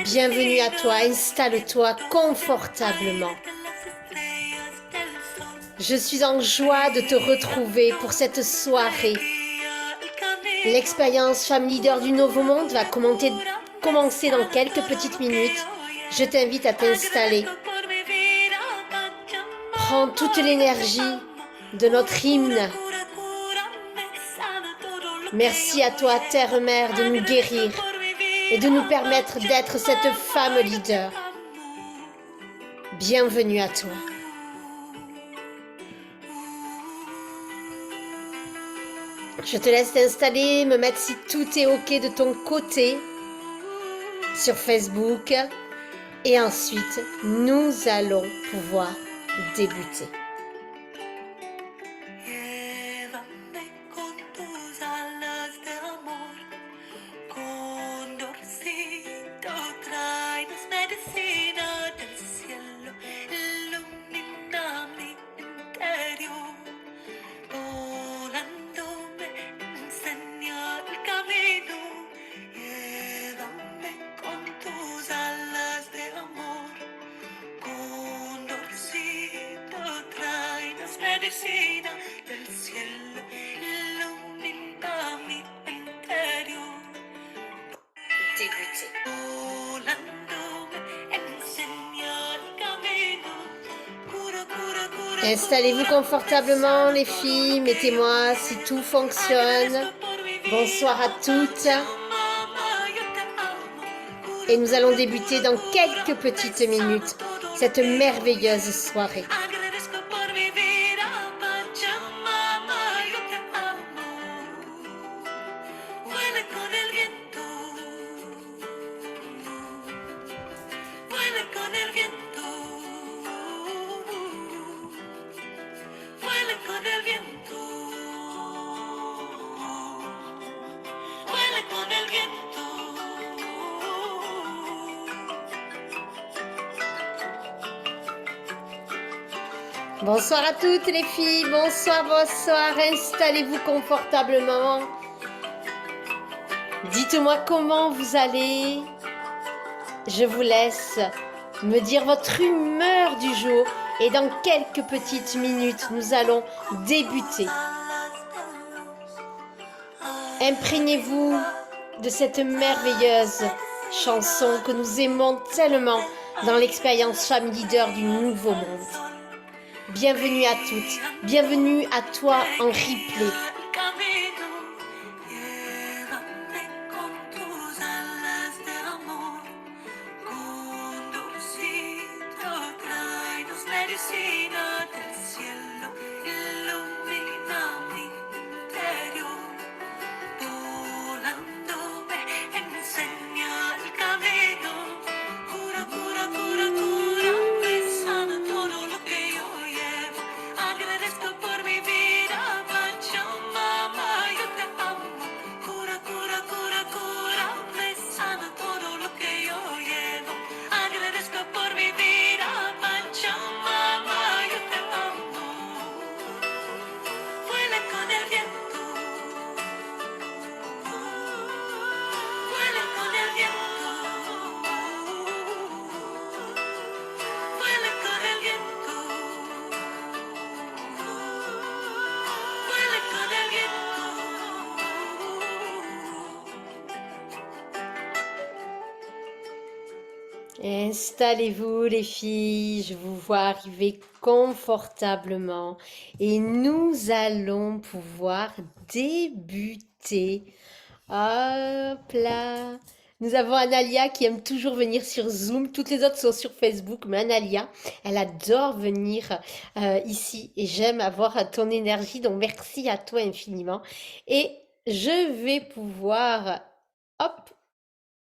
Bienvenue à toi, installe-toi confortablement. Je suis en joie de te retrouver pour cette soirée. L'expérience Femme Leader du Nouveau Monde va commencer dans quelques petites minutes. Je t'invite à t'installer. Prends toute l'énergie de notre hymne. Merci à toi, Terre-Mère, de nous guérir et de nous permettre d'être cette femme leader. Bienvenue à toi. Je te laisse t'installer, me mettre si tout est ok de ton côté sur Facebook. Et ensuite, nous allons pouvoir débuter. Installez-vous confortablement les filles, mettez-moi si tout fonctionne. Bonsoir à toutes. Et nous allons débuter dans quelques petites minutes cette merveilleuse soirée. Bonsoir à toutes les filles, bonsoir, bonsoir, installez-vous confortablement. Dites-moi comment vous allez. Je vous laisse me dire votre humeur du jour et dans quelques petites minutes, nous allons débuter. Imprégnez-vous de cette merveilleuse chanson que nous aimons tellement dans l'expérience Femme Leader du Nouveau Monde. Bienvenue à toutes, bienvenue à toi en replay. Installez-vous les filles, je vous vois arriver confortablement et nous allons pouvoir débuter. Hop là. Nous avons Analia qui aime toujours venir sur Zoom. Toutes les autres sont sur Facebook, mais Analia, elle adore venir ici et j'aime avoir ton énergie. Donc merci à toi infiniment. Et je vais pouvoir, hop,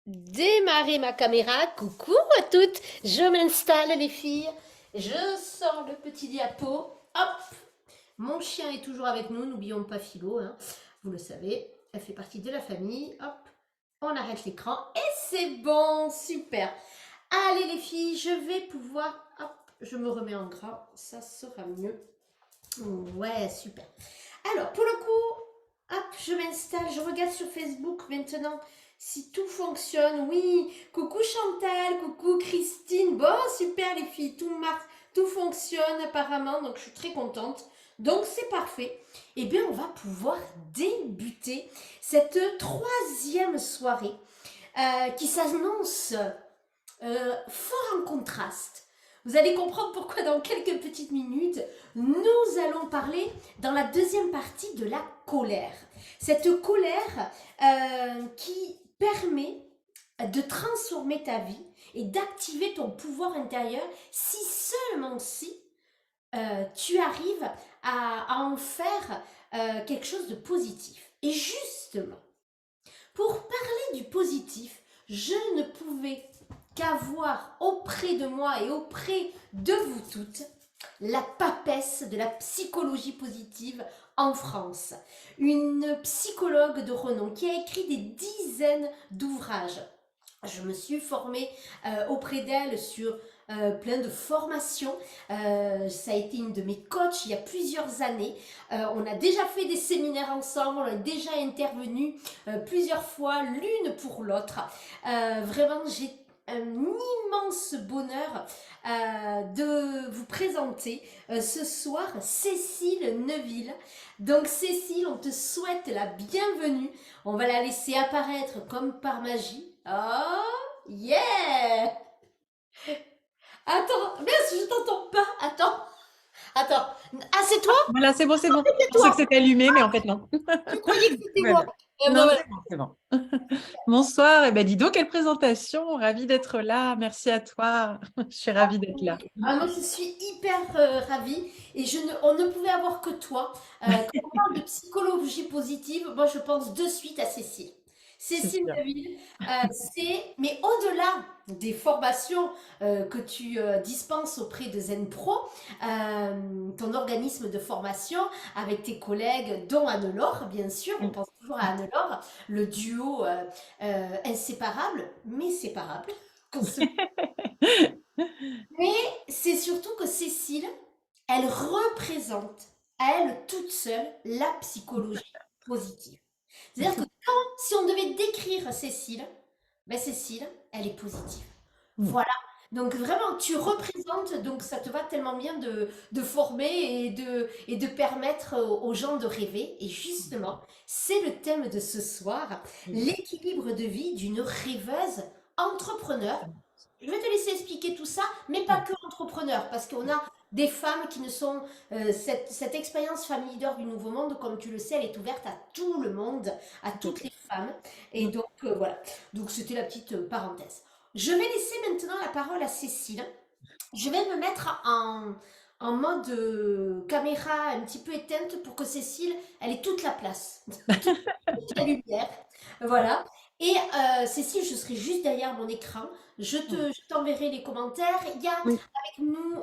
démarrer ma caméra. Coucou à toutes, je m'installe les filles, je sors le petit diapo, hop, mon chien est toujours avec nous, n'oublions pas Philo, hein. Vous le savez, elle fait partie de la famille, hop, on arrête l'écran et c'est bon, super. Allez les filles, je vais pouvoir, hop, je me remets en grand, ça sera mieux. Ouais, super. Alors, pour le coup, hop, je m'installe, je regarde sur Facebook maintenant Si tout fonctionne, oui. Coucou Chantal, coucou Christine. Bon, super les filles, tout fonctionne apparemment, donc je suis très contente. Donc c'est parfait. Eh bien, on va pouvoir débuter cette troisième soirée qui s'annonce fort en contraste. Vous allez comprendre pourquoi dans quelques petites minutes, nous allons parler dans la deuxième partie de la colère. Cette colère qui permet de transformer ta vie et d'activer ton pouvoir intérieur si seulement si tu arrives à en faire quelque chose de positif. Et justement, pour parler du positif, je ne pouvais qu'avoir auprès de moi et auprès de vous toutes la papesse de la psychologie positive en France. Une psychologue de renom qui a écrit des dizaines d'ouvrages. Je me suis formée auprès d'elle sur plein de formations. Ça a été une de mes coachs il y a plusieurs années. On a déjà fait des séminaires ensemble, on a déjà intervenu plusieurs fois l'une pour l'autre. Vraiment, j'ai un immense bonheur de vous présenter ce soir Cécile Neuville. Donc Cécile, on te souhaite la bienvenue. On va la laisser apparaître comme par magie. Oh, yeah! Attends, mince, je t'entends pas. Attends. Ah, c'est toi? Voilà, c'est bon, c'est bon. C'est Je pensais que toi. c'était allumé, mais en fait, non. Je croyais que c'était moi. Voilà. Non, Voilà. c'est bon, c'est bon. Bonsoir. Eh ben, dis donc, quelle présentation. Ravie d'être là. Merci à toi. Je suis ravie d'être là. Ah, moi, je suis hyper ravie et on ne pouvait avoir que toi. Quand on parle de psychologie positive, moi, je pense de suite à Cécile. C'est Cécile sûr. Deville, mais au-delà des formations que tu dispenses auprès de Zen Pro, ton organisme de formation avec tes collègues, dont Anne-Laure, bien sûr, on pense toujours à Anne-Laure, le duo inséparable, mais séparable, qu'on se mais c'est surtout que Cécile, elle représente à elle toute seule la psychologie positive. C'est-à-dire que si on devait décrire Cécile, ben Cécile, elle est positive. Voilà. Donc vraiment, tu représentes, donc ça te va tellement bien de former et de permettre aux gens de rêver. Et justement, c'est le thème de ce soir, l'équilibre de vie d'une rêveuse entrepreneur. Je vais te laisser expliquer tout ça, mais pas que entrepreneur, parce qu'on a des femmes qui ne sont... cette expérience Famille Leader du Nouveau Monde, comme tu le sais, elle est ouverte à tout le monde, à toutes les femmes. Et donc, voilà. Donc, c'était la petite parenthèse. Je vais laisser maintenant la parole à Cécile. Je vais me mettre en mode caméra un petit peu éteinte pour que Cécile, elle ait toute la place, toute la lumière. Voilà. Et Cécile, je serai juste derrière mon écran. Je t'enverrai les commentaires. Il y a Oui. avec nous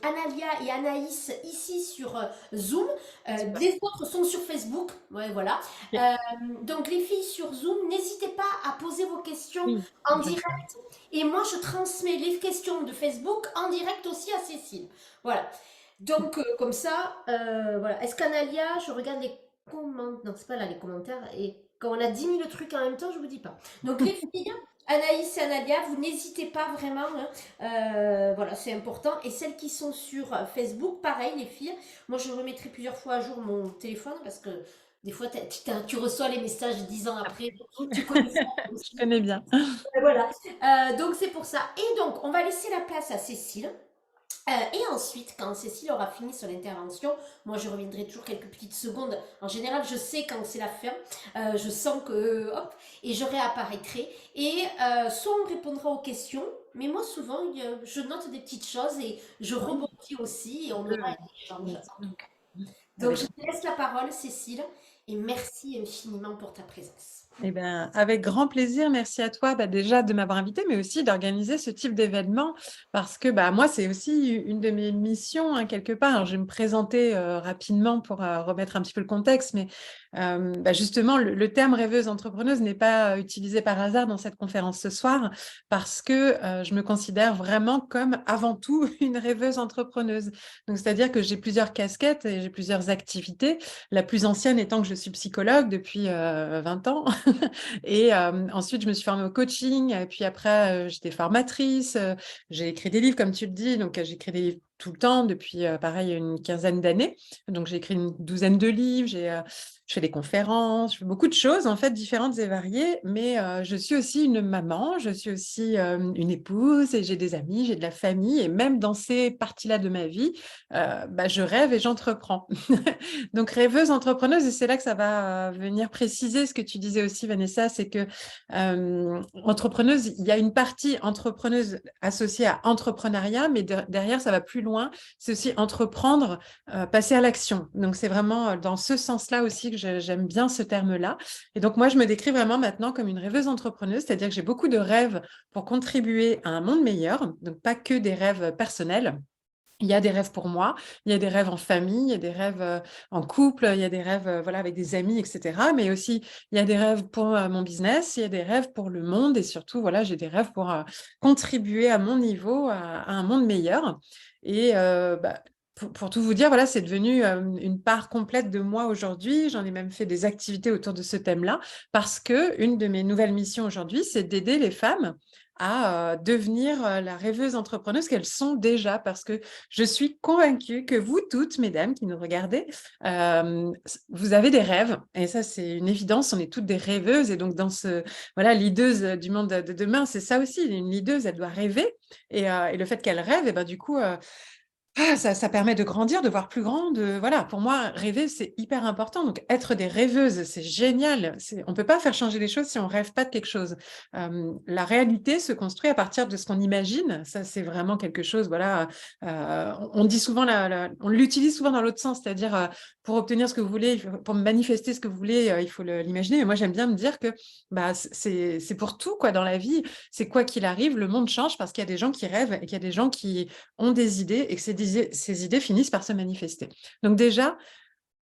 Analia et Anaïs ici sur Zoom. Super. Les autres sont sur Facebook. Ouais, voilà. Ok. Euh, donc les filles sur Zoom, n'hésitez pas à poser vos questions Oui, en je direct. ferai. Et moi, je transmets les questions de Facebook en direct aussi à Cécile. Voilà. Donc, comme ça, voilà. Est-ce qu'Analia, je regarde les commentaires. Non, c'est pas là les commentaires. Et quand on a 10 000 trucs en même temps, je vous dis pas. Donc, les filles, Anaïs et Analia, vous n'hésitez pas vraiment, hein. Voilà, c'est important. Et celles qui sont sur Facebook, pareil, les filles. Moi, je remettrai plusieurs fois à jour mon téléphone parce que des fois, tu reçois les messages 10 ans après. Tu connais ça Je aussi. connais bien. Voilà. Donc c'est pour ça. Et donc, on va laisser la place à Cécile. Et ensuite, quand Cécile aura fini son intervention, moi je reviendrai toujours quelques petites secondes. En général, je sais quand c'est la fin. Je sens que hop, et je réapparaîtrai. Et soit on répondra aux questions, mais moi souvent je note des petites choses et je Oui. rebondis aussi et on aura un échange. Donc je Avec te laisse la parole, Cécile, et merci infiniment pour ta présence. Eh ben, avec grand plaisir. Merci à toi déjà de m'avoir invité, mais aussi d'organiser ce type d'événement parce que moi, c'est aussi une de mes missions, hein, quelque part. Alors, je vais me présenter rapidement pour remettre un petit peu le contexte, mais justement, le terme rêveuse entrepreneuse n'est pas utilisé par hasard dans cette conférence ce soir parce que je me considère vraiment comme avant tout une rêveuse entrepreneuse. Donc, c'est-à-dire que j'ai plusieurs casquettes et j'ai plusieurs activités. La plus ancienne étant que je suis psychologue depuis 20 ans. Et ensuite, je me suis formée au coaching. Et puis après, j'étais formatrice. J'ai écrit des livres, comme tu le dis. Donc, j'écris des livres tout le temps depuis, pareil, une quinzaine d'années. Donc, j'ai écrit une douzaine de livres. Je fais des conférences. Je fais beaucoup de choses, en fait, différentes et variées. Mais je suis aussi une maman. Je suis aussi une épouse. Et j'ai des amis, j'ai de la famille. Et même dans ces parties-là de ma vie, je rêve et j'entreprends. Donc, rêveuse, entrepreneuse, et c'est là que ça va venir préciser ce que tu disais aussi, Vanessa, c'est que entrepreneuse, il y a une partie entrepreneuse associée à entrepreneuriat, mais derrière, ça va plus loin. C'est aussi entreprendre, passer à l'action. Donc, c'est vraiment dans ce sens-là aussi que j'aime bien ce terme-là. Et donc, moi, je me décris vraiment maintenant comme une rêveuse entrepreneuse, c'est-à-dire que j'ai beaucoup de rêves pour contribuer à un monde meilleur, donc pas que des rêves personnels. Il y a des rêves pour moi, il y a des rêves en famille, il y a des rêves en couple, il y a des rêves voilà, avec des amis, etc. Mais aussi, il y a des rêves pour mon business, il y a des rêves pour le monde et surtout, voilà, j'ai des rêves pour contribuer à mon niveau à un monde meilleur. Et pour tout vous dire, voilà, c'est devenu une part complète de moi aujourd'hui. J'en ai même fait des activités autour de ce thème-là parce que une de mes nouvelles missions aujourd'hui, c'est d'aider les femmes à devenir la rêveuse entrepreneuse qu'elles sont déjà, parce que je suis convaincue que vous toutes, mesdames qui nous regardez, vous avez des rêves, et ça c'est une évidence, on est toutes des rêveuses, et donc dans ce, voilà, leaduse du monde de demain, c'est ça aussi, une leaduse, elle doit rêver, et le fait qu'elle rêve, et ben du coup, ça permet de grandir, de voir plus grand, voilà, pour moi, rêver, c'est hyper important. Donc, être des rêveuses, c'est génial. On ne peut pas faire changer les choses si on ne rêve pas de quelque chose. La réalité se construit à partir de ce qu'on imagine. Ça, c'est vraiment quelque chose, voilà. On dit souvent, on l'utilise souvent dans l'autre sens, c'est-à-dire pour obtenir ce que vous voulez, pour manifester ce que vous voulez, il faut l'imaginer. Mais moi, j'aime bien me dire que c'est pour tout, quoi, dans la vie. C'est quoi qu'il arrive, le monde change parce qu'il y a des gens qui rêvent et qu'il y a des gens qui ont des idées et que ces idées finissent par se manifester. Donc déjà,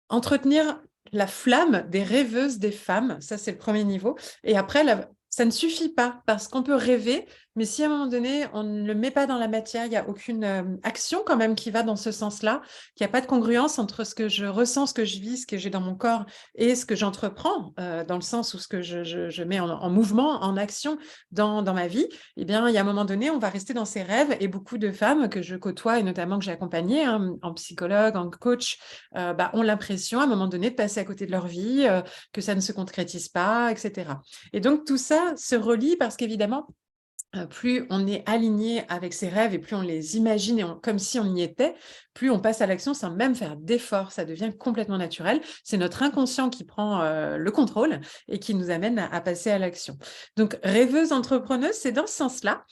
entretenir la flamme des rêveuses des femmes, ça c'est le premier niveau. Et après, ça ne suffit pas parce qu'on peut rêver, mais si à un moment donné, on ne le met pas dans la matière, il n'y a aucune action quand même qui va dans ce sens-là, qu'il n'y a pas de congruence entre ce que je ressens, ce que je vis, ce que j'ai dans mon corps et ce que j'entreprends, dans le sens où ce que je mets en mouvement, en action dans ma vie, eh bien, il y a un moment donné, on va rester dans ces rêves et beaucoup de femmes que je côtoie et notamment que j'ai accompagnées en psychologue, en coach, ont l'impression à un moment donné de passer à côté de leur vie, que ça ne se concrétise pas, etc. Et donc, tout ça se relie parce qu'évidemment, plus on est aligné avec ses rêves et plus on les imagine comme si on y était, plus on passe à l'action sans même faire d'efforts. Ça devient complètement naturel. C'est notre inconscient qui prend le contrôle et qui nous amène à passer à l'action. Donc, rêveuse entrepreneuse, c'est dans ce sens-là.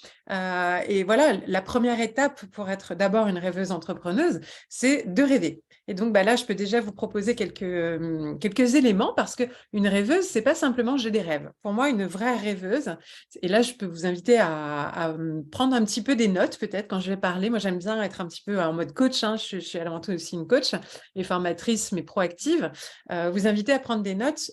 Et voilà, la première étape pour être d'abord une rêveuse entrepreneuse, c'est de rêver. Et donc, là, je peux déjà vous proposer quelques éléments parce qu'une rêveuse, c'est pas simplement j'ai des rêves. Pour moi, une vraie rêveuse, et là, je peux vous inviter à prendre un petit peu des notes, peut-être, quand je vais parler. Moi, j'aime bien être un petit peu en mode coach. Je suis avant tout aussi une coach et formatrice, mais proactive. Vous inviter à prendre des notes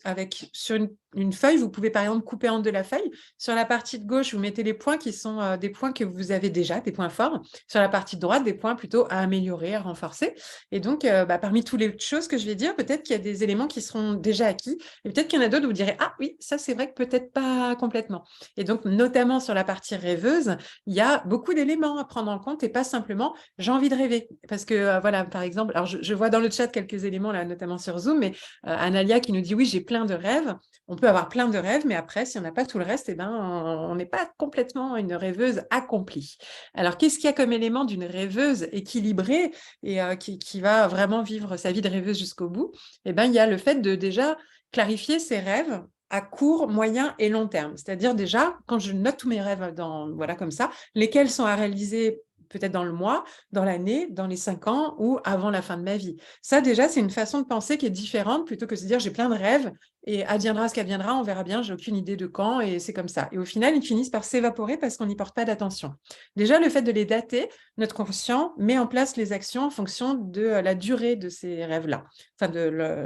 sur une feuille. Vous pouvez, par exemple, couper en deux la feuille. Sur la partie de gauche, vous mettez les points qui sont des points que vous avez déjà, des points forts. Sur la partie de droite, des points plutôt à améliorer, à renforcer. Et donc, parmi toutes les choses que je vais dire, peut-être qu'il y a des éléments qui seront déjà acquis. Et peut-être qu'il y en a d'autres où vous direz, ah oui, ça, c'est vrai que peut-être pas complètement. Et donc, notamment sur la partie rêveuse, il y a beaucoup d'éléments à prendre en compte et pas simplement j'ai envie de rêver. Parce que, voilà, par exemple, alors je vois dans le chat quelques éléments, là, notamment sur Zoom, mais Analia qui nous dit oui, j'ai plein de rêves. On peut avoir plein de rêves, mais après, si on n'a pas tout le reste, eh ben, on n'est pas complètement une rêveuse accomplie. Alors, qu'est-ce qu'il y a comme élément d'une rêveuse équilibrée et qui va vraiment vivre sa vie de rêveuse jusqu'au bout? Eh ben, il y a le fait de déjà clarifier ses rêves à court, moyen et long terme. C'est-à-dire déjà, quand je note tous mes rêves voilà, comme ça, lesquels sont à réaliser peut-être dans le mois, dans l'année, dans les 5 ans ou avant la fin de ma vie. Ça, déjà, c'est une façon de penser qui est différente plutôt que de se dire j'ai plein de rêves et adviendra ce qu'adviendra, on verra bien, j'ai aucune idée de quand et c'est comme ça. Et au final, ils finissent par s'évaporer parce qu'on n'y porte pas d'attention. Déjà, le fait de les dater, notre conscient met en place les actions en fonction de la durée de ces rêves-là, enfin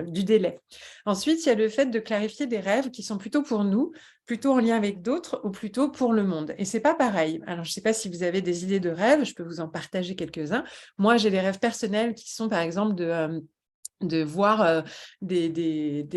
du délai. Ensuite, il y a le fait de clarifier des rêves qui sont plutôt pour nous, plutôt en lien avec d'autres ou plutôt pour le monde. Et c'est pas pareil. Alors, je ne sais pas si vous avez des idées de rêves, je peux vous en partager quelques-uns. Moi, j'ai des rêves personnels qui sont, par exemple, de voir des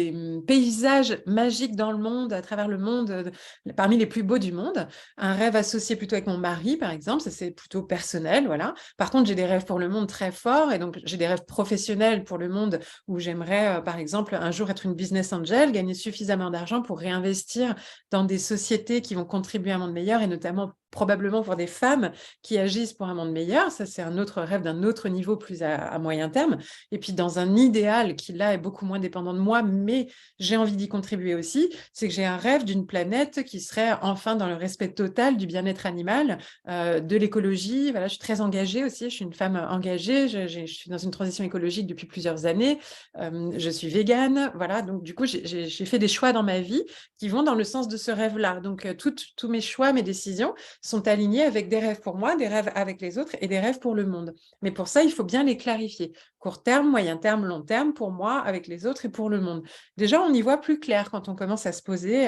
paysages magiques dans le monde, à travers le monde, parmi les plus beaux du monde. Un rêve associé plutôt avec mon mari, par exemple, ça c'est plutôt personnel, voilà. Par contre, j'ai des rêves pour le monde très forts, et donc j'ai des rêves professionnels pour le monde où j'aimerais, par exemple, un jour être une business angel, gagner suffisamment d'argent pour réinvestir dans des sociétés qui vont contribuer à un monde meilleur, et notamment probablement pour des femmes qui agissent pour un monde meilleur. Ça, c'est un autre rêve d'un autre niveau, plus à moyen terme. Et puis dans un idéal qui là est beaucoup moins dépendant de moi, mais j'ai envie d'y contribuer aussi, c'est que j'ai un rêve d'une planète qui serait enfin dans le respect total du bien-être animal, de l'écologie. Voilà, je suis très engagée aussi, je suis une femme engagée, je suis dans une transition écologique depuis plusieurs années, je suis végane, voilà, donc du coup j'ai fait des choix dans ma vie qui vont dans le sens de ce rêve-là. Donc tous mes choix, mes décisions sont alignés avec des rêves pour moi, des rêves avec les autres et des rêves pour le monde. Mais pour ça, il faut bien les clarifier. Court terme, moyen terme, long terme, pour moi, avec les autres et pour le monde. Déjà, on y voit plus clair quand on commence à se poser,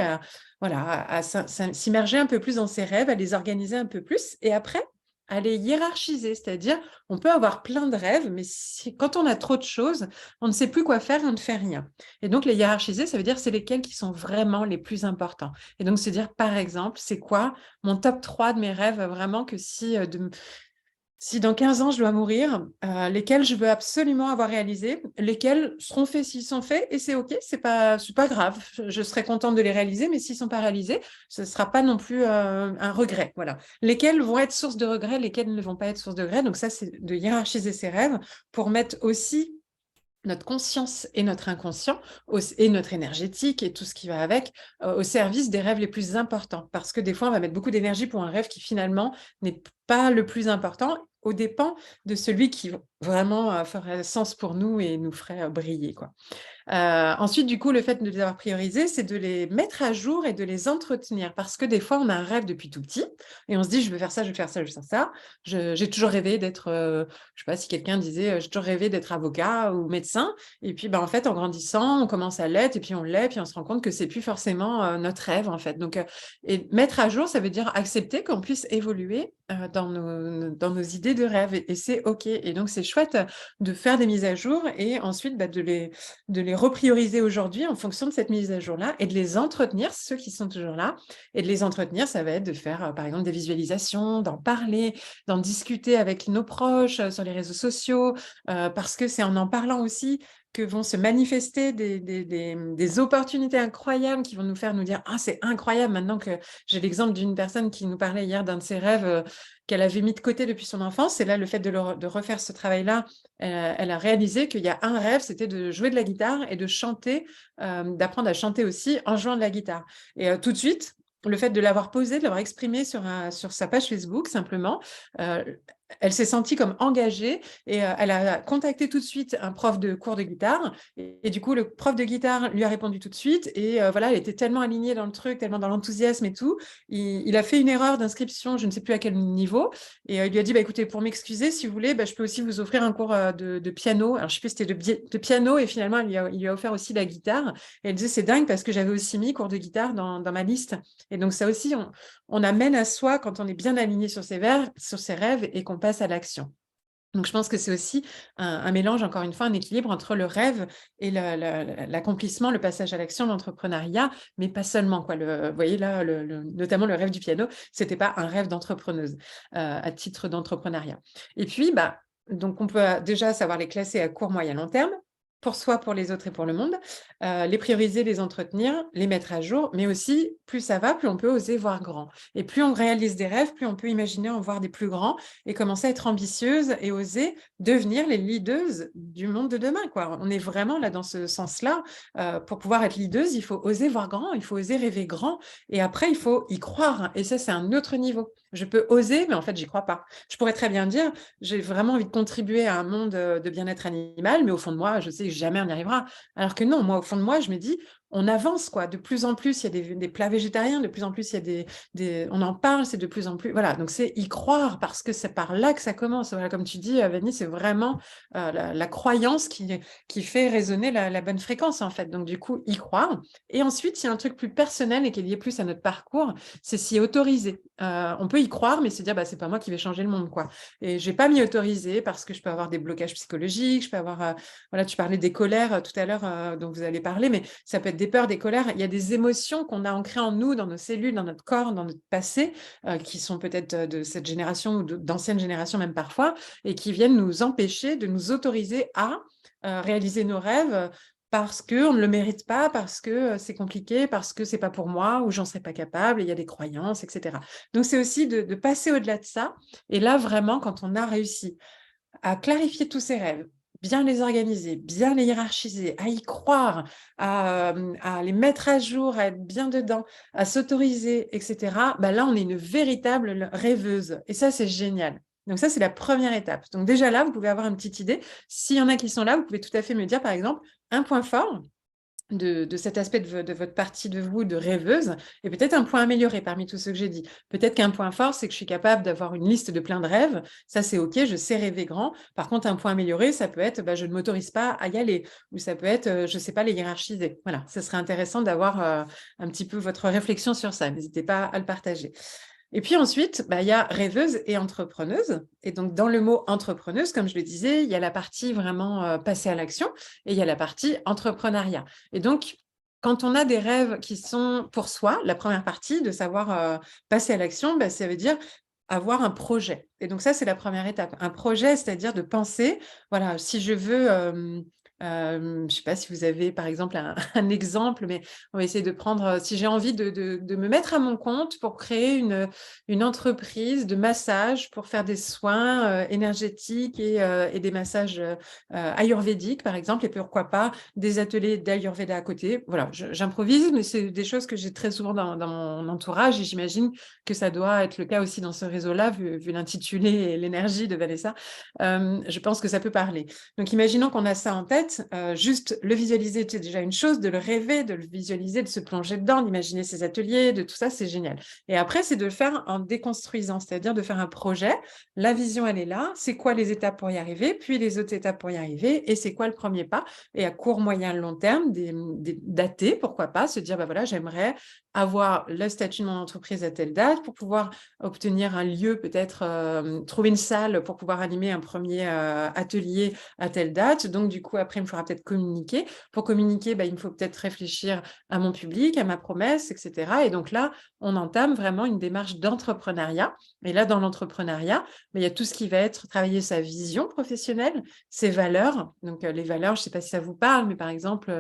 voilà, à s'immerger un peu plus dans ses rêves, à les organiser un peu plus. Et après, à les hiérarchiser, c'est-à-dire on peut avoir plein de rêves, mais quand on a trop de choses, on ne sait plus quoi faire et on ne fait rien. Et donc les hiérarchiser, ça veut dire c'est lesquels qui sont vraiment les plus importants. Et donc se dire, par exemple, c'est quoi mon top 3 de mes rêves, vraiment que si dans 15 ans je dois mourir, lesquels je veux absolument avoir réalisés, lesquels seront faits s'ils sont faits, et c'est OK, c'est pas grave. Je serai contente de les réaliser, mais s'ils ne sont pas réalisés, ce ne sera pas non plus un regret. Voilà. Lesquels vont être source de regret, lesquels ne vont pas être source de regret. Donc ça, c'est de hiérarchiser ses rêves pour mettre aussi notre conscience et notre inconscient et notre énergétique et tout ce qui va avec au service des rêves les plus importants. Parce que des fois, on va mettre beaucoup d'énergie pour un rêve qui finalement n'est pas le plus important, au dépens de celui qui vraiment ferait sens pour nous et nous ferait briller, quoi. Ensuite, du coup, le fait de les avoir priorisés, c'est de les mettre à jour et de les entretenir. Parce que des fois, on a un rêve depuis tout petit et on se dit, je veux faire ça, je veux faire ça, je veux faire ça. J'ai toujours rêvé d'être, je sais pas si quelqu'un disait, j'ai toujours rêvé d'être avocat ou médecin. Et puis, ben, en fait, en grandissant, on commence à l'être et puis on l'est, puis on se rend compte que c'est plus forcément notre rêve, en fait. Donc, et mettre à jour, ça veut dire accepter qu'on puisse évoluer dans nos idées de rêve. Et c'est OK. Et donc, c'est chouette de faire des mises à jour et ensuite bah, de les reprioriser aujourd'hui en fonction de cette mise à jour-là et de les entretenir, ceux qui sont toujours là. Et de les entretenir, ça va être de faire, par exemple, des visualisations, d'en parler, d'en discuter avec nos proches sur les réseaux sociaux, parce que c'est en parlant aussi que vont se manifester des opportunités incroyables qui vont nous faire nous dire « Ah, c'est incroyable !» Maintenant que j'ai l'exemple d'une personne qui nous parlait hier d'un de ses rêves qu'elle avait mis de côté depuis son enfance. Et là, le fait de refaire ce travail-là, elle a réalisé qu'il y a un rêve, c'était de jouer de la guitare et de chanter, d'apprendre à chanter aussi en jouant de la guitare. Et tout de suite, le fait de l'avoir posé, de l'avoir exprimé sur sa page Facebook, simplement, elle s'est sentie comme engagée et elle a contacté tout de suite un prof de cours de guitare. Et du coup, le prof de guitare lui a répondu tout de suite. Et voilà, elle était tellement alignée dans le truc, tellement dans l'enthousiasme et tout. Il a fait une erreur d'inscription, je ne sais plus à quel niveau. Et il lui a dit, bah, écoutez, pour m'excuser, si vous voulez, bah, je peux aussi vous offrir un cours de piano. Alors, je ne sais plus si c'était de piano. Et finalement, il lui a offert aussi la guitare. Et elle disait, c'est dingue parce que j'avais aussi mis cours de guitare dans ma liste. Et donc, ça aussi, on amène à soi quand on est bien aligné sur ses rêves et qu'on passe à l'action. Donc, je pense que c'est aussi un mélange, encore une fois, un équilibre entre le rêve et l'accomplissement, le passage à l'action, l'entrepreneuriat, mais pas seulement, quoi. Vous voyez là, notamment le rêve du piano, c'était pas un rêve d'entrepreneuse à titre d'entrepreneuriat. Et puis, bah, donc on peut déjà savoir les classer à court, moyen, long terme, pour soi, pour les autres et pour le monde, les prioriser, les entretenir, les mettre à jour, mais aussi, plus ça va, plus on peut oser voir grand. Et plus on réalise des rêves, plus on peut imaginer en voir des plus grands et commencer à être ambitieuse et oser devenir les leaders du monde de demain, quoi. On est vraiment là dans ce sens-là. Pour pouvoir être leaders, il faut oser voir grand, il faut oser rêver grand et après, il faut y croire. Et ça, c'est un autre niveau. Je peux oser, mais en fait, j'y crois pas. Je pourrais très bien dire, j'ai vraiment envie de contribuer à un monde de bien-être animal, mais au fond de moi, je sais que jamais on y arrivera. Alors que non, moi, au fond de moi, je me dis, on avance, quoi. De plus en plus, il y a des plats végétariens, de plus en plus, il y a on en parle, c'est de plus en plus. Voilà, donc c'est y croire parce que c'est par là que ça commence. Voilà, comme tu dis, Vanny, c'est vraiment la croyance qui fait résonner la bonne fréquence, en fait. Donc, du coup, y croire. Et ensuite, il y a un truc plus personnel et qui est lié plus à notre parcours, c'est s'y autoriser. On peut y croire, mais se dire, bah, c'est pas moi qui vais changer le monde, quoi. Et je vais pas m'y autoriser parce que je peux avoir des blocages psychologiques, je peux avoir, voilà, tu parlais des colères tout à l'heure, dont vous allez parler, mais ça peut être des peurs, des colères. Il y a des émotions qu'on a ancrées en nous, dans nos cellules, dans notre corps, dans notre passé, qui sont peut-être de cette génération ou d'anciennes générations même parfois, et qui viennent nous empêcher de nous autoriser à réaliser nos rêves parce qu'on ne le mérite pas, parce que c'est compliqué, parce que c'est pas pour moi, ou j'en serais pas capable, et il y a des croyances, etc. Donc, c'est aussi de passer au-delà de ça. Et là, vraiment, quand on a réussi à clarifier tous ses rêves, bien les organiser, bien les hiérarchiser, à y croire, à les mettre à jour, à être bien dedans, à s'autoriser, etc., bah là, on est une véritable rêveuse. Et ça, c'est génial. Donc ça, c'est la première étape. Donc déjà là, vous pouvez avoir une petite idée. S'il y en a qui sont là, vous pouvez tout à fait me dire, par exemple, un point fort de cet aspect de votre partie de vous de rêveuse et peut-être un point amélioré parmi tous ceux que j'ai dit. Peut-être qu'un point fort, c'est que je suis capable d'avoir une liste de plein de rêves. Ça, c'est OK, je sais rêver grand. Par contre, un point amélioré, ça peut être bah, je ne m'autorise pas à y aller ou ça peut être je ne sais pas les hiérarchiser. Voilà, ça serait intéressant d'avoir un petit peu votre réflexion sur ça. N'hésitez pas à le partager. Et puis ensuite, bah, il y a rêveuse et entrepreneuse. Et donc, dans le mot entrepreneuse, comme je le disais, il y a la partie vraiment passer à l'action et il y a la partie entrepreneuriat. Et donc, quand on a des rêves qui sont pour soi, la première partie, de savoir passer à l'action, bah, ça veut dire avoir un projet. Et donc, ça, c'est la première étape. Un projet, c'est-à-dire de penser, voilà, si je veux... je ne sais pas si vous avez, par exemple, un exemple, mais on va essayer de prendre, si j'ai envie de me mettre à mon compte pour créer une entreprise de massage pour faire des soins énergétiques et des massages ayurvédiques, par exemple, et pourquoi pas des ateliers d'ayurveda à côté. Voilà, j'improvise, mais c'est des choses que j'ai très souvent dans mon entourage et j'imagine que ça doit être le cas aussi dans ce réseau-là, vu l'intitulé et l'énergie de Vanessa. Je pense que ça peut parler. Donc, imaginons qu'on a ça en tête, juste le visualiser, c'est déjà une chose, de le rêver, de le visualiser, de se plonger dedans, d'imaginer ces ateliers, de tout ça, c'est génial. Et après, c'est de le faire en déconstruisant, c'est-à-dire de faire un projet. La vision, elle est là. C'est quoi les étapes pour y arriver, puis les autres étapes pour y arriver, et c'est quoi le premier pas? Et à court, moyen, long terme, dater, pourquoi pas, se dire, bah voilà, j'aimerais avoir le statut de mon entreprise à telle date pour pouvoir obtenir un lieu, peut-être trouver une salle pour pouvoir animer un premier atelier à telle date. Donc, du coup, après, il me faudra peut-être communiquer. Pour communiquer, bah, il me faut peut-être réfléchir à mon public, à ma promesse, etc. Et donc là, on entame vraiment une démarche d'entrepreneuriat. Et là, dans l'entrepreneuriat, bah, il y a tout ce qui va être travailler sa vision professionnelle, ses valeurs. Donc, les valeurs, je ne sais pas si ça vous parle, mais par exemple,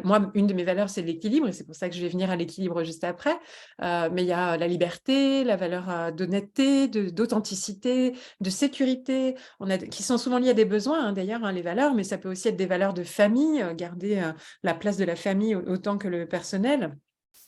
moi, une de mes valeurs, c'est l'équilibre. Et c'est pour ça que je vais venir à l'équilibre juste après. Mais il y a la liberté, la valeur d'honnêteté, d'authenticité, de sécurité, qui sont souvent liées à des besoins, hein, d'ailleurs, hein, les valeurs, mais ça peut aussi être des valeurs de famille, garder la place de la famille autant que le personnel,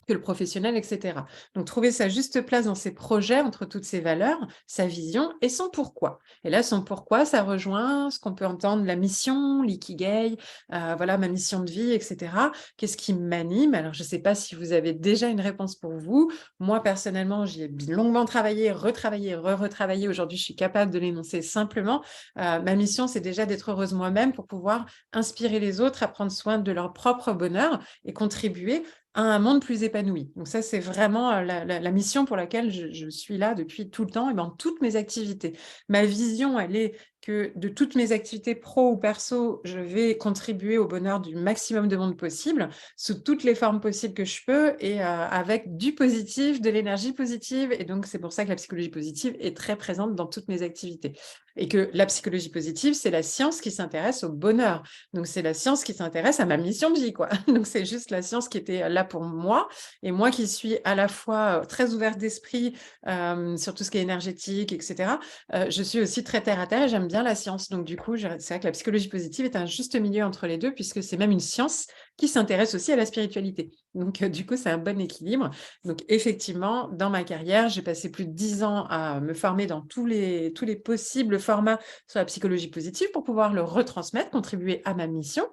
que le professionnel, etc. Donc, trouver sa juste place dans ses projets, entre toutes ces valeurs, sa vision et son pourquoi. Et là, son pourquoi, ça rejoint ce qu'on peut entendre, la mission, l'ikigai, voilà, ma mission de vie, etc. Qu'est-ce qui m'anime? Alors, je ne sais pas si vous avez déjà une réponse pour vous. Moi, personnellement, j'y ai longuement travaillé, retravaillé, retravaillé. Aujourd'hui, je suis capable de l'énoncer simplement. Ma mission, c'est déjà d'être heureuse moi-même pour pouvoir inspirer les autres à prendre soin de leur propre bonheur et contribuer à un monde plus épanoui. Donc ça, c'est vraiment la mission pour laquelle je suis là depuis tout le temps et dans toutes mes activités. Ma vision, elle est que de toutes mes activités pro ou perso, je vais contribuer au bonheur du maximum de monde possible, sous toutes les formes possibles que je peux et avec du positif, de l'énergie positive. Et donc, c'est pour ça que la psychologie positive est très présente dans toutes mes activités. Et que la psychologie positive, c'est la science qui s'intéresse au bonheur. Donc, c'est la science qui s'intéresse à ma mission de vie, quoi. Donc, c'est juste la science qui était là pour moi. Et moi qui suis à la fois très ouverte d'esprit sur tout ce qui est énergétique, etc., je suis aussi très terre à terre et j'aime bien la science. Donc, du coup, c'est vrai que la psychologie positive est un juste milieu entre les deux, puisque c'est même une science qui s'intéresse aussi à la spiritualité. Donc, du coup, c'est un bon équilibre. Donc, effectivement, dans ma carrière, j'ai passé plus de 10 ans à me former dans tous les possibles formats sur la psychologie positive pour pouvoir le retransmettre, contribuer à ma mission.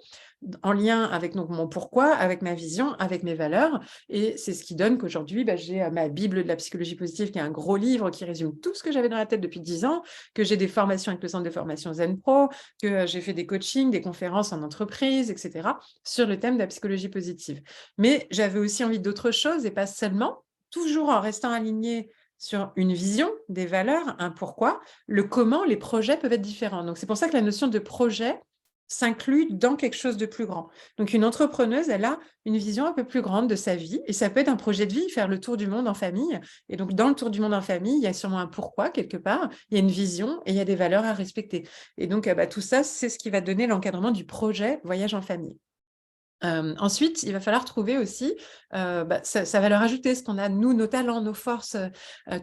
en lien avec donc, mon pourquoi, avec ma vision, avec mes valeurs. Et c'est ce qui donne qu'aujourd'hui, j'ai ma Bible de la psychologie positive, qui est un gros livre qui résume tout ce que j'avais dans la tête depuis 10 ans, que j'ai des formations avec le centre de formation Zen Pro, que j'ai fait des coachings, des conférences en entreprise, etc., sur le thème de la psychologie positive. Mais j'avais aussi envie d'autre chose et pas seulement, toujours en restant aligné sur une vision, des valeurs, un pourquoi, le comment, les projets peuvent être différents. Donc, c'est pour ça que la notion de projet s'inclut dans quelque chose de plus grand. Donc, une entrepreneuse, elle a une vision un peu plus grande de sa vie et ça peut être un projet de vie, faire le tour du monde en famille. Et donc, dans le tour du monde en famille, il y a sûrement un pourquoi quelque part, il y a une vision et il y a des valeurs à respecter. Et donc, tout ça, c'est ce qui va donner l'encadrement du projet voyage en famille. Ensuite, il va falloir trouver aussi sa valeur ajoutée, ce qu'on a, nous, nos talents, nos forces,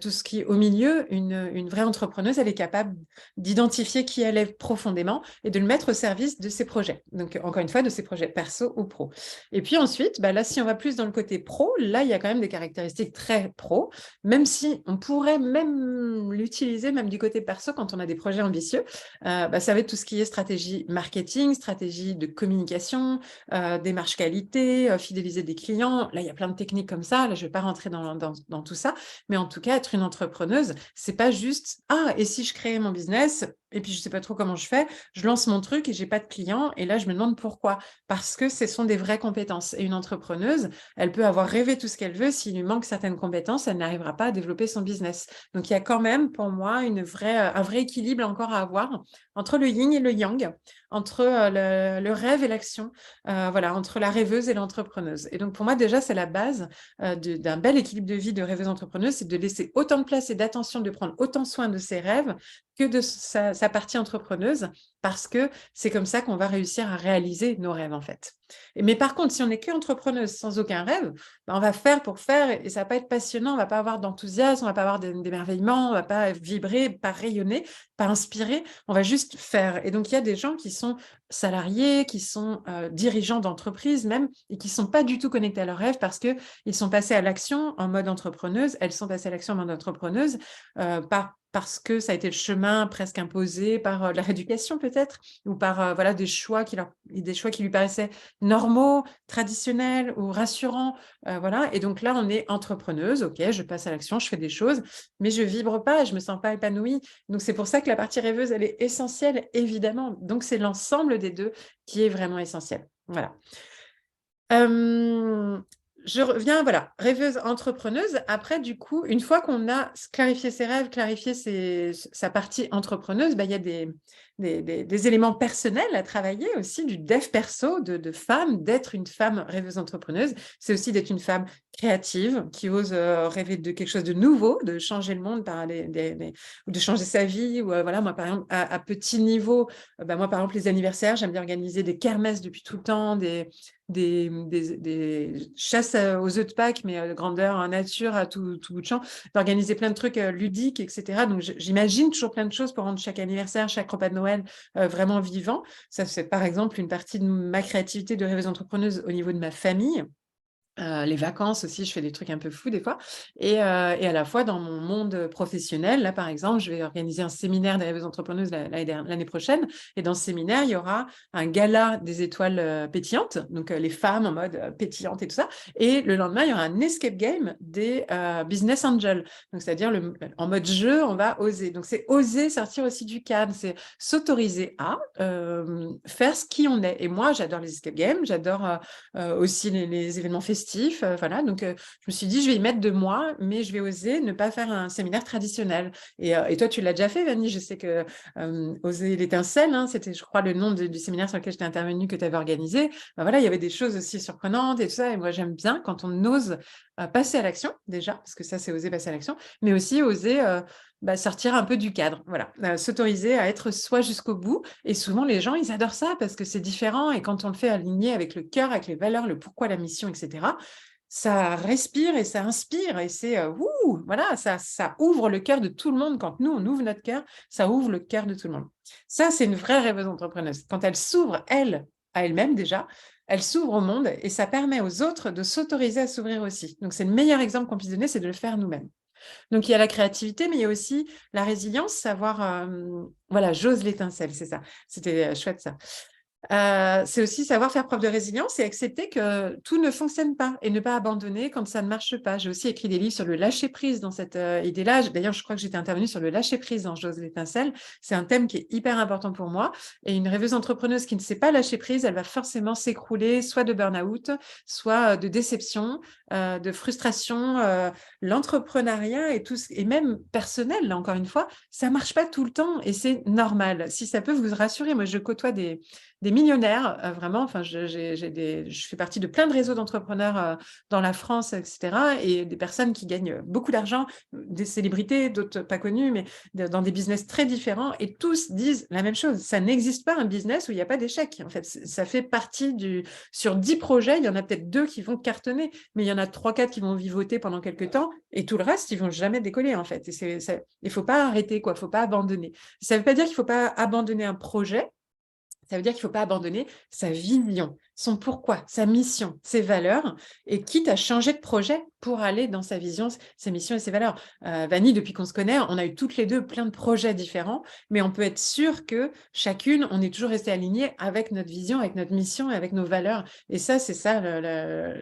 tout ce qui est au milieu. Une vraie entrepreneuse, elle est capable d'identifier qui elle est profondément et de le mettre au service de ses projets. Donc, encore une fois, de ses projets perso ou pro. Et puis ensuite, là, si on va plus dans le côté pro, là, il y a quand même des caractéristiques très pro, même si on pourrait même l'utiliser, même du côté perso, quand on a des projets ambitieux. Ça va être tout ce qui est stratégie marketing, stratégie de communication, démarche qualité, fidéliser des clients. Là, il y a plein de techniques comme ça. Là, je ne vais pas rentrer dans tout ça. Mais en tout cas, être une entrepreneuse, c'est pas juste « Ah, et si je créais mon business et puis je ne sais pas trop comment je fais, je lance mon truc et j'ai pas de clients et là, je me demande pourquoi. » Parce que ce sont des vraies compétences. Et une entrepreneuse, elle peut avoir rêvé tout ce qu'elle veut. S'il lui manque certaines compétences, elle n'arrivera pas à développer son business. Donc, il y a quand même, pour moi, un vrai équilibre encore à avoir entre le yin et le yang, entre le rêve et l'action. Voilà, entre la rêveuse et l'entrepreneuse. Et donc, pour moi, déjà, c'est la base d'un bel équilibre de vie de rêveuse entrepreneuse, c'est de laisser autant de place et d'attention, de prendre autant soin de ses rêves que de sa partie entrepreneuse, parce que c'est comme ça qu'on va réussir à réaliser nos rêves, en fait. Mais par contre, si on n'est qu'entrepreneuse sans aucun rêve, on va faire pour faire et ça ne va pas être passionnant, on ne va pas avoir d'enthousiasme, on ne va pas avoir d'émerveillement, on ne va pas vibrer, pas rayonner, pas inspirer, on va juste faire. Et donc, il y a des gens qui sont salariés, qui sont dirigeants d'entreprise même, et qui ne sont pas du tout connectés à leurs rêves parce qu'ils sont passés à l'action en mode entrepreneuse, elles sont passées à l'action en mode entrepreneuse parce que ça a été le chemin presque imposé par leur éducation peut-être, ou par voilà, des choix qui lui paraissaient normaux, traditionnels ou rassurants. Voilà. Et donc là, on est entrepreneuse, ok, je passe à l'action, je fais des choses, mais je ne vibre pas, je ne me sens pas épanouie. Donc, c'est pour ça que la partie rêveuse, elle est essentielle, évidemment. Donc, c'est l'ensemble des deux qui est vraiment essentiel. Voilà. Je reviens, voilà, rêveuse, entrepreneuse. Après, du coup, une fois qu'on a clarifié ses rêves, clarifié sa partie entrepreneuse, il y a des éléments personnels à travailler aussi, du dev perso de femme, d'être une femme rêveuse entrepreneuse. C'est aussi d'être une femme créative qui ose rêver de quelque chose de nouveau, de changer le monde ou de changer sa vie. Ou voilà, moi, par exemple, à petit niveau, moi, par exemple, les anniversaires, j'aime bien organiser des kermesses depuis tout le temps, des chasses aux œufs de Pâques, mais grandeur en nature, à tout bout de champ, d'organiser plein de trucs ludiques, etc. Donc, j'imagine toujours plein de choses pour rendre chaque anniversaire, chaque repas de Noël vraiment vivant. Ça, c'est par exemple une partie de ma créativité de rêveuse entrepreneuse au niveau de ma famille. Les vacances aussi, je fais des trucs un peu fous des fois. Et à la fois dans mon monde professionnel, là par exemple, je vais organiser un séminaire des rêveuses entrepreneuses l'année prochaine. Et dans ce séminaire, il y aura un gala des étoiles pétillantes, donc les femmes en mode pétillante et tout ça. Et le lendemain, il y aura un escape game des business angels. Donc c'est-à-dire en mode jeu, on va oser. Donc c'est oser sortir aussi du cadre, c'est s'autoriser à faire ce qui on est. Et moi, j'adore les escape games, j'adore aussi les événements festifs. Voilà, donc je me suis dit, je vais y mettre de moi, mais je vais oser ne pas faire un séminaire traditionnel. Et toi, tu l'as déjà fait, Vanny. Je sais que Oser l'étincelle, hein, c'était, je crois, le nom du séminaire sur lequel j'étais intervenue, que tu avais organisé. Voilà, il y avait des choses aussi surprenantes et tout ça. Et moi, j'aime bien quand on ose passer à l'action, déjà, parce que ça, c'est oser passer à l'action, mais aussi oser sortir un peu du cadre, voilà, s'autoriser à être soi jusqu'au bout. Et souvent, les gens, ils adorent ça parce que c'est différent. Et quand on le fait aligné avec le cœur, avec les valeurs, le pourquoi, la mission, etc., ça respire et ça inspire. Et c'est, voilà, ça ouvre le cœur de tout le monde. Quand nous, on ouvre notre cœur, ça ouvre le cœur de tout le monde. Ça, c'est une vraie rêveuse entrepreneuse. Quand elle s'ouvre, elle, à elle-même déjà, elle s'ouvre au monde et ça permet aux autres de s'autoriser à s'ouvrir aussi. Donc, c'est le meilleur exemple qu'on puisse donner, c'est de le faire nous-mêmes. Donc, il y a la créativité, mais il y a aussi la résilience, savoir, voilà, j'ose l'étincelle, c'est ça. C'était chouette, ça. C'est aussi savoir faire preuve de résilience et accepter que tout ne fonctionne pas et ne pas abandonner quand ça ne marche pas. J'ai aussi écrit des livres sur le lâcher-prise dans cette idée-là. D'ailleurs, je crois que j'étais intervenue sur le lâcher-prise dans J'ose l'étincelle. C'est un thème qui est hyper important pour moi. Et une rêveuse entrepreneuse qui ne sait pas lâcher prise, elle va forcément s'écrouler soit de burn-out, soit de déception, de frustration. L'entrepreneuriat et tout, et même personnel, là encore une fois, ça marche pas tout le temps et c'est normal. Si ça peut vous rassurer, moi je côtoie des millionnaires, vraiment. Enfin, je fais partie de plein de réseaux d'entrepreneurs dans la France, etc. Et des personnes qui gagnent beaucoup d'argent, des célébrités, d'autres pas connues, mais dans des business très différents. Et tous disent la même chose. Ça n'existe pas un business où il n'y a pas d'échec. En fait, ça fait partie du... Sur 10 projets, il y en a peut-être 2 qui vont cartonner, mais il y en a 3-4 qui vont vivoter pendant quelques temps. Et tout le reste, ils vont jamais décoller, en fait. Et il faut pas arrêter, quoi. Il faut pas abandonner. Ça ne veut pas dire qu'il faut pas abandonner un projet. Ça veut dire qu'il ne faut pas abandonner sa vision, son pourquoi, sa mission, ses valeurs, et quitte à changer de projet pour aller dans sa vision, ses missions et ses valeurs. Vanny, depuis qu'on se connaît, on a eu toutes les deux plein de projets différents, mais on peut être sûr que chacune, on est toujours resté aligné avec notre vision, avec notre mission et avec nos valeurs. Et ça, c'est ça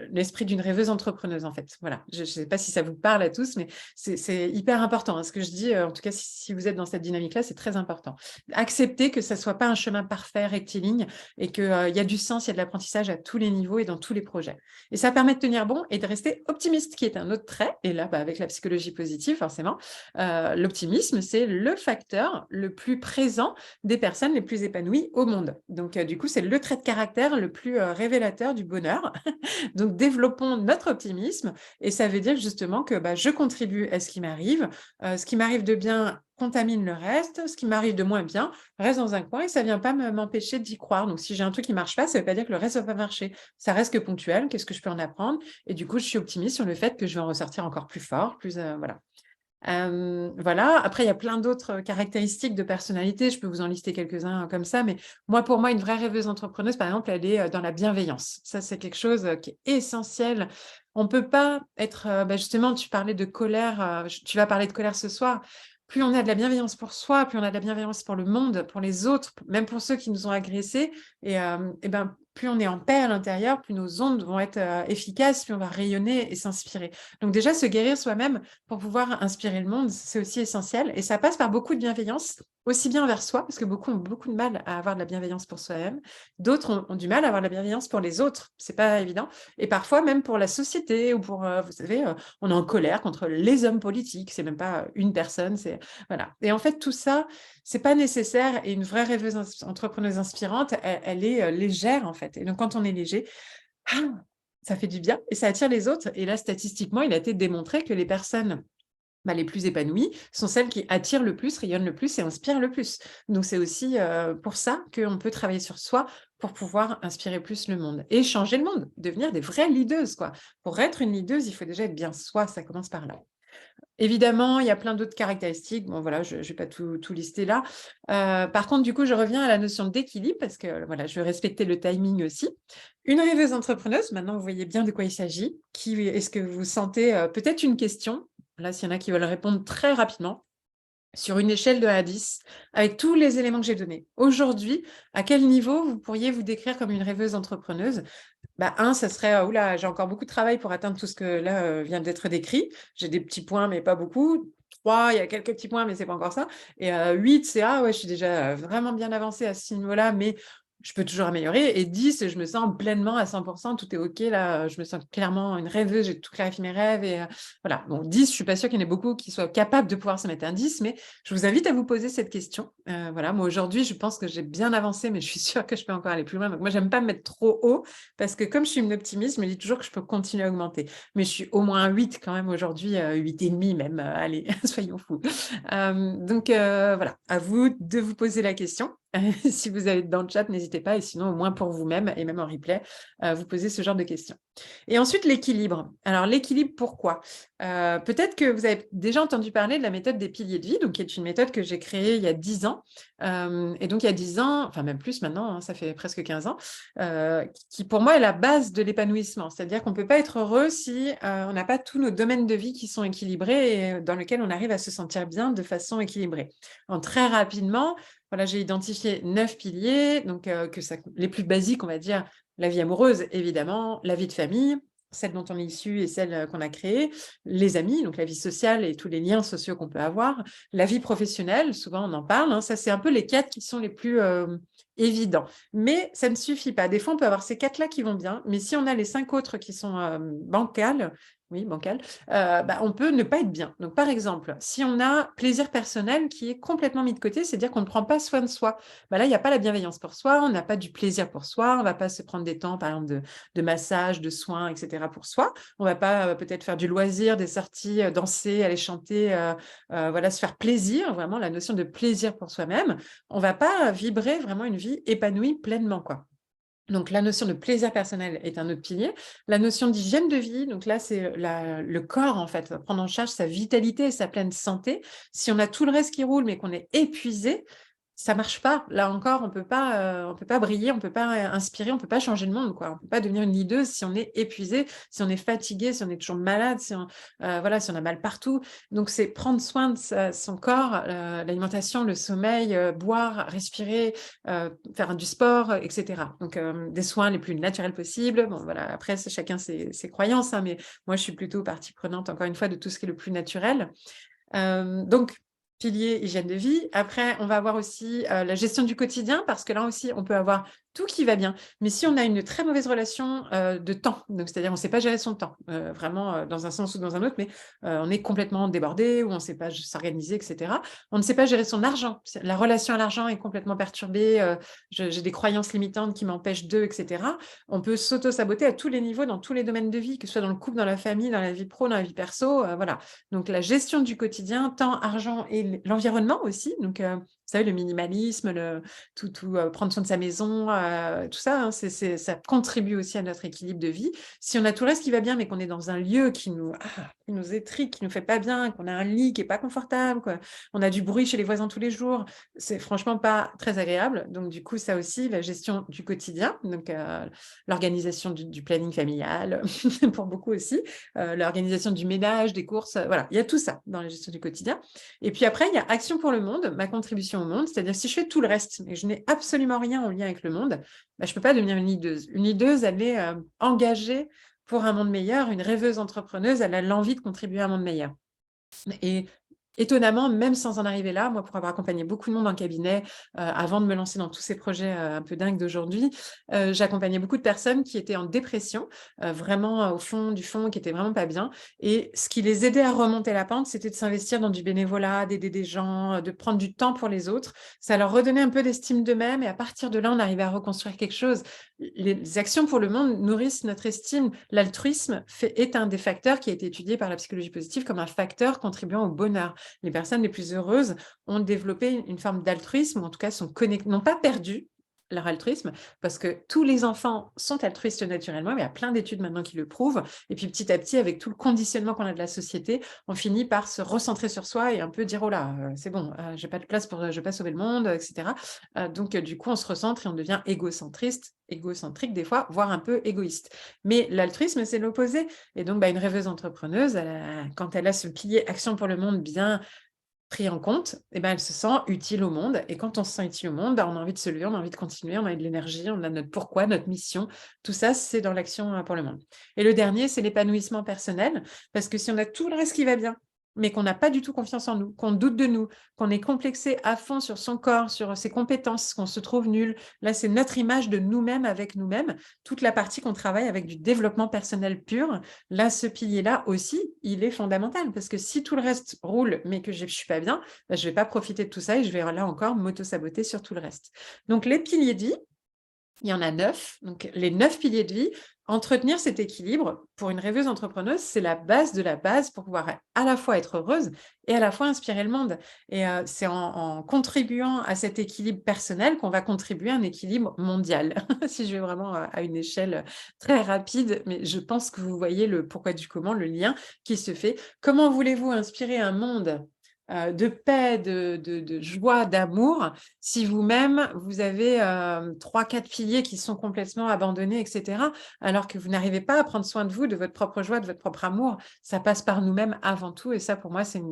l'esprit d'une rêveuse entrepreneuse, en fait. Voilà. Je ne sais pas si ça vous parle à tous, mais c'est hyper important, hein. Ce que je dis, en tout cas, si vous êtes dans cette dynamique-là, c'est très important. Accepter que ça ne soit pas un chemin parfait, rectiligne, et qu'il y a du sens, il y a de l'apprentissage à tous les niveaux et dans tous les projets. Et ça permet de tenir bon et de rester optimiste, qui est un autre trait. Et là, avec la psychologie positive, forcément, l'optimisme, c'est le facteur le plus présent des personnes les plus épanouies au monde. Donc, du coup, c'est le trait de caractère le plus révélateur du bonheur. Donc, développons notre optimisme. Et ça veut dire justement que je contribue à ce qui m'arrive. Ce qui m'arrive de bien contamine le reste. Ce qui m'arrive de moins bien reste dans un coin et ça ne vient pas m'empêcher d'y croire. Donc, si j'ai un truc qui ne marche pas, ça ne veut pas dire que le reste ne va pas marcher. Ça reste que ponctuel. Qu'est-ce que je peux en apprendre? Et du coup, je suis optimiste sur le fait que je vais en ressortir encore plus fort, plus voilà. Voilà. Après, il y a plein d'autres caractéristiques de personnalité. Je peux vous en lister quelques-uns comme ça. Mais pour moi, une vraie rêveuse entrepreneuse, par exemple, elle est dans la bienveillance. Ça, c'est quelque chose qui est essentiel. On ne peut pas être... justement, tu parlais de colère. Tu vas parler de colère ce soir. Plus on a de la bienveillance pour soi, plus on a de la bienveillance pour le monde, pour les autres, même pour ceux qui nous ont agressés. Et ben, plus on est en paix à l'intérieur, plus nos ondes vont être efficaces, plus on va rayonner et s'inspirer. Donc déjà, se guérir soi-même pour pouvoir inspirer le monde, c'est aussi essentiel. Et ça passe par beaucoup de bienveillance, aussi bien envers soi, parce que beaucoup ont beaucoup de mal à avoir de la bienveillance pour soi-même. D'autres ont du mal à avoir de la bienveillance pour les autres. C'est pas évident. Et parfois, même pour la société ou pour, vous savez, on est en colère contre les hommes politiques. C'est même pas une personne. Voilà. Et en fait, tout ça, c'est pas nécessaire. Et une vraie rêveuse entrepreneuse inspirante, elle est légère, en fait. Et donc, quand on est léger, ça fait du bien et ça attire les autres. Et là, statistiquement, il a été démontré que les personnes les plus épanouies sont celles qui attirent le plus, rayonnent le plus et inspirent le plus. Donc, c'est aussi pour ça qu'on peut travailler sur soi pour pouvoir inspirer plus le monde et changer le monde, devenir des vraies leaders, quoi. Pour être une leaduse, il faut déjà être bien soi, ça commence par là. Évidemment, il y a plein d'autres caractéristiques. Bon, voilà, je ne vais pas tout lister là. Par contre, du coup, je reviens à la notion d'équilibre parce que voilà, je veux respecter le timing aussi. Une rêveuse entrepreneuse, maintenant, vous voyez bien de quoi il s'agit. Est-ce que vous sentez peut-être une question? Là, s'il y en a qui veulent répondre très rapidement, sur une échelle de 1 à 10, avec tous les éléments que j'ai donnés. Aujourd'hui, à quel niveau vous pourriez vous décrire comme une rêveuse entrepreneuse? 1, ça serait, oula, j'ai encore beaucoup de travail pour atteindre tout ce que là vient d'être décrit. J'ai des petits points, mais pas beaucoup. 3, il y a quelques petits points, mais c'est pas encore ça. Et 8, c'est, ah ouais, je suis déjà vraiment bien avancée à ce niveau-là, mais je peux toujours améliorer. Et 10, je me sens pleinement à 100%, tout est OK là, je me sens clairement une rêveuse, j'ai tout clarifié mes rêves. Et voilà, bon, 10, je ne suis pas sûre qu'il y en ait beaucoup qui soient capables de pouvoir se mettre un 10, mais je vous invite à vous poser cette question. Voilà, moi aujourd'hui, je pense que j'ai bien avancé, mais je suis sûre que je peux encore aller plus loin. Donc moi, j'aime pas me mettre trop haut, parce que comme je suis une optimiste, je me dis toujours que je peux continuer à augmenter. Mais je suis au moins 8 quand même aujourd'hui, 8,5 même, allez, soyons fous. Donc voilà, à vous de vous poser la question. Si vous êtes dans le chat, n'hésitez pas. Et sinon, au moins pour vous-même et même en replay, vous posez ce genre de questions. Et ensuite, l'équilibre. Alors, l'équilibre, pourquoi? Peut-être que vous avez déjà entendu parler de la méthode des piliers de vie, donc qui est une méthode que j'ai créée il y a 10 ans. Et donc, il y a 10 ans, enfin même plus maintenant, hein, ça fait presque 15 ans, qui pour moi est la base de l'épanouissement. C'est-à-dire qu'on ne peut pas être heureux si on n'a pas tous nos domaines de vie qui sont équilibrés et dans lesquels on arrive à se sentir bien de façon équilibrée. En très rapidement, voilà, j'ai identifié 9 piliers, donc les plus basiques, on va dire, la vie amoureuse, évidemment, la vie de famille, celle dont on est issu et celle qu'on a créée, les amis, donc la vie sociale et tous les liens sociaux qu'on peut avoir, la vie professionnelle, souvent on en parle, hein, ça c'est un peu les 4 qui sont les plus évidents. Mais ça ne suffit pas. Des fois, on peut avoir ces 4-là qui vont bien, mais si on a les 5 autres qui sont bancales, oui, bancales, on peut ne pas être bien. Donc, par exemple, si on a plaisir personnel qui est complètement mis de côté, c'est-à-dire qu'on ne prend pas soin de soi, là, il n'y a pas la bienveillance pour soi, on n'a pas du plaisir pour soi, on ne va pas se prendre des temps, par exemple, de massage, de soins, etc. pour soi. On ne va pas peut-être faire du loisir, des sorties, danser, aller chanter, voilà, se faire plaisir, vraiment la notion de plaisir pour soi-même. On ne va pas vibrer vraiment une vie épanouie pleinement, quoi. Donc, la notion de plaisir personnel est un autre pilier. La notion d'hygiène de vie, donc là, c'est le corps, en fait, prendre en charge sa vitalité et sa pleine santé. Si on a tout le reste qui roule, mais qu'on est épuisé, ça marche pas. Là encore, on peut pas briller, on peut pas inspirer, on peut pas changer le monde, quoi. On peut pas devenir une leaduse si on est épuisé, si on est fatigué, si on est toujours malade, voilà, si on a mal partout. Donc, c'est prendre soin de son corps, l'alimentation, le sommeil, boire, respirer, faire du sport, etc. Donc, des soins les plus naturels possibles. Bon, voilà, après, c'est chacun ses croyances, hein, mais moi, je suis plutôt partie prenante, encore une fois, de tout ce qui est le plus naturel. Donc, pilier hygiène de vie. Après, on va avoir aussi la gestion du quotidien, parce que là aussi, on peut avoir tout qui va bien. Mais si on a une très mauvaise relation de temps, donc c'est-à-dire on ne sait pas gérer son temps, vraiment dans un sens ou dans un autre, mais on est complètement débordé ou on ne sait pas s'organiser, etc. On ne sait pas gérer son argent. La relation à l'argent est complètement perturbée. J'ai des croyances limitantes qui m'empêchent d'eux, etc. On peut s'auto-saboter à tous les niveaux, dans tous les domaines de vie, que ce soit dans le couple, dans la famille, dans la vie pro, dans la vie perso. Voilà. Donc, la gestion du quotidien, temps, argent et l'environnement aussi. Donc, vous savez, le minimalisme, prendre soin de sa maison, tout ça, hein, ça contribue aussi à notre équilibre de vie. Si on a tout le reste qui va bien, mais qu'on est dans un lieu qui nous étrique, qui nous fait pas bien, qu'on a un lit qui est pas confortable, quoi, on a du bruit chez les voisins tous les jours, c'est franchement pas très agréable. Donc, du coup, ça aussi, la gestion du quotidien, donc l'organisation du planning familial, pour beaucoup aussi, l'organisation du ménage, des courses, voilà, il y a tout ça dans la gestion du quotidien. Et puis après, il y a action pour le monde, ma contribution au monde, c'est-à-dire si je fais tout le reste, mais je n'ai absolument rien en lien avec le monde, je ne peux pas devenir une leaduse. Une leaduse, elle est engagée pour un monde meilleur, une rêveuse entrepreneuse, elle a l'envie de contribuer à un monde meilleur. Et étonnamment, même sans en arriver là, moi, pour avoir accompagné beaucoup de monde en cabinet, avant de me lancer dans tous ces projets un peu dingues d'aujourd'hui, j'accompagnais beaucoup de personnes qui étaient en dépression, vraiment au fond du fond, qui étaient vraiment pas bien. Et ce qui les aidait à remonter la pente, c'était de s'investir dans du bénévolat, d'aider des gens, de prendre du temps pour les autres. Ça leur redonnait un peu d'estime d'eux-mêmes et à partir de là, on arrivait à reconstruire quelque chose. Les actions pour le monde nourrissent notre estime. L'altruisme est un des facteurs qui a été étudié par la psychologie positive comme un facteur contribuant au bonheur. Les personnes les plus heureuses ont développé une forme d'altruisme, ou en tout cas sont connectées, n'ont pas perdu leur altruisme, parce que tous les enfants sont altruistes naturellement, mais il y a plein d'études maintenant qui le prouvent, et puis petit à petit, avec tout le conditionnement qu'on a de la société, on finit par se recentrer sur soi et un peu dire « Oh là, c'est bon, j'ai pas de place pour, je vais pas sauver le monde, etc. » Donc, du coup, on se recentre et on devient égocentrique des fois, voire un peu égoïste. Mais l'altruisme, c'est l'opposé. Et donc, une rêveuse entrepreneuse, quand elle a ce pilier action pour le monde bien pris en compte, elle se sent utile au monde. Et quand on se sent utile au monde, on a envie de se lever, on a envie de continuer, on a de l'énergie, on a notre pourquoi, notre mission. Tout ça, c'est dans l'action pour le monde. Et le dernier, c'est l'épanouissement personnel. Parce que si on a tout le reste qui va bien, mais qu'on n'a pas du tout confiance en nous, qu'on doute de nous, qu'on est complexé à fond sur son corps, sur ses compétences, qu'on se trouve nul, là, c'est notre image de nous-mêmes avec nous-mêmes, toute la partie qu'on travaille avec du développement personnel pur. Là, ce pilier-là aussi, il est fondamental parce que si tout le reste roule, mais que je ne suis pas bien, je ne vais pas profiter de tout ça et je vais là encore m'auto-saboter sur tout le reste. Donc, les piliers de vie, il y en a 9. Donc, les 9 piliers de vie, entretenir cet équilibre pour une rêveuse entrepreneuse, c'est la base de la base pour pouvoir à la fois être heureuse et à la fois inspirer le monde. Et c'est en contribuant à cet équilibre personnel qu'on va contribuer à un équilibre mondial. Si je vais vraiment à une échelle très rapide, mais je pense que vous voyez le pourquoi du comment, le lien qui se fait. Comment voulez-vous inspirer un monde de paix, de joie, d'amour, si vous-même, vous avez 3-4 piliers qui sont complètement abandonnés, etc., alors que vous n'arrivez pas à prendre soin de vous, de votre propre joie, de votre propre amour. Ça passe par nous-mêmes avant tout. Et ça, pour moi, c'est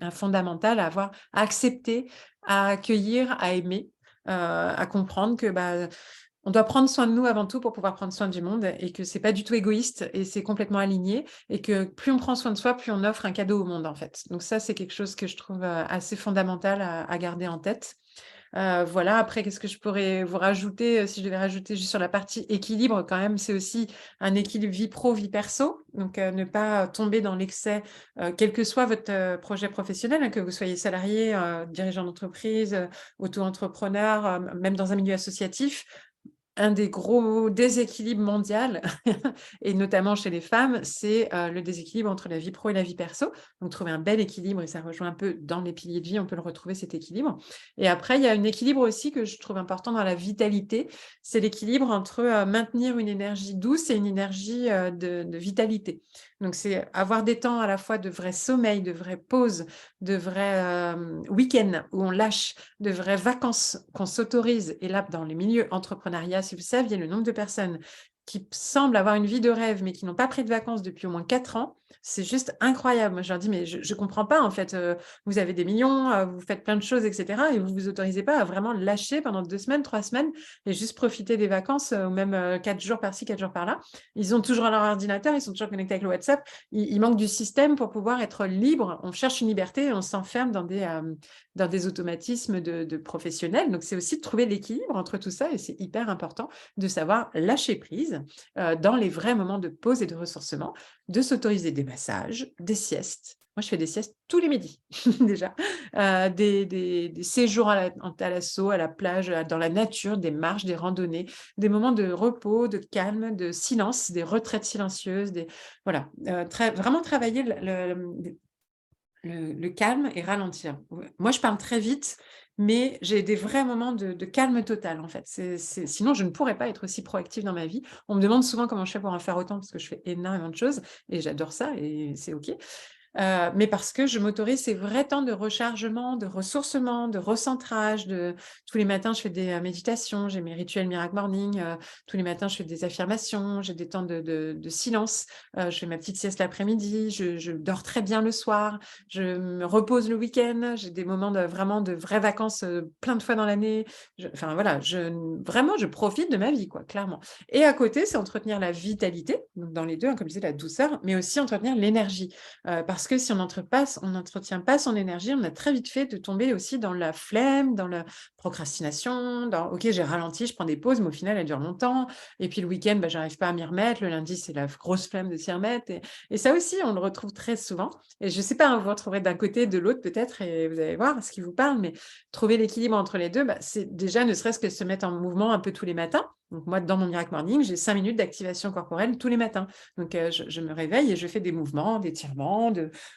un fondamental à avoir, à accepter, à accueillir, à aimer, à comprendre que on doit prendre soin de nous avant tout pour pouvoir prendre soin du monde et que c'est pas du tout égoïste et c'est complètement aligné et que plus on prend soin de soi, plus on offre un cadeau au monde en fait. Donc ça, c'est quelque chose que je trouve assez fondamental à garder en tête. Voilà, après, qu'est-ce que je pourrais vous rajouter si je devais rajouter juste sur la partie équilibre quand même, c'est aussi un équilibre vie pro, vie perso. Donc, ne pas tomber dans l'excès, quel que soit votre projet professionnel, hein, que vous soyez salarié, dirigeant d'entreprise, auto-entrepreneur, même dans un milieu associatif. Un des gros déséquilibres mondial et notamment chez les femmes, c'est le déséquilibre entre la vie pro et la vie perso. Donc, trouver un bel équilibre et ça rejoint un peu dans les piliers de vie, on peut le retrouver cet équilibre. Et après, il y a un équilibre aussi que je trouve important dans la vitalité, c'est l'équilibre entre maintenir une énergie douce et une énergie de vitalité. Donc, c'est avoir des temps à la fois de vrai sommeil, de vraie pause, de vrais week-ends où on lâche, de vraies vacances qu'on s'autorise. Et là, dans les milieux entrepreneuriat, si vous saviez le nombre de personnes qui semblent avoir une vie de rêve, mais qui n'ont pas pris de vacances depuis au moins 4 ans, c'est juste incroyable. Moi, je leur dis, mais je ne comprends pas, en fait. Vous avez des millions, vous faites plein de choses, etc. Et vous ne vous autorisez pas à vraiment lâcher pendant 2 semaines, 3 semaines, et juste profiter des vacances, ou même 4 jours par-ci, 4 jours par-là. Ils ont toujours leur ordinateur, ils sont toujours connectés avec le WhatsApp. Il manque du système pour pouvoir être libre. On cherche une liberté et on s'enferme dans des automatismes de professionnels. Donc, c'est aussi de trouver l'équilibre entre tout ça et c'est hyper important de savoir lâcher prise dans les vrais moments de pause et de ressourcement, de s'autoriser des massages, des siestes. Moi, je fais des siestes tous les midis déjà, des séjours à l'assaut, à la plage, dans la nature, des marches, des randonnées, des moments de repos, de calme, de silence, des retraites silencieuses, voilà, vraiment travailler le calme et ralentir. Moi, je parle très vite, mais j'ai des vrais moments de calme total, en fait. Sinon, je ne pourrais pas être aussi proactive dans ma vie. On me demande souvent comment je fais pour en faire autant, parce que je fais énormément de choses et j'adore ça et c'est OK. Mais parce que je m'autorise ces vrais temps de rechargement, de ressourcement, de recentrage. Tous les matins, je fais des méditations, j'ai mes rituels Miracle Morning. Tous les matins, je fais des affirmations, j'ai des temps de silence. Je fais ma petite sieste l'après-midi, je dors très bien le soir, je me repose le week-end, j'ai des moments vraiment de vraies vacances plein de fois dans l'année. Enfin voilà, vraiment, je profite de ma vie, quoi, clairement. Et à côté, c'est entretenir la vitalité, donc dans les deux, hein, comme je disais, la douceur, mais aussi entretenir l'énergie. Parce que si on n'entretient pas son énergie, on a très vite fait de tomber aussi dans la flemme, dans la procrastination, dans OK, j'ai ralenti, je prends des pauses, mais au final, elles durent longtemps. Et puis le week-end, j'arrive pas à m'y remettre. Le lundi, c'est la grosse flemme de s'y remettre. Et ça aussi, on le retrouve très souvent. Et je sais pas, hein, vous retrouverez d'un côté, de l'autre peut-être, et vous allez voir ce qui vous parle. Mais trouver l'équilibre entre les deux, c'est déjà ne serait-ce que se mettre en mouvement un peu tous les matins. Donc moi, dans mon Miracle Morning, j'ai 5 minutes d'activation corporelle tous les matins. Donc je me réveille et je fais des mouvements, d'étirements,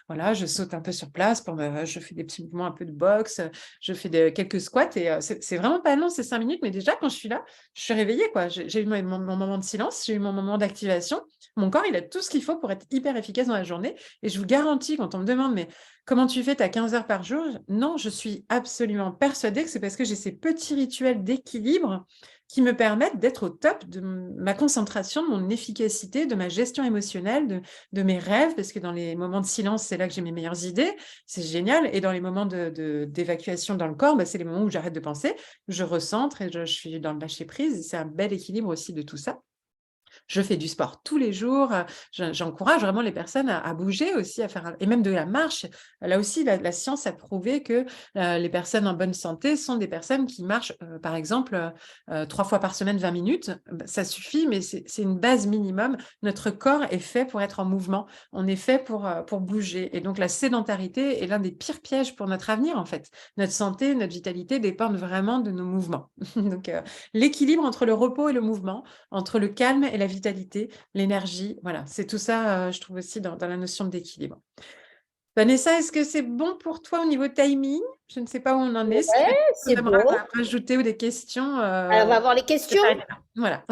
voilà, je saute un peu sur place, je fais des petits mouvements un peu de boxe, je fais quelques squats et c'est vraiment pas long ces 5 minutes, mais déjà quand je suis là, je suis réveillée, quoi. J'ai eu mon moment de silence, j'ai eu mon moment d'activation. Mon corps, il a tout ce qu'il faut pour être hyper efficace dans la journée. Et je vous garantis, quand on me demande, mais comment tu fais, tu as 15 heures par jour? Non, je suis absolument persuadée que c'est parce que j'ai ces petits rituels d'équilibre qui me permettent d'être au top de ma concentration, de mon efficacité, de ma gestion émotionnelle, de mes rêves, parce que dans les moments de silence, c'est là que j'ai mes meilleures idées, c'est génial. Et dans les moments d'évacuation dans le corps, c'est les moments où j'arrête de penser, je recentre et je suis dans le lâcher prise. C'est un bel équilibre aussi de tout ça. Je fais du sport tous les jours, j'encourage vraiment les personnes à bouger aussi, à faire et même de la marche. Là aussi, la science a prouvé que, les personnes en bonne santé sont des personnes qui marchent, par exemple, 3 fois par semaine 20 minutes. Ça suffit, mais c'est une base minimum. Notre corps est fait pour être en mouvement. On est fait pour bouger et donc la sédentarité est l'un des pires pièges pour notre avenir, en fait. Notre santé, notre vitalité dépendent vraiment de nos mouvements. Donc, l'équilibre entre le repos et le mouvement, entre le calme et la vitalité, l'énergie, voilà, c'est tout ça, je trouve aussi dans la notion d'équilibre. Vanessa, est-ce que c'est bon pour toi au niveau timing? Je ne sais pas où on en est. Si tu as Ouais, des c'est choses bon. à rajouter ou des questions, Alors, on va voir les je peux questions. t'arrêter là. Voilà.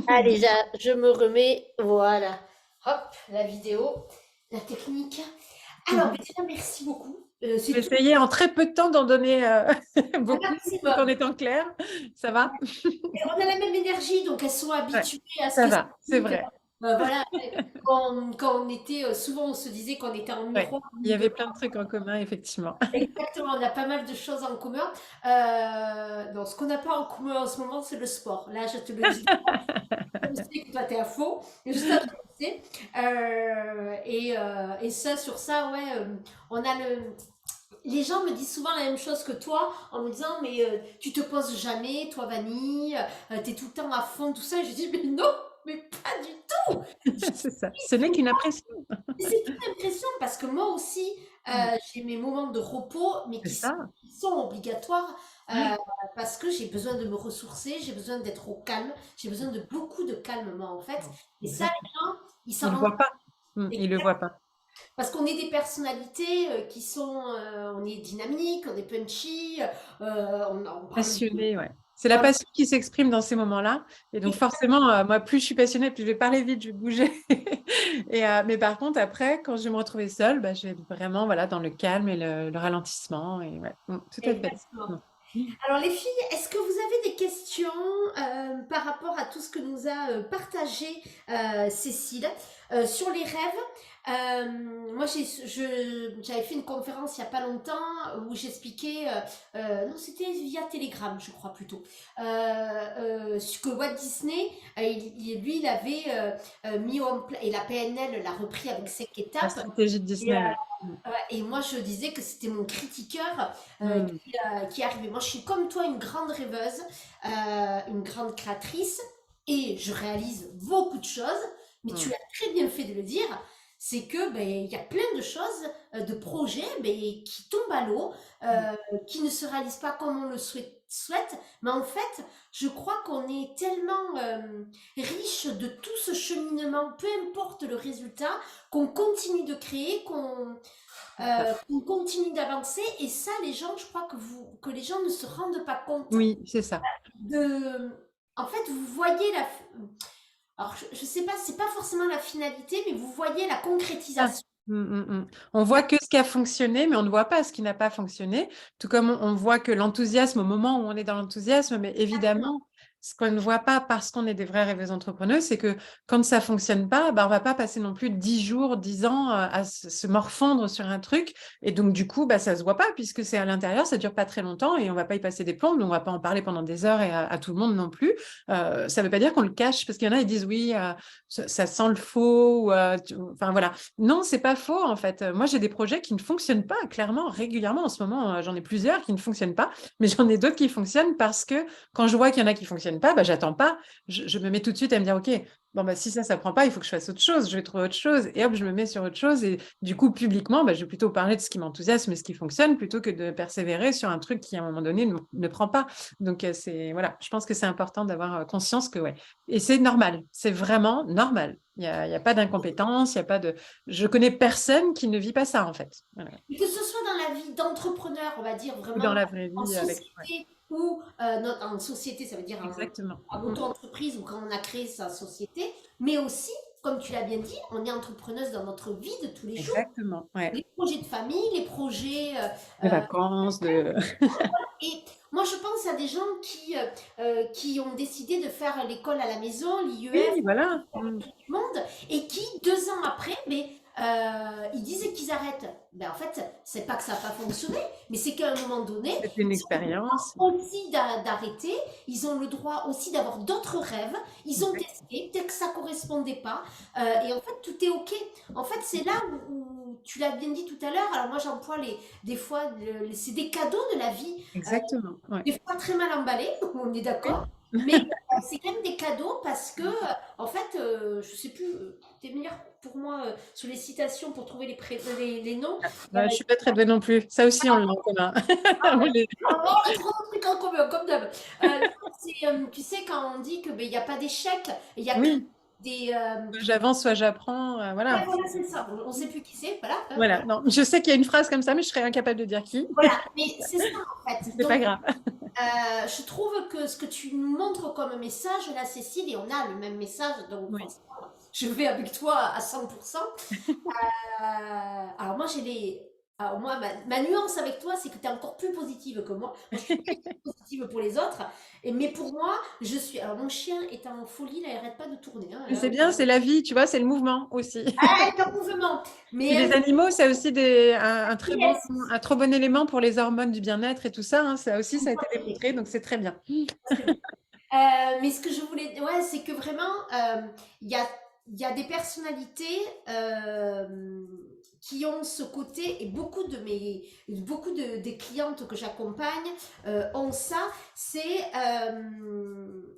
Allez, Dis-moi. je me remets. Voilà. Hop, la vidéo, la technique. Alors, déjà, merci beaucoup. J'ai C'est tout essayé en très peu de temps d'en donner un beaucoup, tout en maximum. étant clair. Ça va? Et on a la même énergie, donc elles sont Ouais, habituées à ce ça que ça va, c'est pique. vrai. Voilà, quand on était, souvent on se disait qu'on était en Ouais. miroir, Il y l'une de avait plein de l'autre. trucs en commun, effectivement. Exactement, on a pas mal de choses en commun. Non, ce qu'on n'a pas en commun en ce moment, c'est le sport. Là, je te le dis, je sais que toi, t'es à fond, juste à te laisser. Et ça, sur ça, ouais, on a les gens me disent souvent la même chose que toi en me disant mais tu te poses jamais, toi Vanille, t'es tout le temps à fond, tout ça. Et je dis mais non, mais pas du tout. C'est ça. Ce n'est qu'une impression. C'est une impression parce que moi aussi, Mm. j'ai mes moments de repos, mais C'est ça. qui sont obligatoires euh, Ouais. parce que j'ai besoin de me ressourcer, j'ai besoin d'être au calme, j'ai besoin de beaucoup de calme moi en fait. Et ça, Exact. les gens, ils s'en Il ne rendent voit pas. pas. Il le voit pas. Parce qu'on est des personnalités qui sont, on est dynamique, on est punchy, on parle de... Passionné, ouais. C'est la Voilà. passion qui s'exprime dans ces moments-là. Et donc, forcément, moi, plus je suis passionnée, plus je vais parler vite, je vais bouger. Mais par contre, après, quand je vais me retrouver seule, bah, je vais être vraiment voilà, dans le calme et le ralentissement. Et ouais, tout à fait. Exactement. Non. Alors les filles, est-ce que vous avez des questions par rapport à tout ce que nous a partagé Cécile sur les rêves? Moi, j'avais fait une conférence il n'y a pas longtemps où j'expliquais, non, c'était via Telegram, je crois plutôt, ce que Walt Disney, lui, il avait mis en place, et la PNL l'a repris avec 5 La étapes. stratégie de Et, Disney, ouais. ouais, et moi, je disais que c'était mon critiqueur Mm. qui est arrivé. Moi, je suis comme toi, une grande rêveuse, une grande créatrice, et je réalise beaucoup de choses. Mais tu Mm. as très bien fait de le dire. C'est que ben, il y a plein de choses, de projets ben, qui tombent à l'eau, Mm. qui ne se réalisent pas comme on le souhaite. Mais en fait, je crois qu'on est tellement riche de tout ce cheminement, peu importe le résultat, qu'on continue de créer, qu'on continue d'avancer. Et ça, les gens, je crois que les gens ne se rendent pas compte Oui, c'est ça. de... En fait, vous voyez la... Alors, je sais pas, c'est pas forcément la finalité, mais vous voyez la Ah. concrétisation. On voit que ce qui a fonctionné, mais on ne voit pas ce qui n'a pas fonctionné. Tout comme on voit que l'enthousiasme, au moment où on est dans l'enthousiasme, mais évidemment, ce qu'on ne voit pas parce qu'on est des vrais rêveuses entrepreneuses, c'est que quand ça fonctionne pas, bah, on va pas passer non plus 10 jours, 10 ans à se morfondre sur un truc. Et donc, du coup, bah, ça se voit pas puisque c'est à l'intérieur, ça dure pas très longtemps et on va pas y passer des plombs, donc on va pas en parler pendant des heures et à tout le monde non plus. Ça veut pas dire qu'on le cache parce qu'il y en a, ils disent oui, ça sent le faux, ou, enfin voilà. Non, c'est pas faux en fait. Moi, j'ai des projets qui ne fonctionnent pas clairement, régulièrement. En ce moment, j'en ai plusieurs qui ne fonctionnent pas, mais j'en ai d'autres qui fonctionnent parce que quand je vois qu'il y en a qui fonctionnent pas, bah, j'attends pas. Je me mets tout de suite à me dire, OK, bon, bah, si ça prend pas, il faut que je fasse autre chose. Je vais trouver autre chose. Et hop, je me mets sur autre chose. Et du coup, publiquement, bah, je vais plutôt parler de ce qui m'enthousiasme et ce qui fonctionne plutôt que de persévérer sur un truc qui, à un moment donné, ne prend pas. Donc, voilà, je pense que c'est important d'avoir conscience que, ouais. Et c'est normal. C'est vraiment normal. Il y a pas d'incompétence, il y a pas de. Je connais personne qui ne vit pas ça, en fait. Voilà. Et que ce soit dans la vie d'entrepreneur, on va dire Ou dans vraiment la vraie en vie avec. Ouais. société ou en société, ça veut dire Exactement. en auto-entreprise ou quand on a créé sa société, mais aussi, comme tu l'as bien dit, on est entrepreneuse dans notre vie de tous les jours. Exactement. Ouais. Les projets de famille, les projets De euh, vacances, de. et moi, je pense à des gens qui ont décidé de faire l'école à la maison, l'IEF, Oui, voilà. tout le monde, et qui, 2 ans après, ils disent qu'ils arrêtent. Ben, en fait, c'est pas que ça n'a pas fonctionné, mais c'est qu'à un moment donné, C'était une ils ont le droit expérience. aussi d'arrêter, ils ont le droit aussi d'avoir d'autres rêves, ils ont Exact. testé, peut-être que ça correspondait pas, et en fait, tout est OK. En fait, c'est là où tu l'as bien dit tout à l'heure, alors moi j'emploie des fois, c'est des cadeaux de la vie, Exactement. Ouais. des fois très mal emballés, on est Oui. d'accord, mais c'est quand même des cadeaux parce que, en fait, je sais plus, t'es meilleur pour moi sur les citations pour trouver les noms. Bah, je suis pas très douée non plus. Ça aussi, on l'a en commun. On les- On a trop de trucs en commun, comme d'hab. Tu sais, quand on dit que il n'y a pas d'échec, il y a que Oui, des. soit j'avance, soit j'apprends. Ouais, Voilà. voilà, c'est ça. On ne sait plus qui c'est, voilà. Voilà. Non, je sais qu'il y a une phrase comme ça, mais je serais incapable de dire qui. Voilà, mais c'est ça en fait. C'est pas Donc, grave. je trouve que ce que tu nous montres comme message, là, Cécile, et on a le même message, donc Oui. forcément, je vais avec toi à 100%. Alors moi, alors moi, ma nuance avec toi, c'est que tu es encore plus positive que moi. Moi, je suis très positive pour les autres. Mais pour moi, je suis... Alors mon chien est en folie, là, il n'arrête pas de tourner, hein, Mais là. c'est bien, c'est la vie, tu vois, c'est le mouvement aussi. Ah, elle est en mouvement. Puis Mais les animaux, c'est aussi yes, un très bon élément pour les hormones du bien-être et tout ça, hein. Ça aussi, tout ça a été à fait. démontré, donc c'est très bien. C'est vrai. Mais ce que je voulais, ouais, c'est que vraiment, il y a, il y a des personnalités qui ont ce côté, et beaucoup des clientes que j'accompagne ont ça, c'est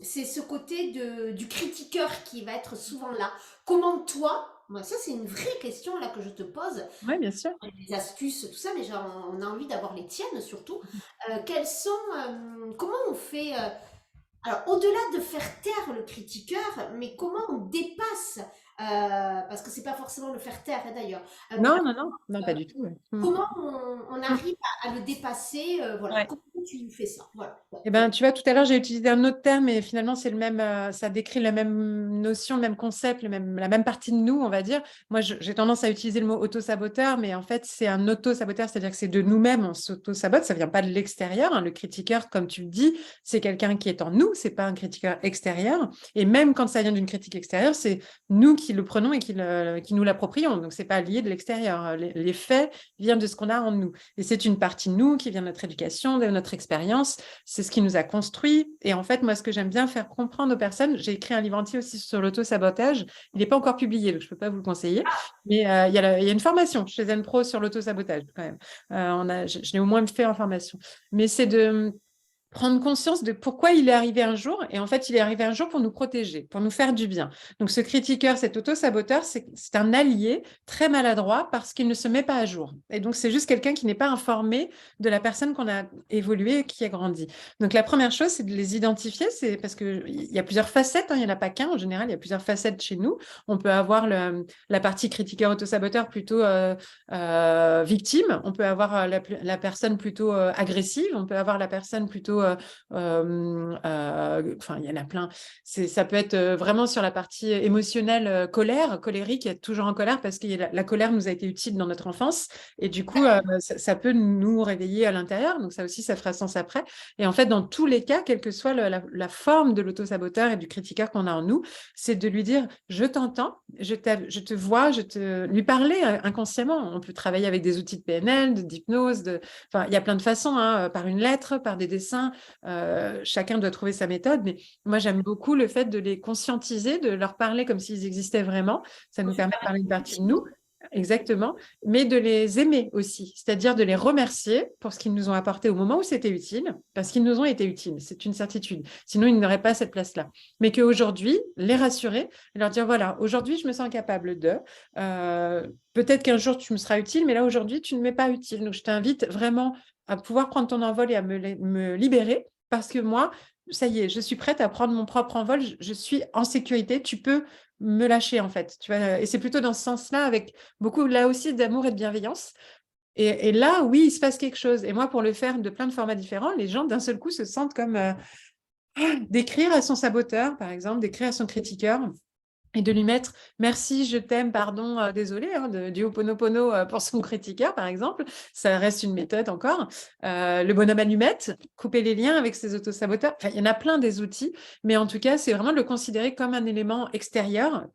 ce côté du critiqueur qui va être souvent là. Comment toi, moi, ça c'est une vraie question là que je te pose, Oui, bien sûr. les astuces, tout ça, mais on a envie d'avoir les tiennes surtout. Quelles sont, comment on fait alors, au-delà de faire taire le critiqueur, mais comment on dépasse, parce que c'est pas forcément le faire taire, hein, d'ailleurs, mais Non, non, non, non, pas du tout. Ouais. comment on arrive à le dépasser, voilà, Ouais. comment tu fais ça? Voilà. Ouais, Eh ben, tu vois, tout à l'heure, j'ai utilisé un autre terme, mais finalement, c'est le même, ça décrit la même notion, le même concept, la même partie de nous, on va dire. Moi, j'ai tendance à utiliser le mot auto-saboteur, mais en fait, c'est un auto-saboteur, c'est-à-dire que c'est de nous-mêmes, on s'auto-sabote, ça vient pas de l'extérieur, hein. Le critiqueur, comme tu le dis, c'est quelqu'un qui est en nous, c'est pas un critiqueur extérieur. Et même quand ça vient d'une critique extérieure, c'est nous qui le prenons et qui nous l'approprions. Donc, c'est pas lié de l'extérieur. Les faits viennent de ce qu'on a en nous. Et c'est une partie de nous qui vient de notre éducation, de notre expérience. C'est ce qui nous a construit. Et en fait, moi, ce que j'aime bien faire comprendre aux personnes, j'ai écrit un livre entier aussi sur l'auto-sabotage. Il n'est pas encore publié, donc je ne peux pas vous le conseiller. Mais il y a une formation chez Zen Pro sur l'auto-sabotage, quand même. Je l'ai au moins fait en formation. Mais c'est de prendre conscience de pourquoi il est arrivé un jour. Et en fait, il est arrivé un jour pour nous protéger, pour nous faire du bien. Donc, ce critiqueur, cet auto-saboteur, c'est un allié très maladroit parce qu'il ne se met pas à jour. Et donc, c'est juste quelqu'un qui n'est pas informé de la personne qu'on a évolué, qui a grandi. Donc, la première chose, c'est de les identifier. C'est parce qu'il y a plusieurs facettes, hein, il n'y en a pas qu'un. En général, il y a plusieurs facettes chez nous. On peut avoir la partie critiqueur auto-saboteur plutôt victime. On peut avoir la personne plutôt agressive. On peut avoir la personne plutôt enfin, il y en a plein. Ça peut être vraiment sur la partie émotionnelle, colérique, être toujours en colère parce que la colère nous a été utile dans notre enfance et du coup, ça peut nous réveiller à l'intérieur. Donc ça aussi, ça fera sens après. Et en fait, dans tous les cas, quelle que soit la forme de l'auto-saboteur et du critiqueur qu'on a en nous, c'est de lui dire, je t'entends, je te vois, lui parler inconsciemment. On peut travailler avec des outils de PNL, d'hypnose, enfin, il y a plein de façons, hein, par une lettre, par des dessins. Chacun doit trouver sa méthode, mais moi j'aime beaucoup le fait de les conscientiser, de leur parler comme s'ils existaient vraiment. Ça nous permet de parler une partie de nous, exactement, mais de les aimer aussi, c'est-à-dire de les remercier pour ce qu'ils nous ont apporté au moment où c'était utile, parce qu'ils nous ont été utiles, c'est une certitude. Sinon, ils n'auraient pas cette place-là. Mais qu'aujourd'hui, les rassurer, leur dire, voilà, aujourd'hui, je me sens capable de, peut-être qu'un jour, tu me seras utile, mais là, aujourd'hui, tu ne m'es pas utile. Donc, je t'invite vraiment à pouvoir prendre ton envol et à me libérer parce que moi, ça y est, je suis prête à prendre mon propre envol, je suis en sécurité, tu peux me lâcher en fait. Tu vois, et c'est plutôt dans ce sens-là, avec beaucoup là aussi d'amour et de bienveillance. Et là, oui, il se passe quelque chose. Et moi, pour le faire de plein de formats différents, les gens d'un seul coup se sentent comme d'écrire à son saboteur, par exemple, d'écrire à son critiqueur. Et de lui mettre merci, je t'aime, pardon, désolé, hein, du Ho'oponopono pour son critiqueur, par exemple. Ça reste une méthode encore. Le bonhomme allumette, couper les liens avec ses autosaboteurs. Enfin, il y en a plein des outils, mais en tout cas, c'est vraiment de le considérer comme un élément extérieur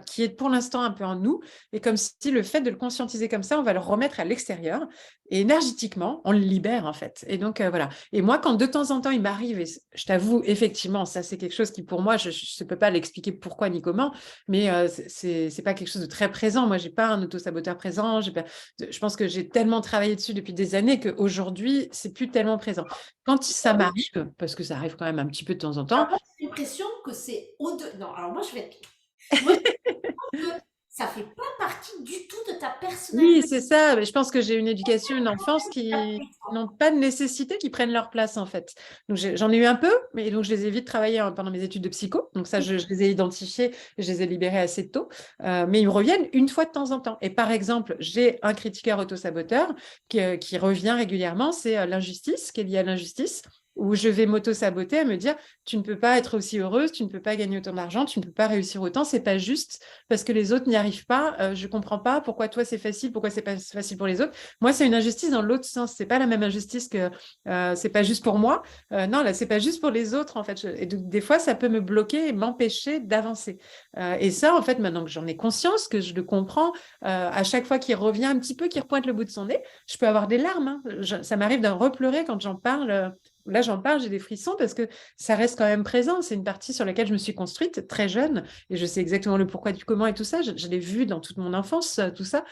qui est pour l'instant un peu en nous. Et comme si le fait de le conscientiser comme ça, on va le remettre à l'extérieur. Et énergétiquement, on le libère, en fait. Et donc, voilà. Et moi, quand de temps en temps, il m'arrive, et je t'avoue, effectivement, ça, c'est quelque chose qui, pour moi, je ne peux pas l'expliquer pourquoi ni comment, mais c'est pas quelque chose de très présent. Moi, j'ai pas un autosaboteur présent. Je pense que j'ai tellement travaillé dessus depuis des années qu'aujourd'hui, c'est plus tellement présent. Quand ça m'arrive, parce que ça arrive quand même un petit peu de temps en temps. Alors moi, j'ai l'impression que c'est au-delà. Non, alors moi, je vais être... Moi, je pense que ça fait pas partie du tout de ta Oui, personnalité. c'est ça. Mais je pense que j'ai une éducation, une enfance qui n'ont pas de nécessité, qui prennent leur place, en fait. Donc, j'en ai eu un peu, mais donc je les ai vite travaillés pendant mes études de psycho. Donc, ça, je les ai identifiés, je les ai libérés assez tôt. Mais ils me reviennent une fois de temps en temps. Et par exemple, j'ai un critiqueur autosaboteur qui revient régulièrement, c'est l'injustice, qui est liée à l'injustice. où je vais m'auto-saboter à me dire, tu ne peux pas être aussi heureuse, tu ne peux pas gagner autant d'argent, tu ne peux pas réussir autant, c'est pas juste parce que les autres n'y arrivent pas. Je comprends pas pourquoi toi c'est facile, pourquoi c'est pas facile pour les autres. Moi, c'est une injustice dans l'autre sens. C'est pas la même injustice que c'est pas juste pour moi. Non, là, c'est pas juste pour les autres en fait. Et donc, des fois, ça peut me bloquer et m'empêcher d'avancer. Et ça, en fait, maintenant que j'en ai conscience, que je le comprends, à chaque fois qu'il revient un petit peu, qu'il repointe le bout de son nez, je peux avoir des larmes. Hein. Ça m'arrive d'en repleurer quand j'en parle. Là, j'en parle, j'ai des frissons parce que ça reste quand même présent. C'est une partie sur laquelle je me suis construite très jeune et je sais exactement le pourquoi du comment et tout ça. Je l'ai vu dans toute mon enfance, tout ça.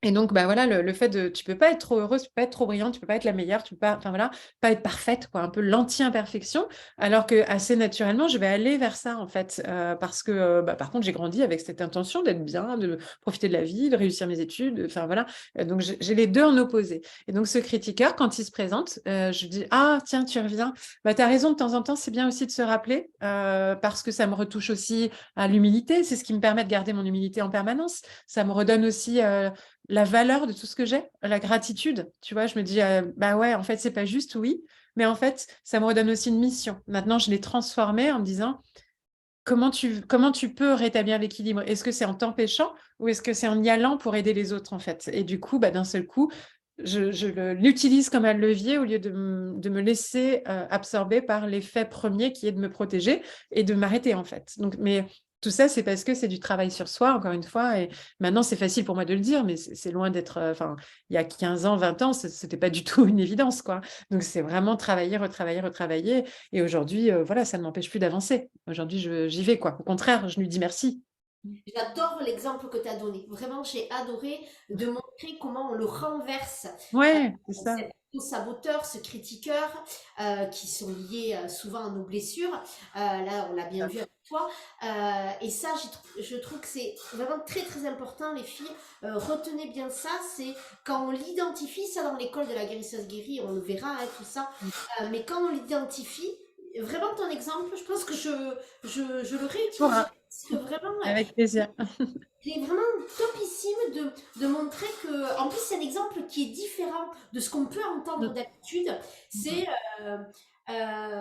Et donc, bah voilà, le fait de, tu peux pas être trop heureuse, tu peux pas être trop brillante, tu peux pas être la meilleure, tu peux pas, enfin voilà, pas être parfaite, quoi, un peu l'anti-imperfection, alors que assez naturellement, je vais aller vers ça, en fait, parce que, bah, par contre, j'ai grandi avec cette intention d'être bien, de profiter de la vie, de réussir mes études, enfin voilà. Donc, j'ai les deux en opposé. Et donc, ce critiqueur, quand il se présente, je dis, ah, tiens, tu reviens. Bah, tu as raison, de temps en temps, c'est bien aussi de se rappeler, parce que ça me retouche aussi à l'humilité. C'est ce qui me permet de garder mon humilité en permanence. Ça me redonne aussi la valeur de tout ce que j'ai, la gratitude. Tu vois, je me dis, bah ouais, en fait, c'est pas juste, oui, mais en fait, ça me redonne aussi une mission. Maintenant, je l'ai transformée en me disant, comment tu peux rétablir l'équilibre? Est-ce que c'est en t'empêchant ou est-ce que c'est en y allant pour aider les autres, en fait? Et du coup, bah, d'un seul coup, l'utilise comme un levier au lieu de me laisser absorber par l'effet premier qui est de me protéger et de m'arrêter, en fait. Donc, mais tout ça, c'est parce que c'est du travail sur soi, encore une fois. Et maintenant, c'est facile pour moi de le dire, mais c'est loin d'être. Enfin, il y a 15 ans, 20 ans, c'était pas du tout une évidence, quoi. Donc, c'est vraiment travailler, retravailler, retravailler. Et aujourd'hui, voilà, ça ne m'empêche plus d'avancer. Aujourd'hui, j'y vais, quoi. Au contraire, je lui dis merci. J'adore l'exemple que tu as donné. Vraiment, j'ai adoré de montrer comment on le renverse. Ouais, c'est ça. Cet saboteur, ce critiqueur, qui sont liés souvent à nos blessures. Là, on l'a bien vu avec toi. Et ça, je trouve que c'est vraiment très très important, les filles. Retenez bien ça, c'est quand on l'identifie, ça dans l'école de la guérisseuse guérie, on le verra, hein, tout ça. Mais quand on l'identifie, vraiment ton exemple, je pense que je le réutiliserai. Voilà, Parce que vraiment, avec plaisir. il est vraiment topissime de montrer que, en plus, c'est un exemple qui est différent de ce qu'on peut entendre d'habitude. C'est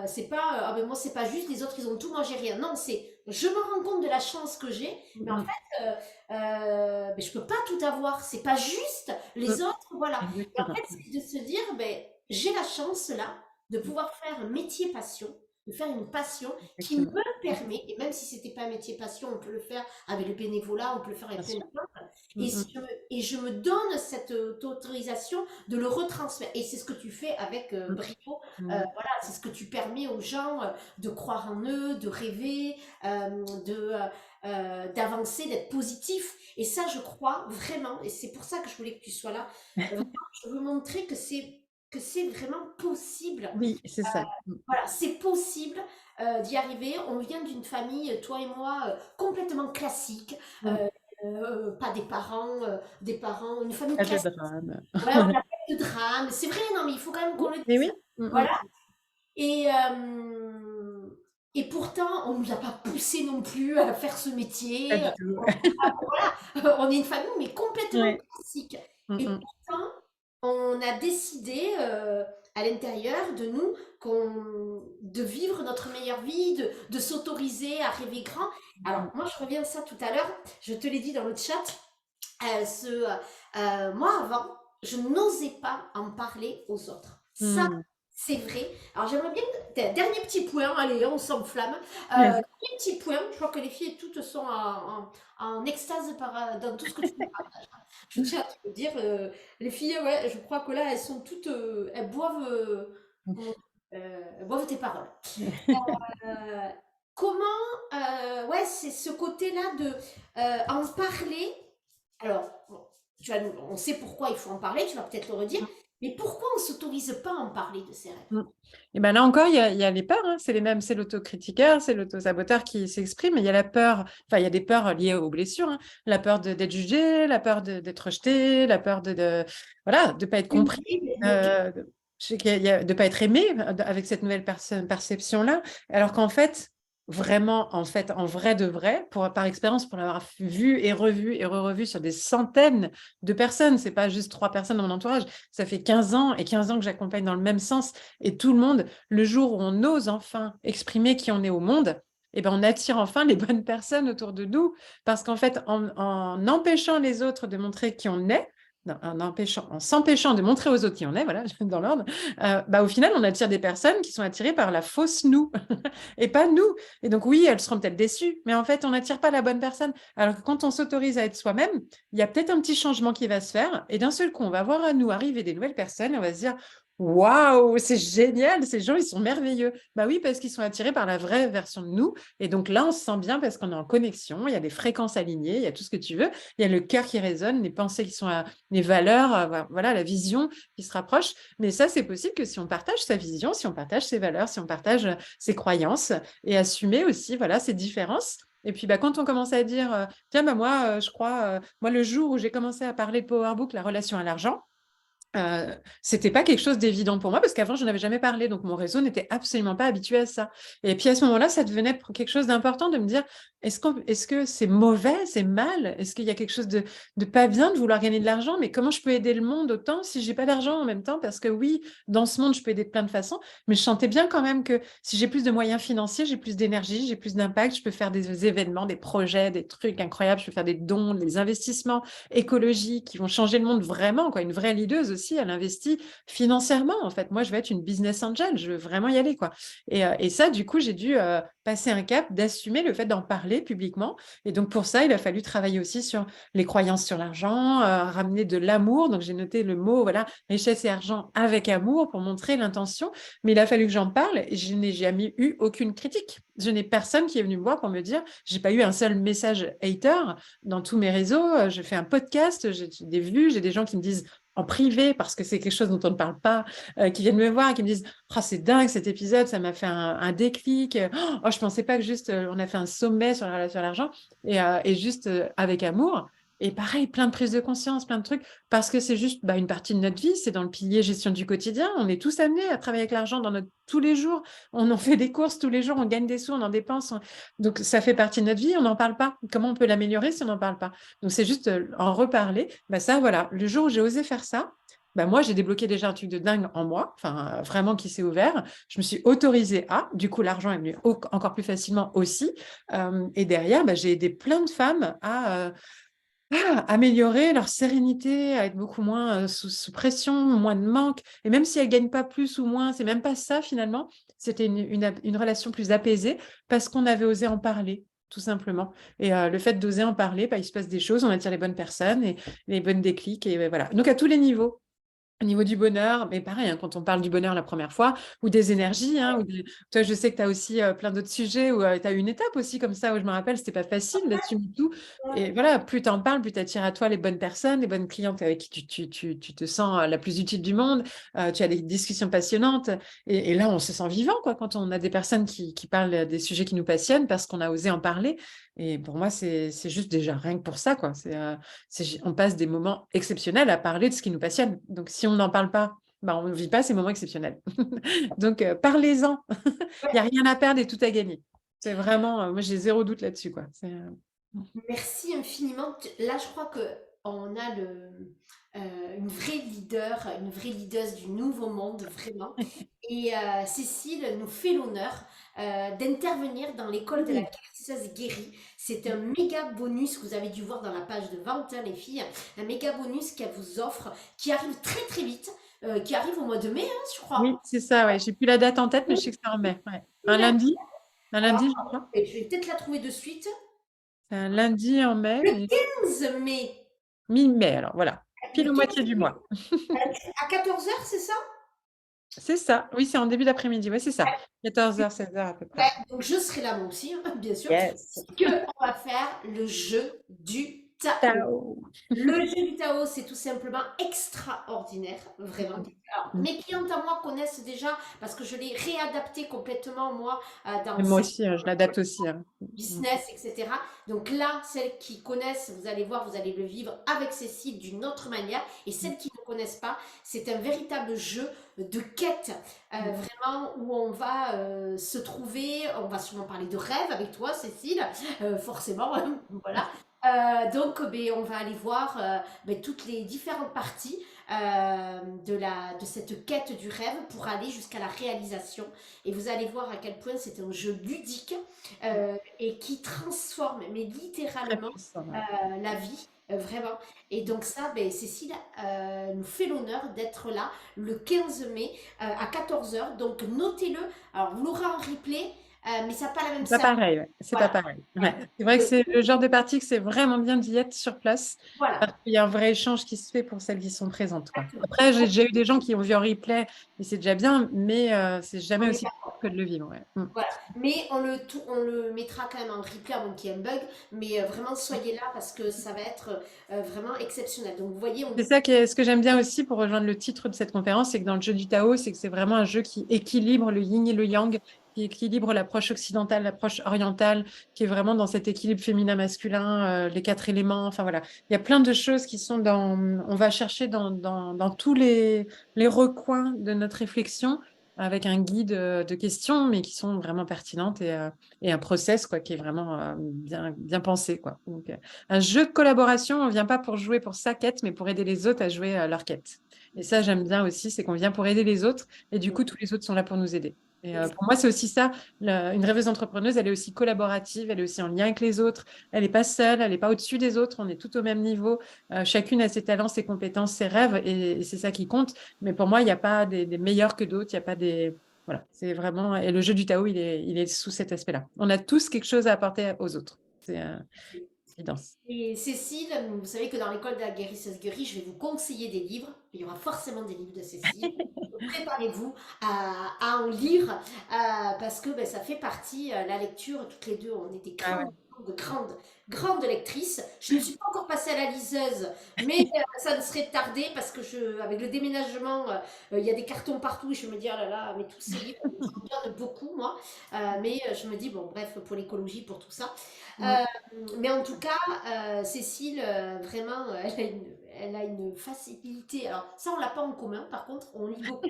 c'est pas, ah ben moi, c'est pas juste, les autres, ils ont tout, moi, j'ai rien. Non, c'est, je me rends compte de la chance que j'ai, mais en fait, ben, je peux pas tout avoir. C'est pas juste, les autres, voilà. Et en Exactement. fait, c'est de se dire, ben, j'ai la chance là de pouvoir faire un métier passion, de faire une passion qui Exactement. me permet, et même si c'était pas un métier passion, on peut le faire avec le bénévolat, on peut le faire Bien avec plein de sûr. choses. Mm, mm, Et je me donne cette autorisation de le retransmettre. Et c'est ce que tu fais avec mm, brio. mm. Voilà, c'est ce que tu permets aux gens de croire en eux, de rêver, d'avancer, d'être positif. Et ça, je crois vraiment, et c'est pour ça que je voulais que tu sois là. Vraiment, je veux montrer que c'est vraiment possible. Oui, c'est ça. Mm. Voilà, c'est possible d'y arriver. On vient d'une famille, toi et moi, complètement classique. Mm. Pas des parents, une famille Pas de classique. drame. Ouais, on n'a pas eu de drame. C'est vrai, non, mais il faut quand même qu'on le Mais dise. oui. Mm, mm. Voilà. Et, euh, et pourtant, on ne nous a pas poussé non plus à faire ce Pas métier. du tout. Voilà, on est une famille, mais complètement Ouais. classique. Mm, Et mm. pourtant, on a décidé à l'intérieur de nous de vivre notre meilleure vie, de s'autoriser à rêver grand. Alors, Mm, moi, je reviens à ça tout à l'heure. Je te l'ai dit dans le chat. Moi, avant, je n'osais pas en parler aux autres. Ça, mm. c'est vrai. Alors, j'aimerais bien. Dernier petit point, allez, on s'enflamme. Yes. Dernier petit point, je crois que les filles toutes sont en extase dans tout ce que tu nous partages. Je tiens à te le dire, les filles, ouais, je crois que là, elles sont toutes. Elles boivent. Elles boivent tes paroles. Euh, comment. Ouais, c'est ce côté-là de en parler. Alors, bon, on sait pourquoi il faut en parler, tu vas peut-être le redire, mais pourquoi on ne s'autorise pas à en parler de ses rêves? Mm. Et ben là encore, il y a les peurs, hein. C'est les mêmes, c'est l'autocritiqueur, c'est l'autosaboteur qui s'exprime. Il y a la peur, enfin, il y a des peurs liées aux blessures, hein. La peur d'être jugé, la peur d'être rejeté, la peur voilà, de pas être compris, Moquer. je sais de pas être aimé avec cette nouvelle perception-là. Alors qu'en fait, vraiment, en fait, en vrai de vrai, par expérience, pour l'avoir vu et revu et re-revu sur des centaines de personnes. C'est pas juste 3 personnes dans mon entourage. Ça fait 15 ans et 15 ans que j'accompagne dans le même sens. Et tout le monde, le jour où on ose enfin exprimer qui on est au monde, eh ben, on attire enfin les bonnes personnes autour de nous. Parce qu'en fait, en empêchant les autres de montrer qui on est, non, en s'empêchant de montrer aux autres qui on est, voilà, dans l'ordre, bah, au final, on attire des personnes qui sont attirées par la fausse nous et pas nous. Et donc, oui, elles seront peut-être déçues, mais en fait, on n'attire pas la bonne personne. Alors que quand on s'autorise à être soi-même, il y a peut-être un petit changement qui va se faire. Et d'un seul coup, on va voir à nous arriver des nouvelles personnes et on va se dire, waouh, c'est génial, ces gens, ils sont merveilleux. Bah oui, parce qu'ils sont attirés par la vraie version de nous. Et donc là, on se sent bien parce qu'on est en connexion, il y a des fréquences alignées, il y a tout ce que tu veux, il y a le cœur qui résonne, les pensées qui sont les valeurs, voilà, la vision qui se rapproche. Mais ça, c'est possible que si on partage sa vision, si on partage ses valeurs, si on partage ses croyances et assumer aussi, voilà, ces différences. Et puis, bah, quand on commence à dire, tiens, bah, moi, je crois, moi, le jour où j'ai commencé à parler de Power Book, la relation à l'argent, c'était pas quelque chose d'évident pour moi parce qu'avant, je n'avais jamais parlé, donc mon réseau n'était absolument pas habitué à ça. Et puis à ce moment-là, ça devenait quelque chose d'important de me dire, est-ce que c'est mauvais, c'est mal? Est-ce qu'il y a quelque chose de pas bien de vouloir gagner de l'argent? Mais comment je peux aider le monde autant si j'ai pas d'argent en même temps? Parce que oui, dans ce monde, je peux aider de plein de façons, mais je sentais bien quand même que si j'ai plus de moyens financiers, j'ai plus d'énergie, j'ai plus d'impact, je peux faire des événements, des projets, des trucs incroyables, je peux faire des dons, des investissements écologiques qui vont changer le monde vraiment, quoi. Une vraie leaduse aussi, elle investit financièrement, en fait. Moi, je vais être une business angel, je veux vraiment y aller, quoi. Et ça, du coup, j'ai dû passer un cap d'assumer le fait d'en parler publiquement. Et donc, pour ça, il a fallu travailler aussi sur les croyances sur l'argent, ramener de l'amour. Donc, j'ai noté le mot, voilà, richesse et argent avec amour pour montrer l'intention. Mais il a fallu que j'en parle et je n'ai jamais eu aucune critique. Je n'ai personne qui est venu me voir pour me dire, j'ai pas eu un seul message hater dans tous mes réseaux. Je fais un podcast, j'ai des vues, j'ai des gens qui me disent en privé, parce que c'est quelque chose dont on ne parle pas, qui viennent me voir et qui me disent oh, c'est dingue cet épisode, ça m'a fait un déclic. Oh, je ne pensais pas que juste on a fait un sommet sur la relation à l'argent et juste avec amour. Et pareil, plein de prises de conscience, plein de trucs, parce que c'est juste une partie de notre vie, c'est dans le pilier gestion du quotidien. On est tous amenés à travailler avec l'argent dans tous les jours. On en fait des courses tous les jours, on gagne des sous, on en dépense. Donc ça fait partie de notre vie, on n'en parle pas. Comment on peut l'améliorer si on n'en parle pas? Donc c'est juste en reparler. Bah, ça, voilà, le jour où j'ai osé faire ça, bah, moi, j'ai débloqué déjà un truc de dingue en moi, enfin, vraiment qui s'est ouvert. Je me suis autorisée à, du coup, l'argent est venu encore plus facilement aussi. Et derrière, bah, j'ai aidé plein de femmes à améliorer leur sérénité, à être beaucoup moins sous pression, moins de manque. Et même si elles ne gagnent pas plus ou moins, c'est même pas ça finalement. C'était une relation plus apaisée parce qu'on avait osé en parler, tout simplement. Et le fait d'oser en parler, bah, il se passe des choses, on attire les bonnes personnes et les bonnes déclics. Et voilà. Donc à tous les niveaux. Au niveau du bonheur, mais pareil, hein, quand on parle du bonheur la première fois, ou des énergies, hein, toi, je sais que tu as aussi plein d'autres sujets où tu as eu une étape aussi comme ça, où je me rappelle, c'était pas facile d'assumer tout. Et voilà, plus tu en parles, plus tu attires à toi les bonnes personnes, les bonnes clientes avec qui tu te sens la plus utile du monde. Tu as des discussions passionnantes. Et là, on se sent vivant, quoi, quand on a des personnes qui parlent des sujets qui nous passionnent parce qu'on a osé en parler. Et pour moi, c'est juste déjà rien que pour ça, quoi. On passe des moments exceptionnels à parler de ce qui nous passionne. Donc, si on n'en parle pas, bah, on ne vit pas ces moments exceptionnels. Donc, parlez-en. Il n'y a rien à perdre et tout à gagner. C'est vraiment, moi, j'ai zéro doute là-dessus, quoi. Merci infiniment. Là, je crois que on a une vraie leaduse du nouveau monde, vraiment. Et Cécile nous fait l'honneur d'intervenir dans l'école de la Oui, guérisseuse guérie. C'est un méga bonus que vous avez dû voir dans la page de vente, hein, les filles. Un méga bonus qu'elle vous offre, qui arrive très très vite, qui arrive au mois de mai, hein, je oui, crois. c'est ça, ouais. J'ai plus la date en tête, mais je sais que c'est en mai. Ouais. Un Alors, lundi, je crois. je vais peut-être la trouver de suite. C'est un lundi en mai, Le mais 15 mai. mi-mai, alors voilà. Pile Le au moitié 15 du mai. mois. À 14 heures, c'est ça? C'est ça. Oui, c'est en début d'après-midi. Oui, c'est ça. 14h, 16h à peu près. Ouais, donc je serai là moi aussi, hein, bien sûr, Yes. puisque on va faire le jeu du Tao. Tao. Le jeu du Tao, c'est tout simplement extraordinaire, vraiment. Alors, Mm. mes clientes à moi connaissent déjà parce que je l'ai réadapté complètement, moi, Et dans moi certains aussi, hein, je l'adapte aussi, hein. Mm. business, etc. Donc là, celles qui connaissent, vous allez voir, vous allez le vivre avec Cécile d'une autre manière. Et celles qui ne connaissent pas, c'est un véritable jeu de quête, Mm. vraiment, où on va se trouver. On va sûrement parler de rêve avec toi, Cécile, forcément. Voilà. Donc, ben, on va aller voir ben, toutes les différentes parties de cette quête du rêve pour aller jusqu'à la réalisation. Et vous allez voir à quel point c'est un jeu ludique et qui transforme, mais Très littéralement, puissant, ouais. la vie. Vraiment. Et donc ça, ben, Cécile nous fait l'honneur d'être là le 15 mai à 14 heures. Donc notez-le. Alors vous l'aurez en replay, mais ça n'a pas la même C'est pas saveur. pareil, ouais. C'est pas Voilà. pareil. Ouais. Voilà. C'est vrai que Le- c'est le genre de partie que c'est vraiment bien d'y être sur place voilà. parce qu'il y a un vrai échange qui se fait pour celles qui sont présentes, quoi. Exactement. Après, j'ai déjà eu des gens qui ont vu en replay et c'est déjà bien, mais c'est jamais On est aussi fort que de le vivre. Ouais. Mm. Voilà. Mais on le mettra quand même en replay avant qu'il y ait un bug. Mais vraiment, soyez là parce que ça va être vraiment exceptionnel. Donc, vous voyez, C'est ça ce que j'aime bien aussi pour rejoindre le titre de cette conférence, c'est que dans le jeu du Tao, c'est que c'est vraiment un jeu qui équilibre le yin et le yang, qui équilibre l'approche occidentale, l'approche orientale, qui est vraiment dans cet équilibre féminin-masculin, les quatre éléments. Enfin voilà, il y a plein de choses qui sont dans. On va chercher dans tous les recoins de notre réflexion avec un guide de questions, mais qui sont vraiment pertinentes et un process quoi, qui est vraiment bien pensé. Quoi. Donc, un jeu de collaboration, on ne vient pas pour jouer pour sa quête, mais pour aider les autres à jouer leur quête. Et ça, j'aime bien aussi, c'est qu'on vient pour aider les autres, et du coup, tous les autres sont là pour nous aider. Et pour moi, c'est aussi ça, une rêveuse entrepreneuse, elle est aussi collaborative, elle est aussi en lien avec les autres, elle n'est pas seule, elle n'est pas au-dessus des autres, on est tout au même niveau, chacune a ses talents, ses compétences, ses rêves, et c'est ça qui compte. Mais pour moi, il n'y a pas des meilleurs que d'autres, il n'y a pas des... Voilà, c'est vraiment... Et le jeu du Tao, il est sous cet aspect-là. On a tous quelque chose à apporter aux autres. C'est évidence. Et Cécile, vous savez que dans l'école de la guérisseuse guérie, je vais vous conseiller des livres. Il y aura forcément des livres de Cécile. Préparez-vous à en lire parce que ben, ça fait partie, la lecture, toutes les deux, on est des Ah ouais. grandes lectrices. Je ne suis pas encore passée à la liseuse, mais ça ne serait tardé parce que avec le déménagement, il y a des cartons partout et je me dis, oh là là, mais tous ces livres, j'en donne beaucoup, moi. Mais je me dis, bon, bref, pour l'écologie, pour tout ça. Mm. Euh, mais en tout cas, Cécile, vraiment, elle a une facilité. Alors, ça, on l'a pas en commun, par contre, on lit beaucoup.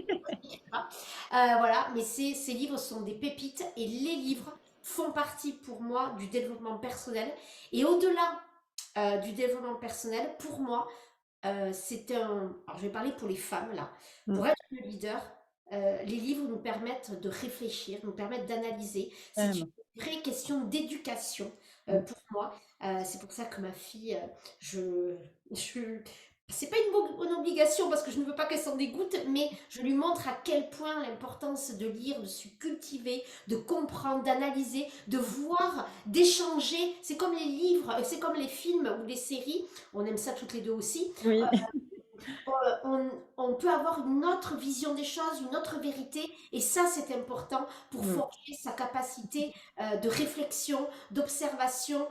Voilà, mais ces livres sont des pépites et les livres font partie pour moi du développement personnel. Et au-delà du développement personnel, pour moi, c'est un. Alors, je vais parler pour les femmes là. Mm. Pour être le leader, les livres nous permettent de réfléchir, nous permettent d'analyser. C'est Carrément. une vraie question d'éducation Mm. pour moi. C'est pour ça que ma fille, je, c'est pas une bonne obligation parce que je ne veux pas qu'elle s'en dégoûte, mais je lui montre à quel point l'importance de lire, de se cultiver, de comprendre, d'analyser, de voir, d'échanger. C'est comme les livres, c'est comme les films ou les séries. On aime ça toutes les deux aussi. Oui. On peut avoir une autre vision des choses, une autre vérité, et ça c'est important pour Mm. forger sa capacité de réflexion, d'observation,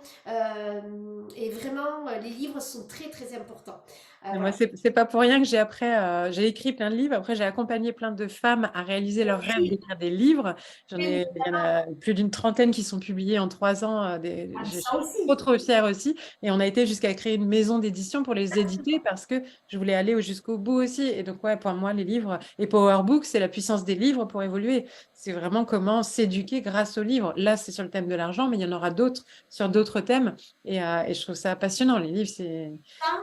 et vraiment les livres sont très très importants. Et moi, Voilà. c'est pas pour rien que j'ai écrit plein de livres. Après, j'ai accompagné plein de femmes à réaliser leur rêve Oui, d'écrire des livres. bien Il y en évidemment. a plus d'une trentaine qui sont publiés en 3 ans. Ah, Je ça suis trop, aussi. trop fière aussi. Et on a été jusqu'à créer une maison d'édition pour les éditer parce que je voulais aller jusqu'au bout aussi. Et donc, ouais, pour moi, les livres et Powerbook, c'est la puissance des livres pour évoluer. C'est vraiment comment s'éduquer grâce aux livres. Là, c'est sur le thème de l'argent, mais il y en aura d'autres sur d'autres thèmes. Et je trouve ça passionnant. Les livres, c'est Ça,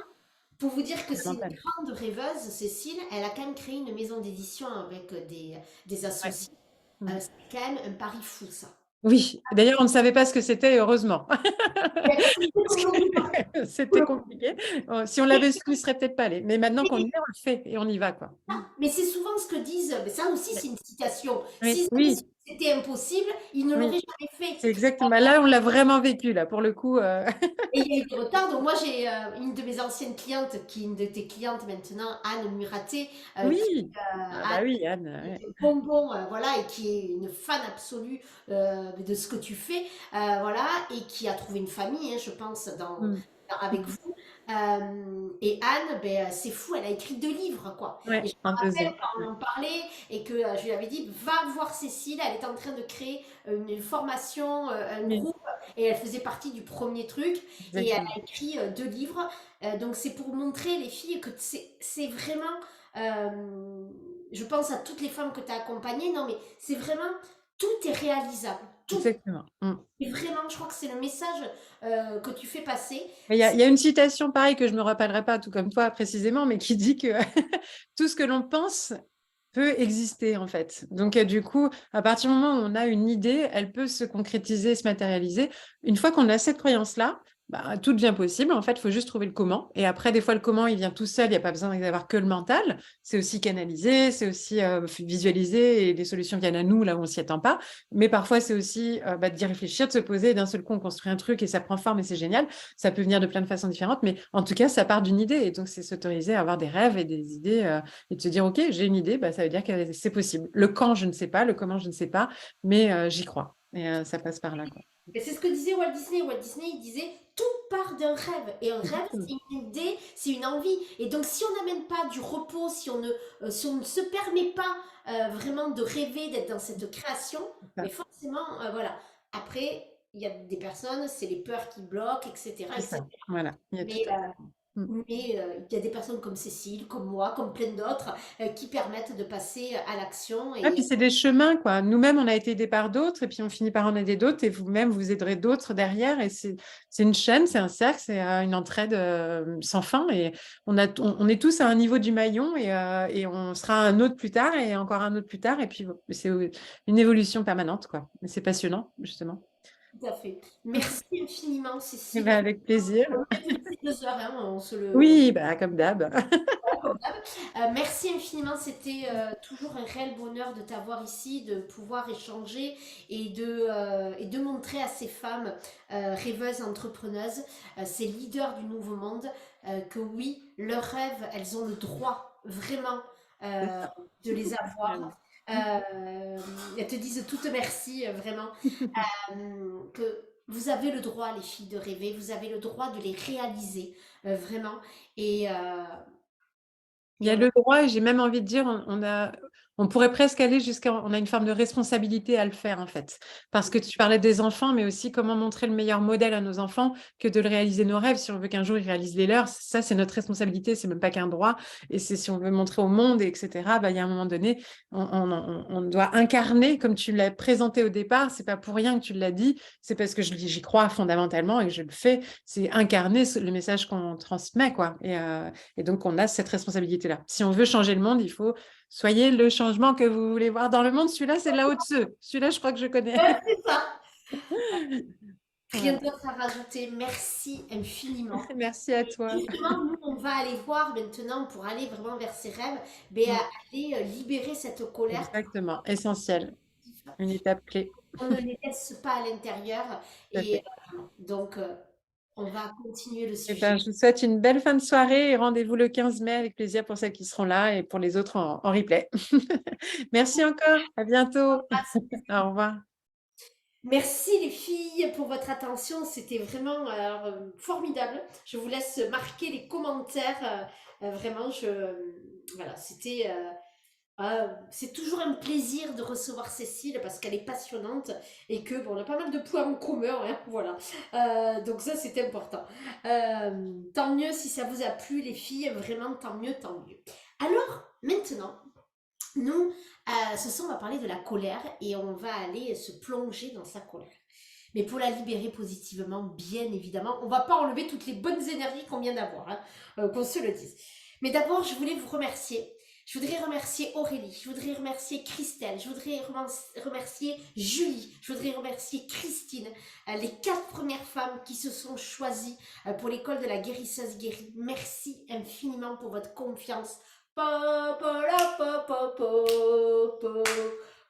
pour vous dire que c'est une fondamental. grande rêveuse, Cécile, elle a quand même créé une maison d'édition avec des Ouais. associés. Mm. C'est quand même un pari fou, ça. Oui, d'ailleurs, on ne savait pas ce que c'était, heureusement. Ben, c'est Parce aujourd'hui, que c'était compliqué. Si on l'avait su, on ne serait peut-être pas allé. Mais maintenant qu'on y est, on le fait et on y va, quoi. mais c'est souvent ce que disent, mais ça aussi c'est une citation. Oui, S'ils avaient su oui, que c'était impossible, ils ne oui. l'auraient jamais fait. C'est exactement. Là, on l'a vraiment vécu, là, pour le coup. Et il y a eu des retards. Donc moi j'ai une de mes anciennes clientes, qui est une de tes clientes maintenant, Anne Muraté, qui Oui. Ah Anne, bah oui, Anne. qui Ouais. est un bonbon, voilà, et qui est une fan absolue de ce que tu fais, voilà, et qui a trouvé une famille, hein, je pense, Mm. avec vous. Et Anne, ben, c'est fou, elle a écrit 2 livres, quoi. Et Ouais, je en me rappelle 2 ans. quand on en parlait et que je lui avais dit, va voir Cécile, elle est en train de créer une formation, un Oui, groupe, et elle faisait partie du premier truc, et elle exactement. a écrit 2 livres. Donc c'est pour montrer les filles que c'est vraiment, euh, je pense à toutes les femmes que tu as accompagnées, non mais c'est vraiment, tout est réalisable, tout. Exactement. Mm. Et vraiment, je crois que c'est le message que tu fais passer. Mais il y a une citation pareille que je ne me rappellerai pas, tout comme toi précisément, mais qui dit que tout ce que l'on pense peut exister en fait. Donc du coup, à partir du moment où on a une idée, elle peut se concrétiser, se matérialiser. Une fois qu'on a cette croyance-là, bah, tout devient possible. En fait, il faut juste trouver le comment. Et après, des fois, le comment, il vient tout seul. Il n'y a pas besoin d'avoir que le mental. C'est aussi canaliser, c'est aussi visualiser et les solutions viennent à nous là où on s'y attend pas. Mais parfois, c'est aussi d'y réfléchir, de se poser. Et d'un seul coup, on construit un truc et ça prend forme et c'est génial. Ça peut venir de plein de façons différentes. Mais en tout cas, ça part d'une idée. Et donc, c'est s'autoriser à avoir des rêves et des idées et de se dire, OK, j'ai une idée, bah, ça veut dire que c'est possible. Le quand, je ne sais pas, le comment, je ne sais pas, mais j'y crois. Et ça passe par là, quoi. Et c'est ce que disait Walt Disney. Walt Disney, il disait, tout part d'un rêve. Et un rêve, Exactement. c'est une idée, c'est une envie. Et donc, si on n'amène pas du repos, si on ne se permet pas vraiment de rêver, d'être dans cette création, C'est mais ça. forcément, voilà. Après, il y a des personnes, c'est les peurs qui bloquent, etc., C'est ça. etc. Voilà, il y a tout Mais à fait. Mm. il y a des personnes comme Cécile, comme moi, comme plein d'autres, qui permettent de passer à l'action. Ah, puis Et c'est des chemins, quoi. Nous-mêmes, on a été aidés par d'autres, et puis on finit par en aider d'autres, et vous-même, vous aiderez d'autres derrière. Et c'est une chaîne, c'est un cercle, c'est une entraide sans fin. Et on est tous à un niveau du maillon, et on sera un autre plus tard, et encore un autre plus tard. Et puis, c'est une évolution permanente, quoi. Et c'est passionnant, justement. tout à fait. Merci infiniment, Eh Cécile. ben, avec plaisir. On a dépassé 2 heures, hein, Oui, bah, comme d'hab. comme d'hab. Merci infiniment, c'était toujours un réel bonheur de t'avoir ici, de pouvoir échanger et de montrer à ces femmes rêveuses, entrepreneuses, ces leaders du nouveau monde, que oui, leurs rêves, elles ont le droit vraiment C'est euh, ça. de les avoir. Elles te disent toutes merci, vraiment. Que vous avez le droit, les filles, de rêver, vous avez le droit de les réaliser, vraiment. Et, euh, Il y et a on a le droit, et j'ai même envie de dire, on pourrait presque aller jusqu'à, on a une forme de responsabilité à le faire, en fait. Parce que tu parlais des enfants, mais aussi comment montrer le meilleur modèle à nos enfants que de le réaliser nos rêves. Si on veut qu'un jour ils réalisent les leurs, ça, c'est notre responsabilité, c'est même pas qu'un droit. Et c'est si on veut montrer au monde, etc., bah, il y a un moment donné, on doit incarner, comme tu l'as présenté au départ, c'est pas pour rien que tu l'as dit, c'est parce que j'y crois fondamentalement et que je le fais, c'est incarner le message qu'on transmet, quoi. Et donc, on a cette responsabilité-là. Si on veut changer le monde, il faut soyez le changement que vous voulez voir dans le monde. Celui-là, c'est Lao Tzu. Celui-là, je crois que je connais. c'est ça. Rien Voilà. d'autre à rajouter. Merci infiniment. Merci à toi. Justement, nous, on va aller voir maintenant pour aller vraiment vers ses rêves, mais Mm. aller libérer cette colère. Exactement. Essentiel. Une étape clé. On ne les laisse pas à l'intérieur. Tout à Et fait. donc, on va continuer le Eh ben, sujet. je vous souhaite une belle fin de soirée et rendez-vous le 15 mai avec plaisir pour celles qui seront là et pour les autres en replay. Merci encore. À bientôt. Au revoir. Merci les filles pour votre attention, c'était vraiment formidable. Je vous laisse marquer les commentaires. Vraiment, voilà, c'est toujours un plaisir de recevoir Cécile parce qu'elle est passionnante et que bon, on a pas mal de points en commun, hein, voilà. Donc ça, c'est important. Tant mieux si ça vous a plu, les filles, vraiment tant mieux, tant mieux. Alors, maintenant, nous, ce soir, on va parler de la colère et on va aller se plonger dans sa colère. Mais pour la libérer positivement, bien évidemment, on va pas enlever toutes les bonnes énergies qu'on vient d'avoir, hein, qu'on se le dise. Mais d'abord, je voulais vous remercier. Je voudrais remercier Aurélie, je voudrais remercier Christelle, je voudrais remercier Julie, je voudrais remercier Christine, les 4 premières femmes qui se sont choisies pour l'école de la guérisseuse guérie. Merci infiniment pour votre confiance. Po, po, la, po, po, po, po.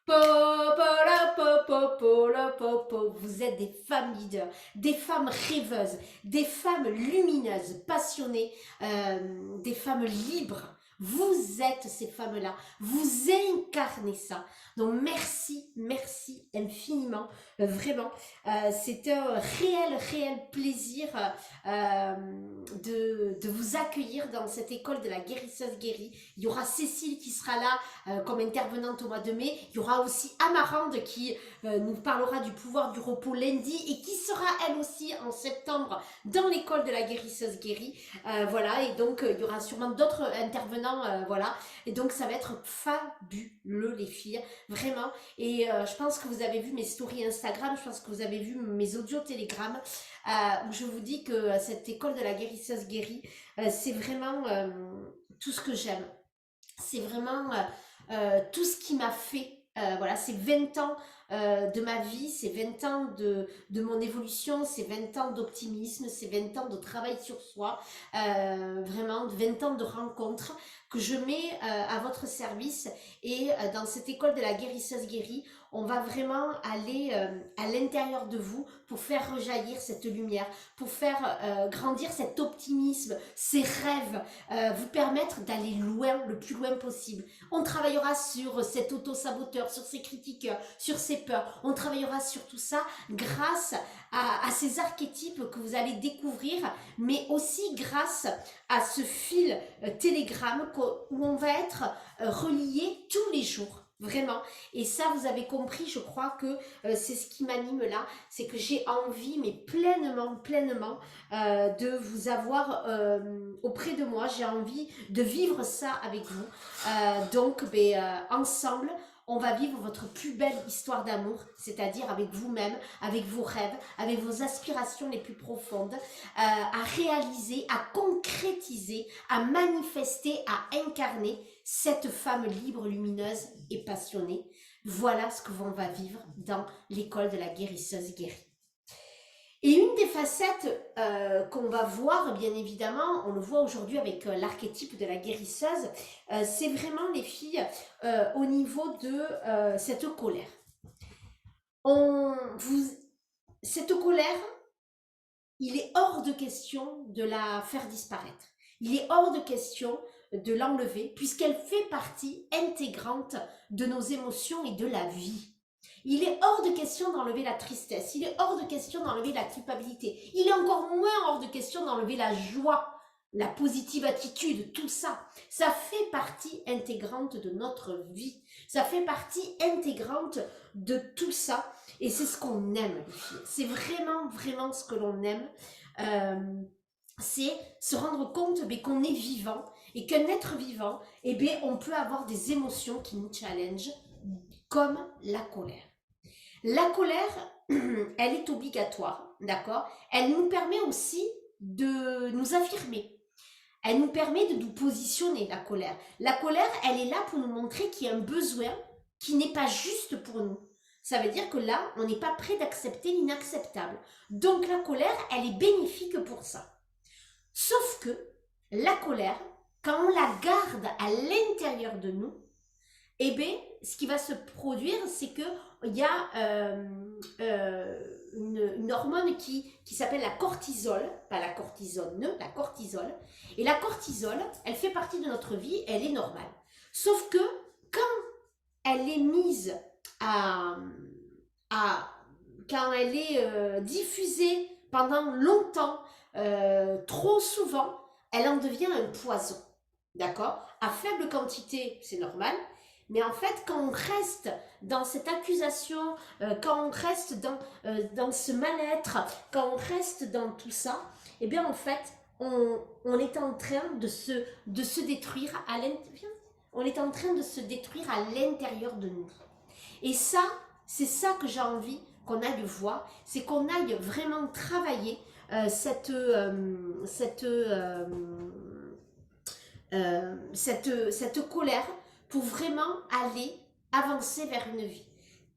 Po, po, la, po, po, po, la, po, po. Vous êtes des femmes leaders, des femmes rêveuses, des femmes lumineuses, passionnées, des femmes libres. Vous êtes ces femmes-là, vous incarnez ça. Donc merci, merci infiniment, vraiment. C'est un réel plaisir de vous accueillir dans cette école de la guérisseuse guérie. Il y aura Cécile qui sera là comme intervenante au mois de mai. Il y aura aussi Amarande qui nous parlera du pouvoir du repos lundi et qui sera elle aussi en septembre dans l'école de la guérisseuse guérie. Voilà, et donc il y aura sûrement d'autres intervenants, voilà. Et donc ça va être fabuleux les filles, vraiment. Et je pense que vous avez vu mes stories Instagram, je pense que vous avez vu mes audios Telegram, où je vous dis que cette école de la guérisseuse guérie, c'est vraiment tout ce que j'aime. C'est vraiment tout ce qui m'a fait. Voilà, c'est 20 ans de ma vie, c'est 20 ans de mon évolution, c'est 20 ans d'optimisme, c'est 20 ans de travail sur soi, vraiment 20 ans de rencontres que je mets à votre service. Et dans cette école de la guérisseuse guérie, on va vraiment aller à l'intérieur de vous pour faire rejaillir cette lumière, pour faire grandir cet optimisme, ces rêves, vous permettre d'aller loin, le plus loin possible. On travaillera sur cet auto-saboteur, sur ces critiqueurs, sur ces peurs. On travaillera sur tout ça grâce à ces archétypes que vous allez découvrir, mais aussi grâce à ce fil Telegram où on va être reliés tous les jours. Vraiment. Et ça, vous avez compris, je crois que c'est ce qui m'anime là, c'est que j'ai envie, mais pleinement, de vous avoir auprès de moi. J'ai envie de vivre ça avec vous. Donc, ensemble, on va vivre votre plus belle histoire d'amour, c'est-à-dire avec vous-même, avec vos rêves, avec vos aspirations les plus profondes, à réaliser, à concrétiser, à manifester, à incarner cette femme libre, lumineuse et passionnée. Voilà ce que l'on va vivre dans l'école de la guérisseuse guérie. Et une des facettes qu'on va voir, bien évidemment, on le voit aujourd'hui avec l'archétype de la guérisseuse, c'est vraiment les filles au niveau de cette colère. Cette colère, il est hors de question de la faire disparaître. Il est hors de question de l'enlever, puisqu'elle fait partie intégrante de nos émotions et de la vie. Il est hors de question d'enlever la tristesse, il est hors de question d'enlever la culpabilité, il est encore moins hors de question d'enlever la joie, la positive attitude, tout ça. Ça fait partie intégrante de notre vie, ça fait partie intégrante de tout ça, et c'est ce qu'on aime, les filles. C'est vraiment ce que l'on aime. C'est se rendre compte qu'on est vivant, et qu'un être vivant, on peut avoir des émotions qui nous challengent, comme la colère. La colère, elle est obligatoire, d'accord? Elle nous permet aussi de nous affirmer. Elle nous permet de nous positionner, la colère. La colère, elle est là pour nous montrer qu'il y a un besoin qui n'est pas juste pour nous. Ça veut dire que là, on n'est pas prêt d'accepter l'inacceptable. Donc la colère, elle est bénéfique pour ça. Sauf que la colère, quand on la garde à l'intérieur de nous, ce qui va se produire, c'est qu'il y a une hormone qui s'appelle la cortisol, pas la cortisone, la cortisol. Et la cortisol, elle fait partie de notre vie, elle est normale. Sauf que quand elle est mise quand elle est diffusée pendant longtemps, trop souvent, elle en devient un poison. D'accord? À faible quantité, c'est normal. Mais en fait, quand on reste dans cette accusation, quand on reste dans ce mal-être, quand on reste dans tout ça, en fait, on est en train de se détruire à l'intérieur. On est en train de se détruire à l'intérieur de nous. Et ça, c'est ça que j'ai envie qu'on aille voir, c'est qu'on aille vraiment travailler cette colère pour vraiment aller avancer vers une vie.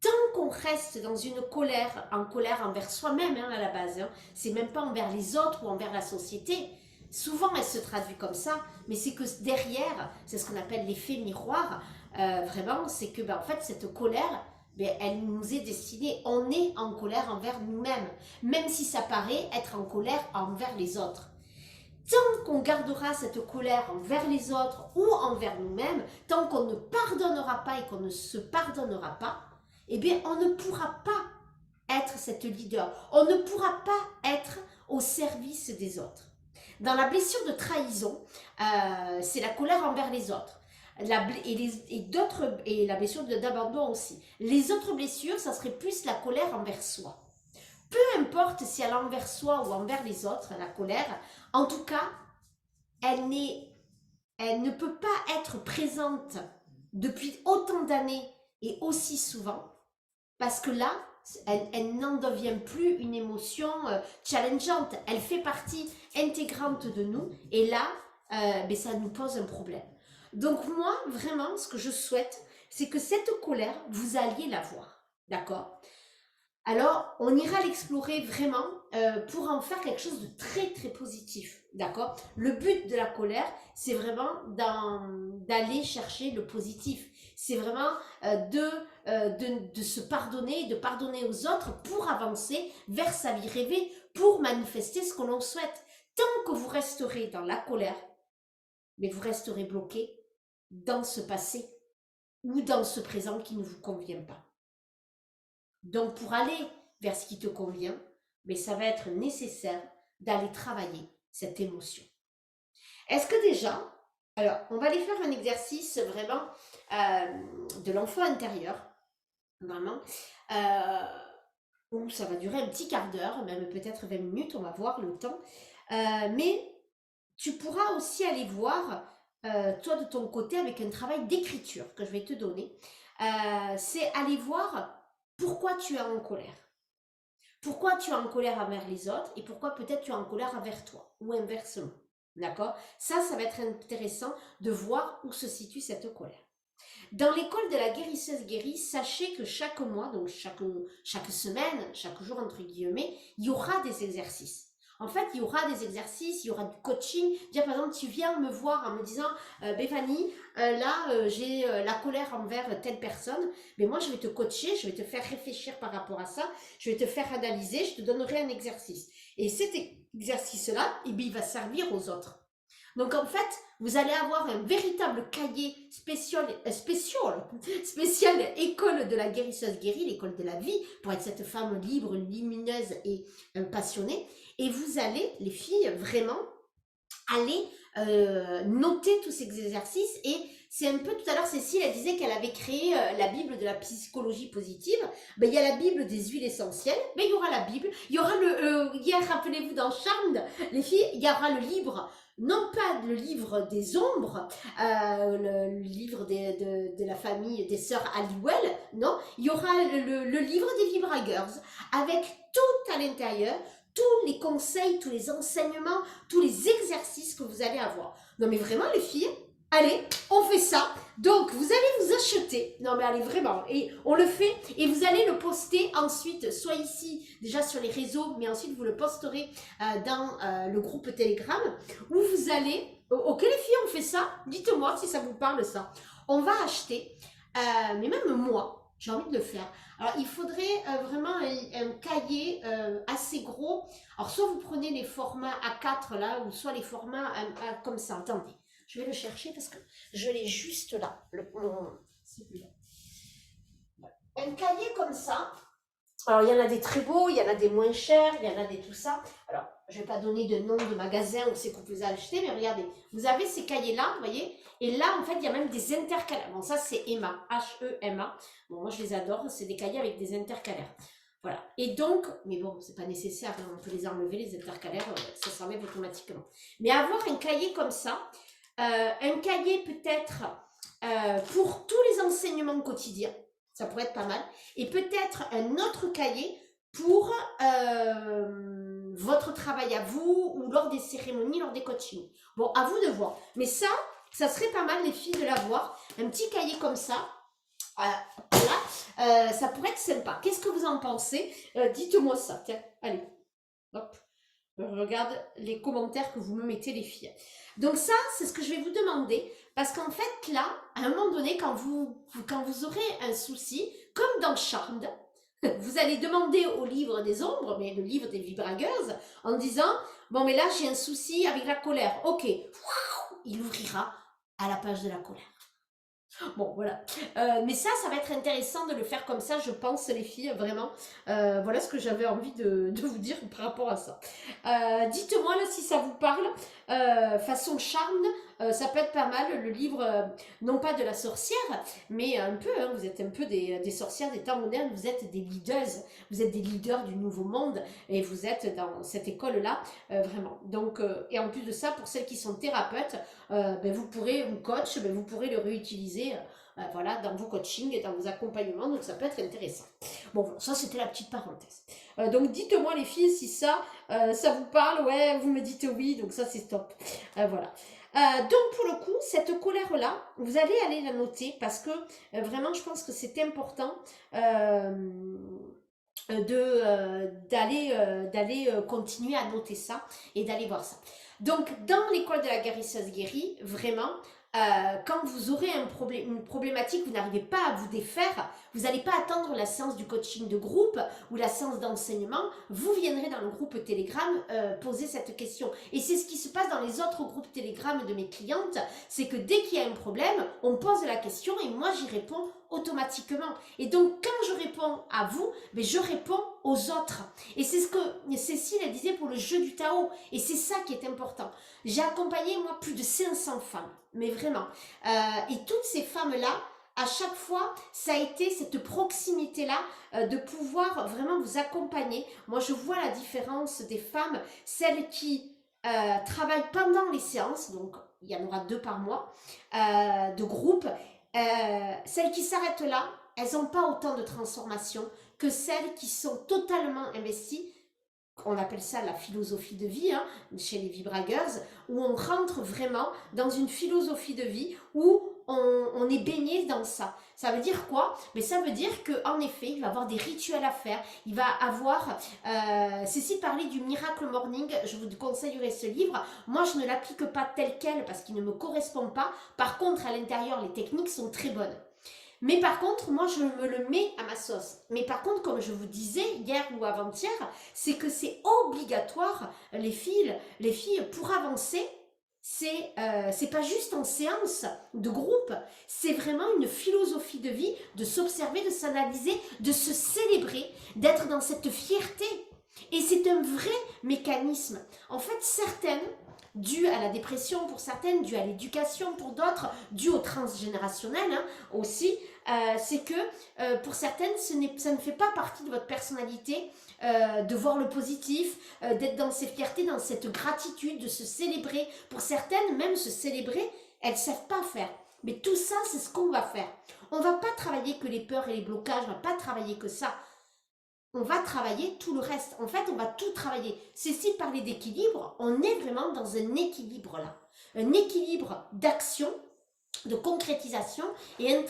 Tant qu'on reste dans une colère, en colère envers soi-même à la base, c'est même pas envers les autres ou envers la société. Souvent, elle se traduit comme ça, mais c'est que derrière, c'est ce qu'on appelle l'effet miroir. Vraiment, c'est que en fait, cette colère, elle nous est destinée. On est en colère envers nous-mêmes, même si ça paraît être en colère envers les autres. Tant qu'on gardera cette colère envers les autres ou envers nous-mêmes, tant qu'on ne pardonnera pas et qu'on ne se pardonnera pas, eh bien, on ne pourra pas être cette leader. On ne pourra pas être au service des autres. Dans la blessure de trahison, c'est la colère envers les autres. Et la blessure d'abandon aussi. Les autres blessures, ça serait plus la colère envers soi. Peu importe si elle est envers soi ou envers les autres, la colère, en tout cas, elle ne peut pas être présente depuis autant d'années et aussi souvent, parce que là, elle n'en devient plus une émotion challengeante. Elle fait partie intégrante de nous, et là, ça nous pose un problème. Donc moi, vraiment, ce que je souhaite, c'est que cette colère, vous alliez la voir, d'accord? Alors, on ira l'explorer vraiment pour en faire quelque chose de très très positif, d'accord? Le but de la colère, c'est vraiment d'aller chercher le positif. C'est vraiment de se pardonner, de pardonner aux autres pour avancer vers sa vie rêvée, pour manifester ce que l'on souhaite. Tant que vous resterez dans la colère, mais vous resterez bloqué dans ce passé ou dans ce présent qui ne vous convient pas. Donc pour aller vers ce qui te convient, mais ça va être nécessaire d'aller travailler cette émotion. Est-ce que déjà, alors on va aller faire un exercice vraiment de l'enfant intérieur, vraiment, où ça va durer un petit quart d'heure, même peut-être 20 minutes, on va voir le temps. Mais tu pourras aussi aller voir, toi de ton côté, avec un travail d'écriture que je vais te donner. C'est aller voir pourquoi tu es en colère. Pourquoi tu es en colère envers les autres et pourquoi peut-être tu es en colère envers toi ou inversement. D'accord? Ça va être intéressant de voir où se situe cette colère. Dans l'école de la guérisseuse guérie, sachez que chaque mois, donc chaque semaine, chaque jour entre guillemets, il y aura des exercices. En fait, il y aura des exercices, il y aura du coaching. Par exemple, tu viens me voir en me disant Bévanie, là, j'ai la colère envers telle personne. Mais moi, je vais te coacher, je vais te faire réfléchir par rapport à ça. Je vais te faire analyser, je te donnerai un exercice. Et cet exercice-là, il va servir aux autres. Donc en fait, vous allez avoir un véritable cahier spécial école de la guérisseuse guérie, l'école de la vie, pour être cette femme libre, lumineuse et passionnée. Et vous allez, les filles, vraiment aller noter tous ces exercices. Et c'est un peu, tout à l'heure, Cécile, elle disait qu'elle avait créé la Bible de la psychologie positive. Il y a la Bible des huiles essentielles, il y aura la Bible, il y aura hier, rappelez-vous, dans Charmed, les filles, il y aura le livre, non pas le livre des ombres, le livre de la famille des sœurs Halliwell, non, il y aura le livre des Vibragers, avec tout à l'intérieur, tous les conseils, tous les enseignements, tous les exercices que vous allez avoir. Non mais vraiment les filles, allez, on fait ça. Donc vous allez vous acheter, non mais allez vraiment, et on le fait, et vous allez le poster ensuite, soit ici, déjà sur les réseaux, mais ensuite vous le posterez dans le groupe Telegram, où vous allez, ok les filles, on fait ça, dites-moi si ça vous parle ça. On va acheter, mais même moi, j'ai envie de le faire. Alors, il faudrait vraiment un cahier assez gros. Alors, soit vous prenez les formats A4 là, ou soit les formats comme ça. Attendez, je vais le chercher parce que je l'ai juste là. Celui-là. Un cahier comme ça. Alors, il y en a des très beaux, il y en a des moins chers, il y en a des tout ça. Alors, je ne vais pas donner de nom de magasin où c'est que vous pouvez acheter, mais regardez, vous avez ces cahiers-là, vous voyez, et là, en fait, il y a même des intercalaires. Bon, ça, c'est Emma, H-E-M-A. Bon, moi, je les adore, c'est des cahiers avec des intercalaires. Voilà. Et donc, mais bon, c'est pas nécessaire, hein, on peut les enlever, les intercalaires, ça s'enlève automatiquement. Mais avoir un cahier comme ça, un cahier peut-être pour tous les enseignements quotidiens, ça pourrait être pas mal. Et peut-être un autre cahier pour votre travail à vous ou lors des cérémonies, lors des coachings. Bon, à vous de voir. Mais ça serait pas mal les filles de l'avoir. Un petit cahier comme ça. Voilà. Ça pourrait être sympa. Qu'est-ce que vous en pensez? Dites-moi ça. Tiens, allez. Hop. Je regarde les commentaires que vous me mettez les filles. Donc ça, c'est ce que je vais vous demander. Parce qu'en fait, là, à un moment donné, quand vous aurez un souci, comme dans Charmed, vous allez demander au livre des ombres, mais le livre des Vibragers, en disant, Bon, mais là, j'ai un souci avec la colère. Ok, il ouvrira à la page de la colère. Bon, voilà. Mais ça va être intéressant de le faire comme ça, je pense, les filles, vraiment. Voilà ce que j'avais envie de vous dire par rapport à ça. Dites-moi là si ça vous parle. Façon charme, ça peut être pas mal. Le livre, non pas de la sorcière, mais un peu, hein, vous êtes un peu des sorcières des temps modernes, vous êtes des leaders, vous êtes des leaders du nouveau monde, et vous êtes dans cette école-là, vraiment. Donc, et en plus de ça, pour celles qui sont thérapeutes, ben, vous pourrez, ou coach, ben, vous pourrez le réutiliser voilà, dans vos coachings et dans vos accompagnements, donc ça peut être intéressant. Bon, voilà, ça c'était la petite parenthèse. Donc dites-moi les filles si ça vous parle, ouais, vous me dites oui, donc ça c'est top. Voilà. Donc pour le coup, cette colère-là, vous allez aller la noter parce que vraiment je pense que c'est important d'aller continuer à noter ça et d'aller voir ça. Donc, dans l'école de la guérisseuse guérie, vraiment, quand vous aurez une problématique, vous n'arrivez pas à vous défaire, vous n'allez pas attendre la séance du coaching de groupe ou la séance d'enseignement, vous viendrez dans le groupe Telegram poser cette question. Et c'est ce qui se passe dans les autres groupes Telegram de mes clientes, c'est que dès qu'il y a un problème, on pose la question et moi j'y réponds automatiquement. Et donc quand je réponds à vous, mais je réponds aux autres. Et c'est ce que Cécile elle disait pour le jeu du Tao. Et c'est ça qui est important. J'ai accompagné moi plus de 500 femmes, mais vraiment. Et toutes ces femmes-là, à chaque fois, ça a été cette proximité-là de pouvoir vraiment vous accompagner. Moi, je vois la différence des femmes, celles qui travaillent pendant les séances, donc il y en aura 2 par mois, de groupe. Celles qui s'arrêtent là, elles n'ont pas autant de transformation que celles qui sont totalement investies. On appelle ça la philosophie de vie, hein, chez les Vibragers, où on rentre vraiment dans une philosophie de vie où on est baigné dans ça. Ça veut dire quoi? Mais ça veut dire qu'en effet, il va avoir des rituels à faire. Il va avoir... Cécile parlait du Miracle Morning. Je vous conseillerais ce livre. Moi, je ne l'applique pas tel quel parce qu'il ne me correspond pas. Par contre, à l'intérieur, les techniques sont très bonnes. Mais par contre, moi, je me le mets à ma sauce. Mais par contre, comme je vous disais hier ou avant-hier, c'est que c'est obligatoire, les filles, pour avancer, c'est pas juste en séance de groupe, c'est vraiment une philosophie de vie, de s'observer, de s'analyser, de se célébrer, d'être dans cette fierté. Et c'est un vrai mécanisme. En fait, certaines, dû à la dépression pour certaines, dû à l'éducation pour d'autres, dû au transgénérationnel hein, aussi, c'est que pour certaines, ça ne fait pas partie de votre personnalité de voir le positif, d'être dans cette fierté, dans cette gratitude, de se célébrer. Pour certaines, même se célébrer, elles ne savent pas faire. Mais tout ça, c'est ce qu'on va faire. On ne va pas travailler que les peurs et les blocages, on ne va pas travailler que ça. On va travailler tout le reste. En fait, on va tout travailler. Cécile parlait d'équilibre, on est vraiment dans un équilibre là. Un équilibre d'action, de concrétisation et un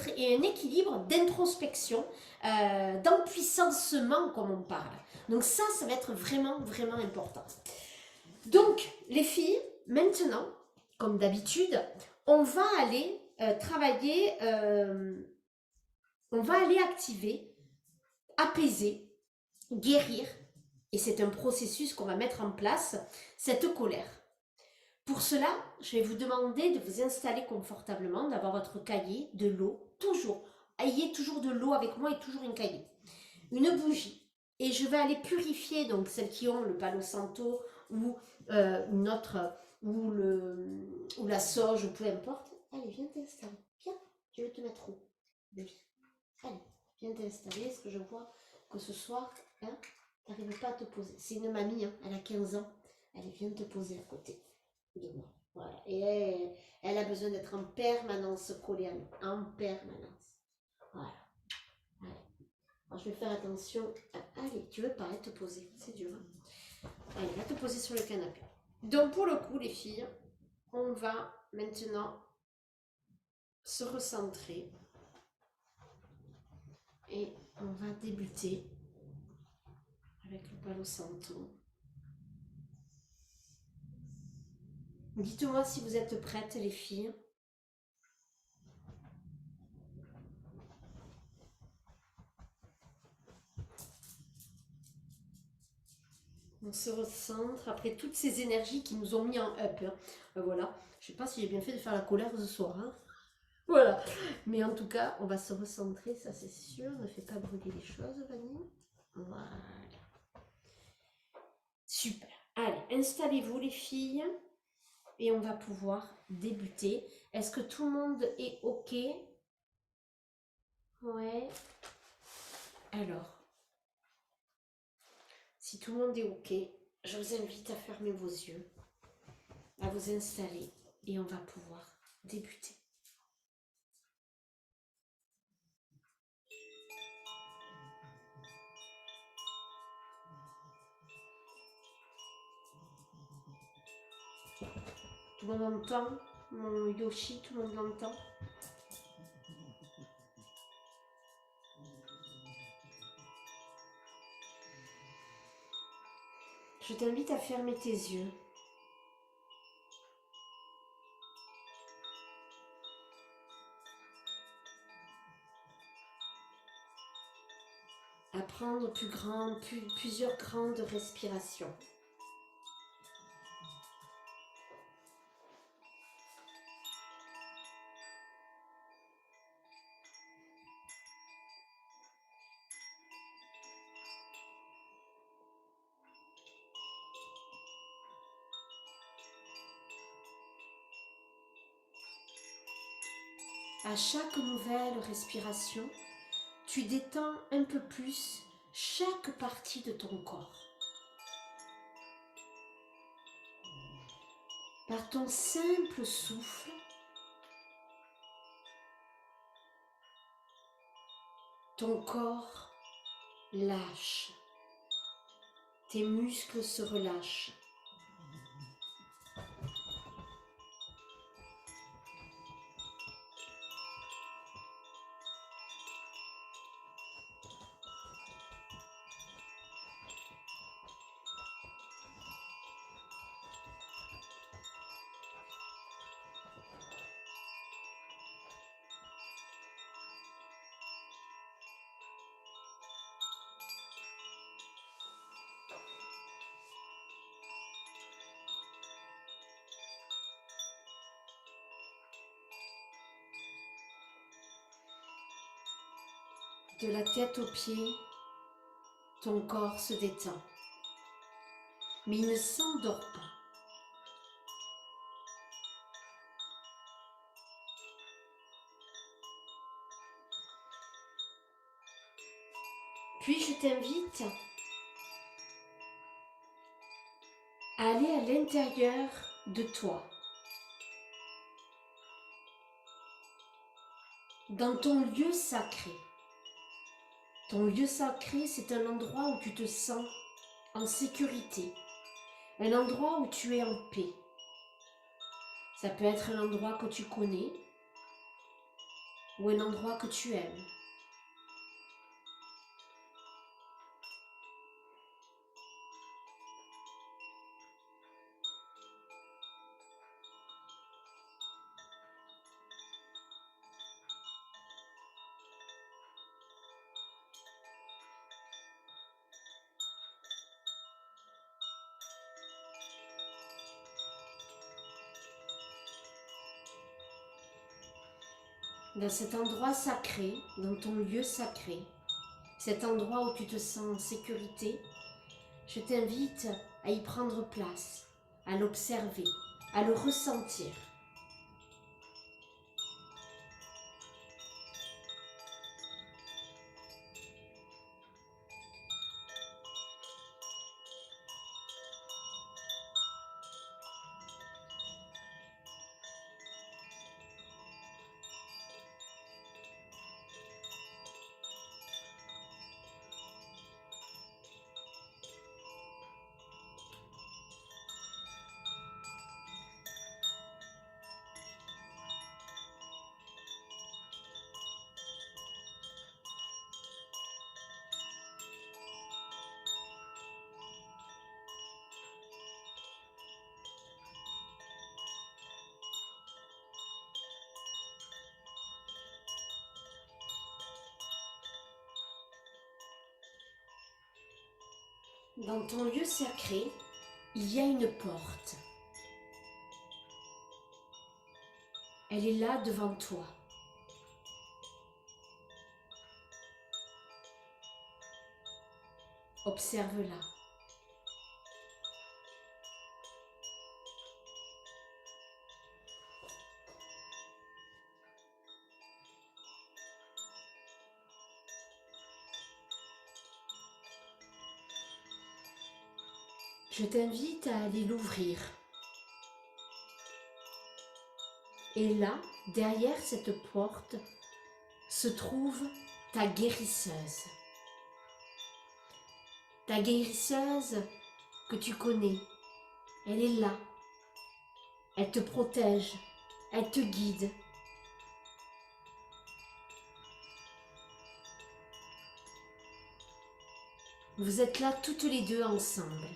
équilibre d'introspection, d'empuissancement comme on parle. Donc ça va être vraiment, vraiment important. Donc, les filles, maintenant, comme d'habitude, on va aller travailler, on va aller activer, apaiser, guérir, et c'est un processus qu'on va mettre en place, cette colère. Pour cela, je vais vous demander de vous installer confortablement, d'avoir votre cahier, de l'eau, toujours. Ayez toujours de l'eau avec moi et toujours un cahier. Une bougie. Et je vais aller purifier, donc celles qui ont le Palo Santo ou une autre, ou la sauge, peu importe. Allez, viens t'installer. Viens, je vais te mettre où? Allez, viens t'installer, est-ce que je vois que ce soir, hein, tu n'arrives pas à te poser. C'est une mamie, hein, elle a 15 ans. Allez, viens te poser à côté de moi. Voilà. Et elle a besoin d'être en permanence collée à nous. En permanence. Voilà. Allez. Alors, je vais faire attention. Allez, tu veux pas te poser. C'est dur. Hein. Allez, va te poser sur le canapé. Donc, pour le coup, les filles, on va maintenant se recentrer. Et on va débuter avec le Palo Santo. Dites-moi si vous êtes prêtes, les filles. On se recentre après toutes ces énergies qui nous ont mis en up. Hein. Voilà. Je sais pas si j'ai bien fait de faire la colère ce soir. Hein. Voilà. Mais en tout cas, on va se recentrer, ça c'est sûr. Ne fais pas brûler les choses, Vanille. Voilà. Super. Allez, installez-vous les filles. Et on va pouvoir débuter. Est-ce que tout le monde est OK? Ouais. Alors, si tout le monde est OK, je vous invite à fermer vos yeux, à vous installer et on va pouvoir débuter. Tout le monde entend? Mon Yoshi, tout le monde l'entend? Je t'invite à fermer tes yeux. À prendre plusieurs grandes respirations. À chaque nouvelle respiration, tu détends un peu plus chaque partie de ton corps. Par ton simple souffle, ton corps lâche, tes muscles se relâchent. De la tête aux pieds, ton corps se détend. Mais il ne s'endort pas. Puis je t'invite à aller à l'intérieur de toi, dans ton lieu sacré. Ton lieu sacré, c'est un endroit où tu te sens en sécurité, un endroit où tu es en paix. Ça peut être un endroit que tu connais ou un endroit que tu aimes. Dans cet endroit sacré, dans ton lieu sacré, cet endroit où tu te sens en sécurité, je t'invite à y prendre place, à l'observer, à le ressentir. Dans ton lieu sacré, il y a une porte. Elle est là devant toi. Observe-la. Je t'invite à aller l'ouvrir. Et là, derrière cette porte, se trouve ta guérisseuse. Ta guérisseuse que tu connais, elle est là. Elle te protège, elle te guide. Vous êtes là toutes les deux ensemble.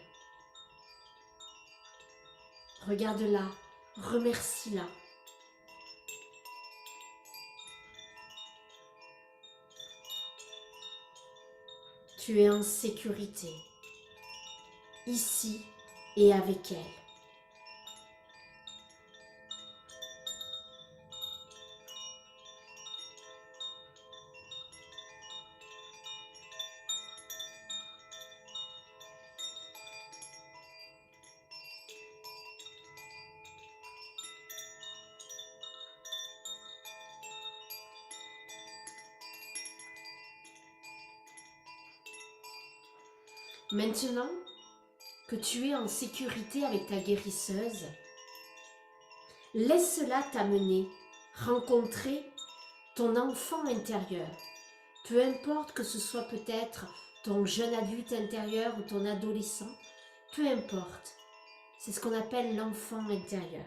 Regarde-la, remercie-la. Tu es en sécurité, ici et avec elle. Maintenant que tu es en sécurité avec ta guérisseuse, laisse-la t'amener, rencontrer ton enfant intérieur. Peu importe que ce soit peut-être ton jeune adulte intérieur ou ton adolescent, peu importe. C'est ce qu'on appelle l'enfant intérieur.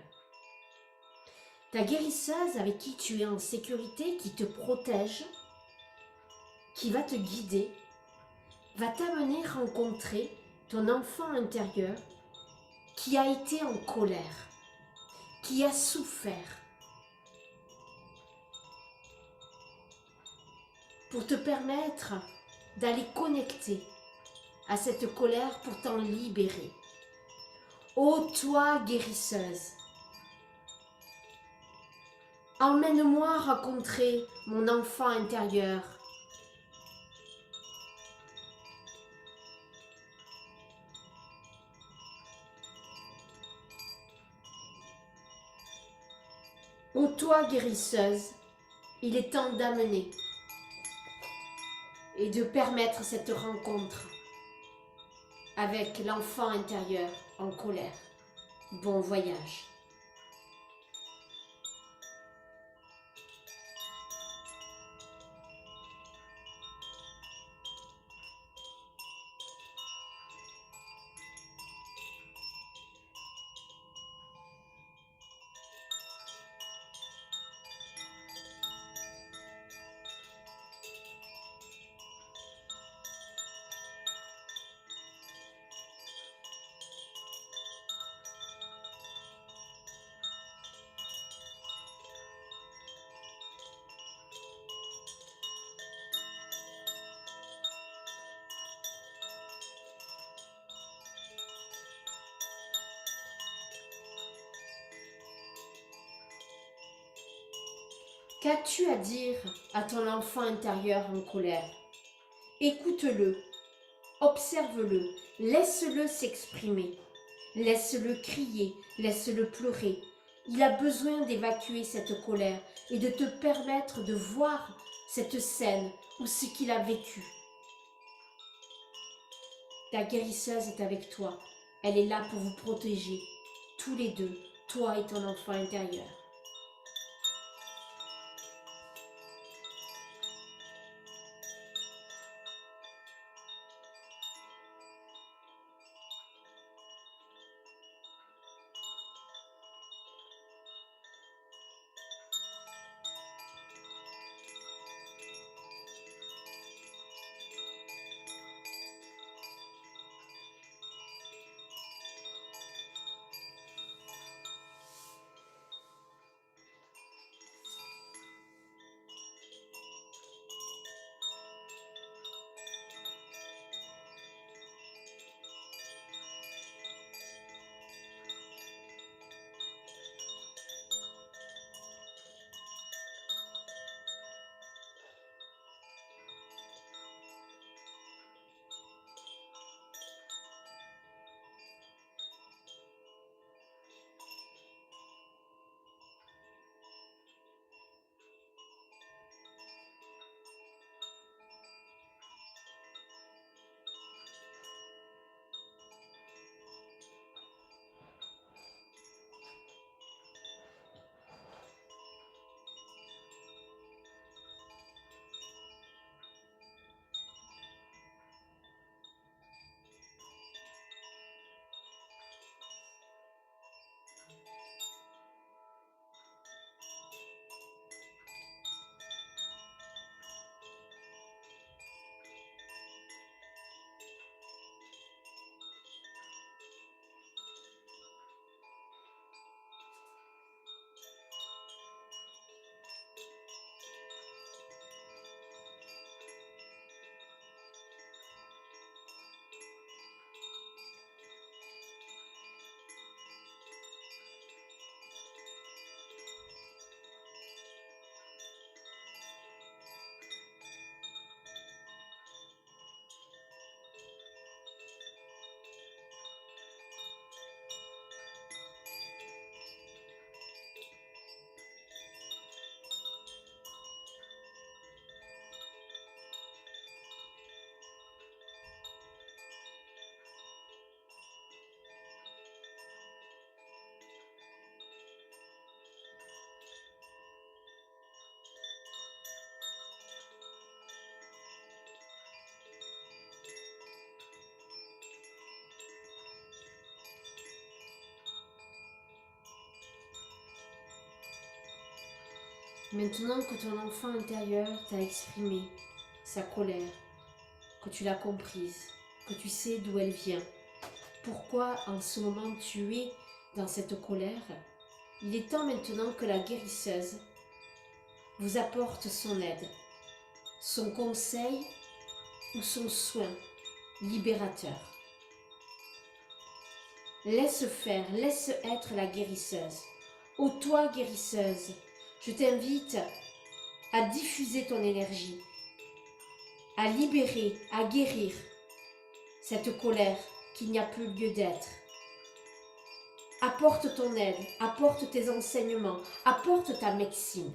Ta guérisseuse avec qui tu es en sécurité, qui te protège, qui va te guider, va t'amener rencontrer ton enfant intérieur qui a été en colère, qui a souffert, pour te permettre d'aller connecter à cette colère pour t'en libérer. Ô toi guérisseuse, emmène-moi rencontrer mon enfant intérieur. Ô toi guérisseuse, il est temps d'amener et de permettre cette rencontre avec l'enfant intérieur en colère. Bon voyage. Qu'as-tu à dire à ton enfant intérieur en colère? Écoute-le, observe-le, laisse-le s'exprimer, laisse-le crier, laisse-le pleurer. Il a besoin d'évacuer cette colère et de te permettre de voir cette scène ou ce qu'il a vécu. Ta guérisseuse est avec toi, elle est là pour vous protéger, tous les deux, toi et ton enfant intérieur. Maintenant que ton enfant intérieur t'a exprimé sa colère, que tu l'as comprise, que tu sais d'où elle vient, pourquoi en ce moment tu es dans cette colère, il est temps maintenant que la guérisseuse vous apporte son aide, son conseil ou son soin libérateur. Laisse faire, laisse être la guérisseuse. Ô toi guérisseuse, je t'invite à diffuser ton énergie, à libérer, à guérir cette colère qu'il n'y a plus lieu d'être. Apporte ton aide, apporte tes enseignements, apporte ta médecine.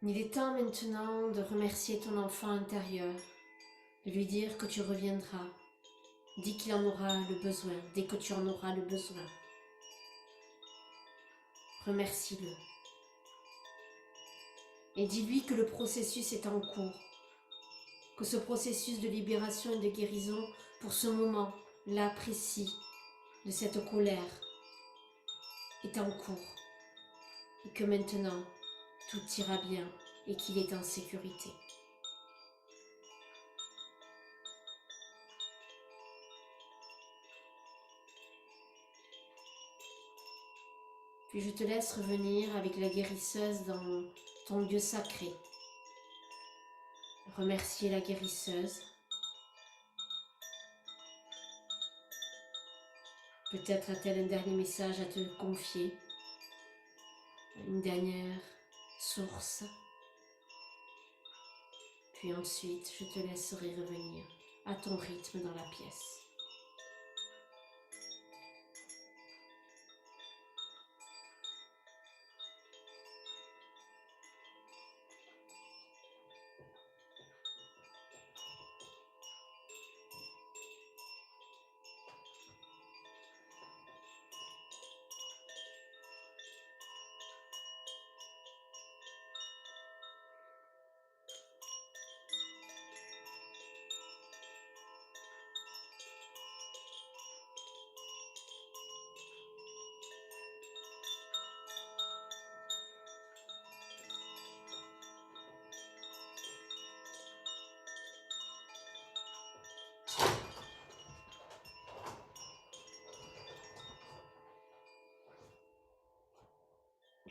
Il est temps maintenant de remercier ton enfant intérieur, de lui dire que tu reviendras, dès qu'il en aura le besoin, dès que tu en auras le besoin. Remercie-le. Et dis-lui que le processus est en cours, que ce processus de libération et de guérison, pour ce moment-là précis, de cette colère, est en cours. Et que maintenant, tout ira bien et qu'il est en sécurité. Puis je te laisse revenir avec la guérisseuse dans ton lieu sacré. Remercier la guérisseuse. Peut-être a-t-elle un dernier message à te confier, une dernière source. Puis ensuite, je te laisserai revenir à ton rythme dans la pièce.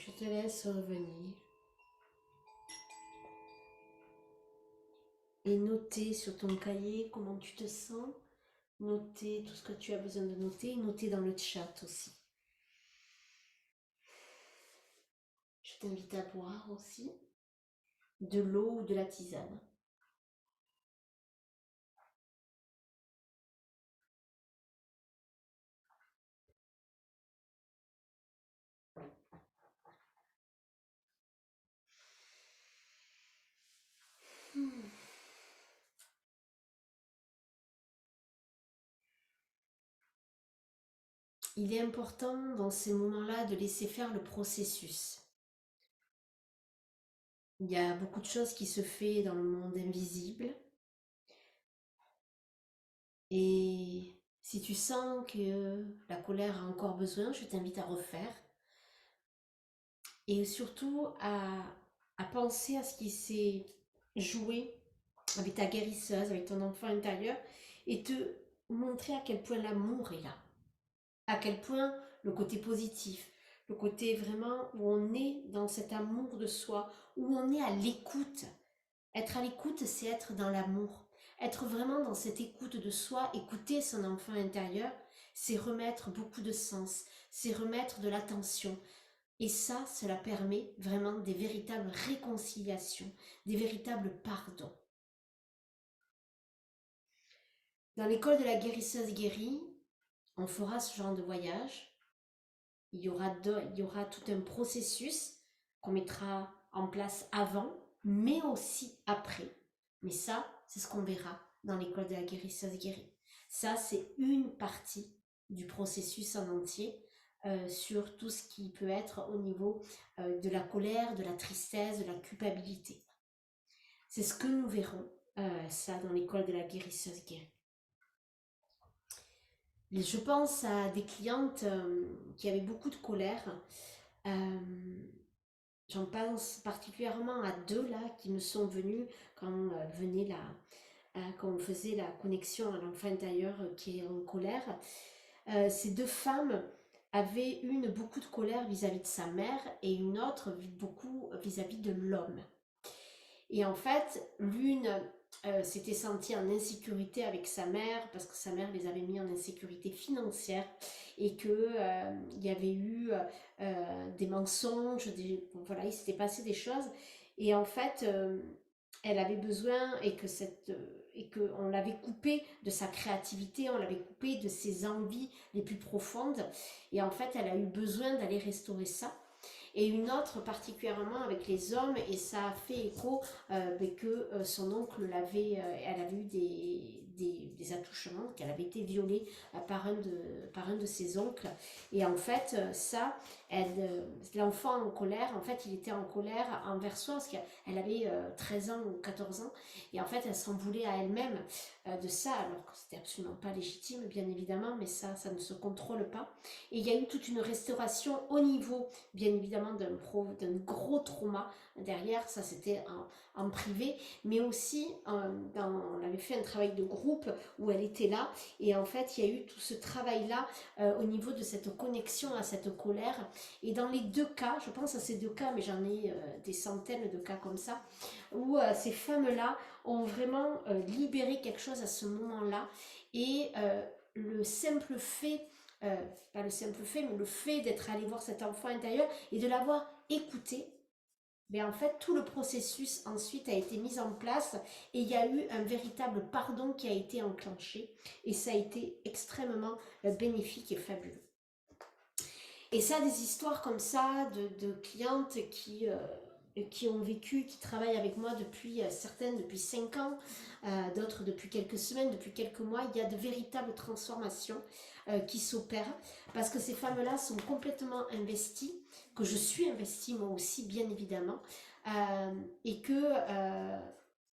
Je te laisse revenir et noter sur ton cahier comment tu te sens, noter tout ce que tu as besoin de noter, noter dans le chat aussi. Je t'invite à boire aussi de l'eau ou de la tisane. Il est important dans ces moments-là de laisser faire le processus. Il y a beaucoup de choses qui se font dans le monde invisible. Et si tu sens que la colère a encore besoin, je t'invite à refaire. Et surtout à penser à ce qui s'est joué avec ta guérisseuse, avec ton enfant intérieur, et te montrer à quel point l'amour est là. À quel point le côté positif, le côté vraiment où on est dans cet amour de soi, où on est à l'écoute. Être à l'écoute, c'est être dans l'amour. Être vraiment dans cette écoute de soi, écouter son enfant intérieur, c'est remettre beaucoup de sens, c'est remettre de l'attention. Et ça, cela permet vraiment des véritables réconciliations, des véritables pardons. Dans l'école de la guérisseuse guérie, on fera ce genre de voyage. Il y aura tout un processus qu'on mettra en place avant, mais aussi après. Mais ça, c'est ce qu'on verra dans l'école de la guérisseuse guérie. Ça, c'est une partie du processus en entier sur tout ce qui peut être au niveau de la colère, de la tristesse, de la culpabilité. C'est ce que nous verrons, ça, dans l'école de la guérisseuse guérie. Je pense à des clientes qui avaient beaucoup de colère. J'en pense particulièrement à deux là qui me sont venus quand quand on faisait la connexion à l'enfant intérieur qui est en colère. Ces deux femmes avaient beaucoup de colère vis-à-vis de sa mère et une autre beaucoup vis-à-vis de l'homme. Et en fait, l'une s'était sentie en insécurité avec sa mère parce que sa mère les avait mis en insécurité financière et que il y avait eu des mensonges, voilà, il s'était passé des choses. Et en fait, elle avait besoin et qu'on l'avait coupée de sa créativité, on l'avait coupée de ses envies les plus profondes. Et en fait, elle a eu besoin d'aller restaurer ça. Et une autre particulièrement avec les hommes, et ça a fait écho que son oncle elle avait eu des attouchements, qu'elle avait été violée par un de ses oncles. Et en fait, l'enfant en colère, en fait, il était en colère envers soi, parce qu'elle avait 13 ans ou 14 ans, et en fait, elle s'en voulait à elle-même de ça, alors que c'était absolument pas légitime, bien évidemment, mais ça ne se contrôle pas. Et il y a eu toute une restauration au niveau, bien évidemment, d'un gros trauma derrière. Ça, c'était en privé, mais aussi, on avait fait un travail de groupe où elle était là. Et en fait, il y a eu tout ce travail-là au niveau de cette connexion à cette colère. Et dans les deux cas, je pense à ces deux cas, mais j'en ai des centaines de cas comme ça, où ces femmes-là ont vraiment libéré quelque chose à ce moment-là. Et le simple fait pas le simple fait, mais le fait d'être allé voir cet enfant intérieur et de l'avoir écouté, mais en fait, tout le processus ensuite a été mis en place et il y a eu un véritable pardon qui a été enclenché et ça a été extrêmement bénéfique et fabuleux. Et ça, des histoires comme ça de clientes qui ont vécu, qui travaillent avec moi depuis, certaines depuis 5 ans, d'autres depuis quelques semaines, depuis quelques mois, il y a de véritables transformations qui s'opèrent parce que ces femmes-là sont complètement investies, que je suis investie moi aussi bien évidemment, et que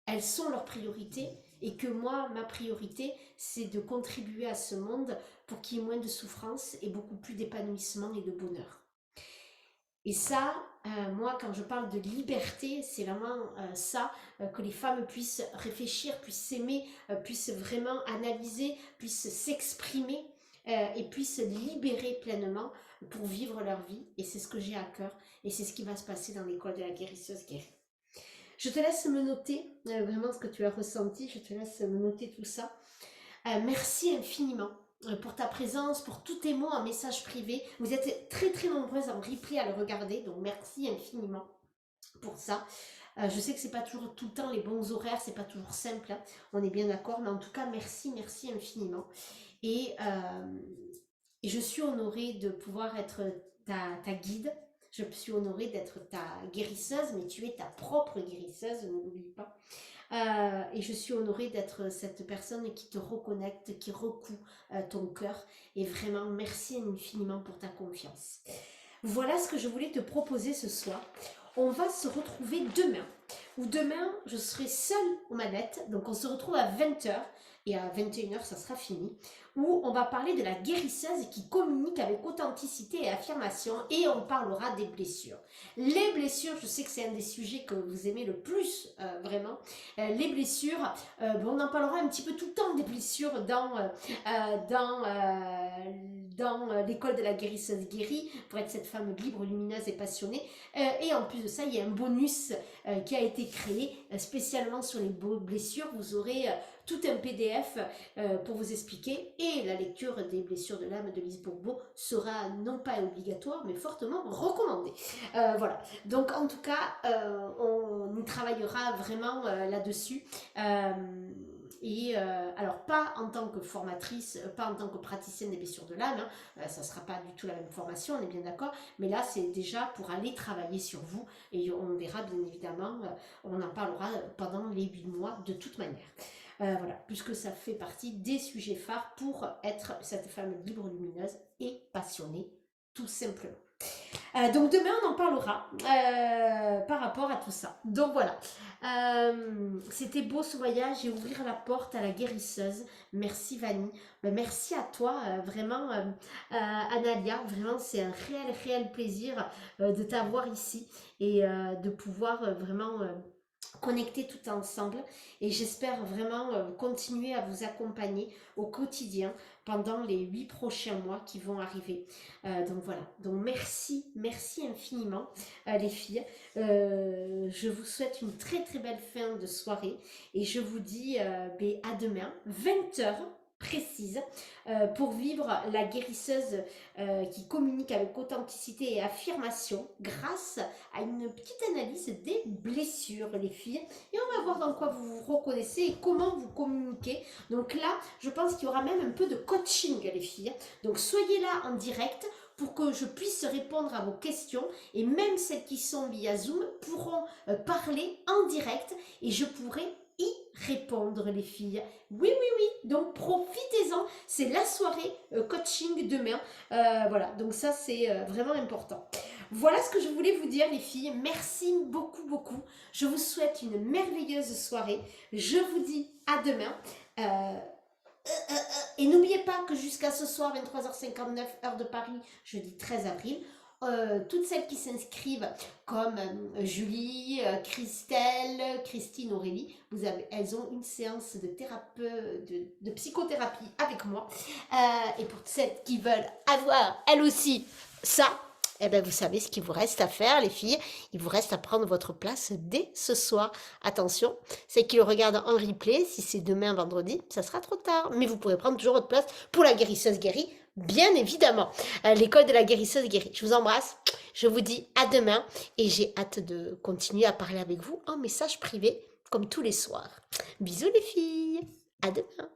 elles sont leur priorité et que moi, ma priorité, c'est de contribuer à ce monde pour qu'il y ait moins de souffrance et beaucoup plus d'épanouissement et de bonheur. Et ça, moi, quand je parle de liberté, c'est vraiment ça, que les femmes puissent réfléchir, puissent s'aimer, puissent vraiment analyser, puissent s'exprimer et puissent libérer pleinement pour vivre leur vie. Et c'est ce que j'ai à cœur. Et c'est ce qui va se passer dans l'école de la guérisseuse guérie. Je te laisse me noter vraiment ce que tu as ressenti. Je te laisse me noter tout ça. Merci infiniment pour ta présence, pour tous tes mots en message privé. Vous êtes très très nombreuses en replay à le regarder. Donc merci infiniment pour ça. Je sais que c'est pas toujours tout le temps les bons horaires, c'est pas toujours simple, hein, on est bien d'accord, mais en tout cas merci, merci infiniment. Et, je suis honorée de pouvoir être ta guide, je suis honorée d'être ta guérisseuse, mais tu es ta propre guérisseuse, ne l'oublie pas. Et je suis honorée d'être cette personne qui te reconnecte, qui recoue ton cœur. Et vraiment, merci infiniment pour ta confiance. Voilà ce que je voulais te proposer ce soir. On va se retrouver demain. Ou demain, je serai seule aux manettes. Donc on se retrouve à 20h. Et à 21h, ça sera fini. Où on va parler de la guérisseuse qui communique avec authenticité et affirmation. Et on parlera des blessures. Les blessures, je sais que c'est un des sujets que vous aimez le plus, vraiment. Les blessures, on en parlera un petit peu tout le temps des blessures dans l'école de la guérisseuse guérie, pour être cette femme libre, lumineuse et passionnée. Et en plus de ça, il y a un bonus qui a été créé spécialement sur les blessures. Vous aurez tout un PDF pour vous expliquer. Et la lecture des blessures de l'âme de Lise Bourbeau sera non pas obligatoire, mais fortement recommandée. Voilà. Donc en tout cas, on y travaillera vraiment là-dessus. Alors pas en tant que formatrice, pas en tant que praticienne des blessures de l'âme, hein, ça ne sera pas du tout la même formation, on est bien d'accord, mais là c'est déjà pour aller travailler sur vous, et on verra bien évidemment, on en parlera pendant les 8 mois de toute manière. Voilà, puisque ça fait partie des sujets phares pour être cette femme libre, lumineuse et passionnée, tout simplement. Donc demain on en parlera par rapport à tout ça. Donc voilà, c'était beau ce voyage et ouvrir la porte à la guérisseuse. Merci Vanny, merci à toi vraiment Analia, vraiment c'est un réel plaisir de t'avoir ici et de pouvoir vraiment connecter tout ensemble, et j'espère vraiment continuer à vous accompagner au quotidien pendant les 8 prochains mois qui vont arriver. Donc voilà, donc merci infiniment les filles. Je vous souhaite une très belle fin de soirée et je vous dis à demain 20h précise pour vivre la guérisseuse qui communique avec authenticité et affirmation grâce à une petite analyse des blessures, les filles, et on va voir dans quoi vous vous reconnaissez et comment vous communiquez. Donc là, je pense qu'il y aura même un peu de coaching, les filles, donc soyez là en direct pour que je puisse répondre à vos questions, et même celles qui sont via Zoom pourront parler en direct et je pourrai y répondre, les filles. Oui, donc profitez-en, c'est la soirée coaching demain. Voilà, donc ça c'est vraiment important. Voilà ce que je voulais vous dire, les filles. Merci beaucoup. Je vous souhaite une merveilleuse soirée. Je vous dis à demain. Et n'oubliez pas que jusqu'à ce soir, 23h59, heure de Paris, jeudi 13 avril, toutes celles qui s'inscrivent comme Julie, Christelle, Christine, Aurélie, elles ont une séance de psychothérapie avec moi. Et pour celles qui veulent avoir elles aussi ça, eh bien, vous savez ce qu'il vous reste à faire, les filles. Il vous reste à prendre votre place dès ce soir. Attention, celles qui le regardent en replay, si c'est demain vendredi, ça sera trop tard. Mais vous pourrez prendre toujours votre place pour la guérisseuse guérie, bien évidemment. L'école de la guérisseuse guérie. Je vous embrasse. Je vous dis à demain. Et j'ai hâte de continuer à parler avec vous en message privé, comme tous les soirs. Bisous les filles. À demain.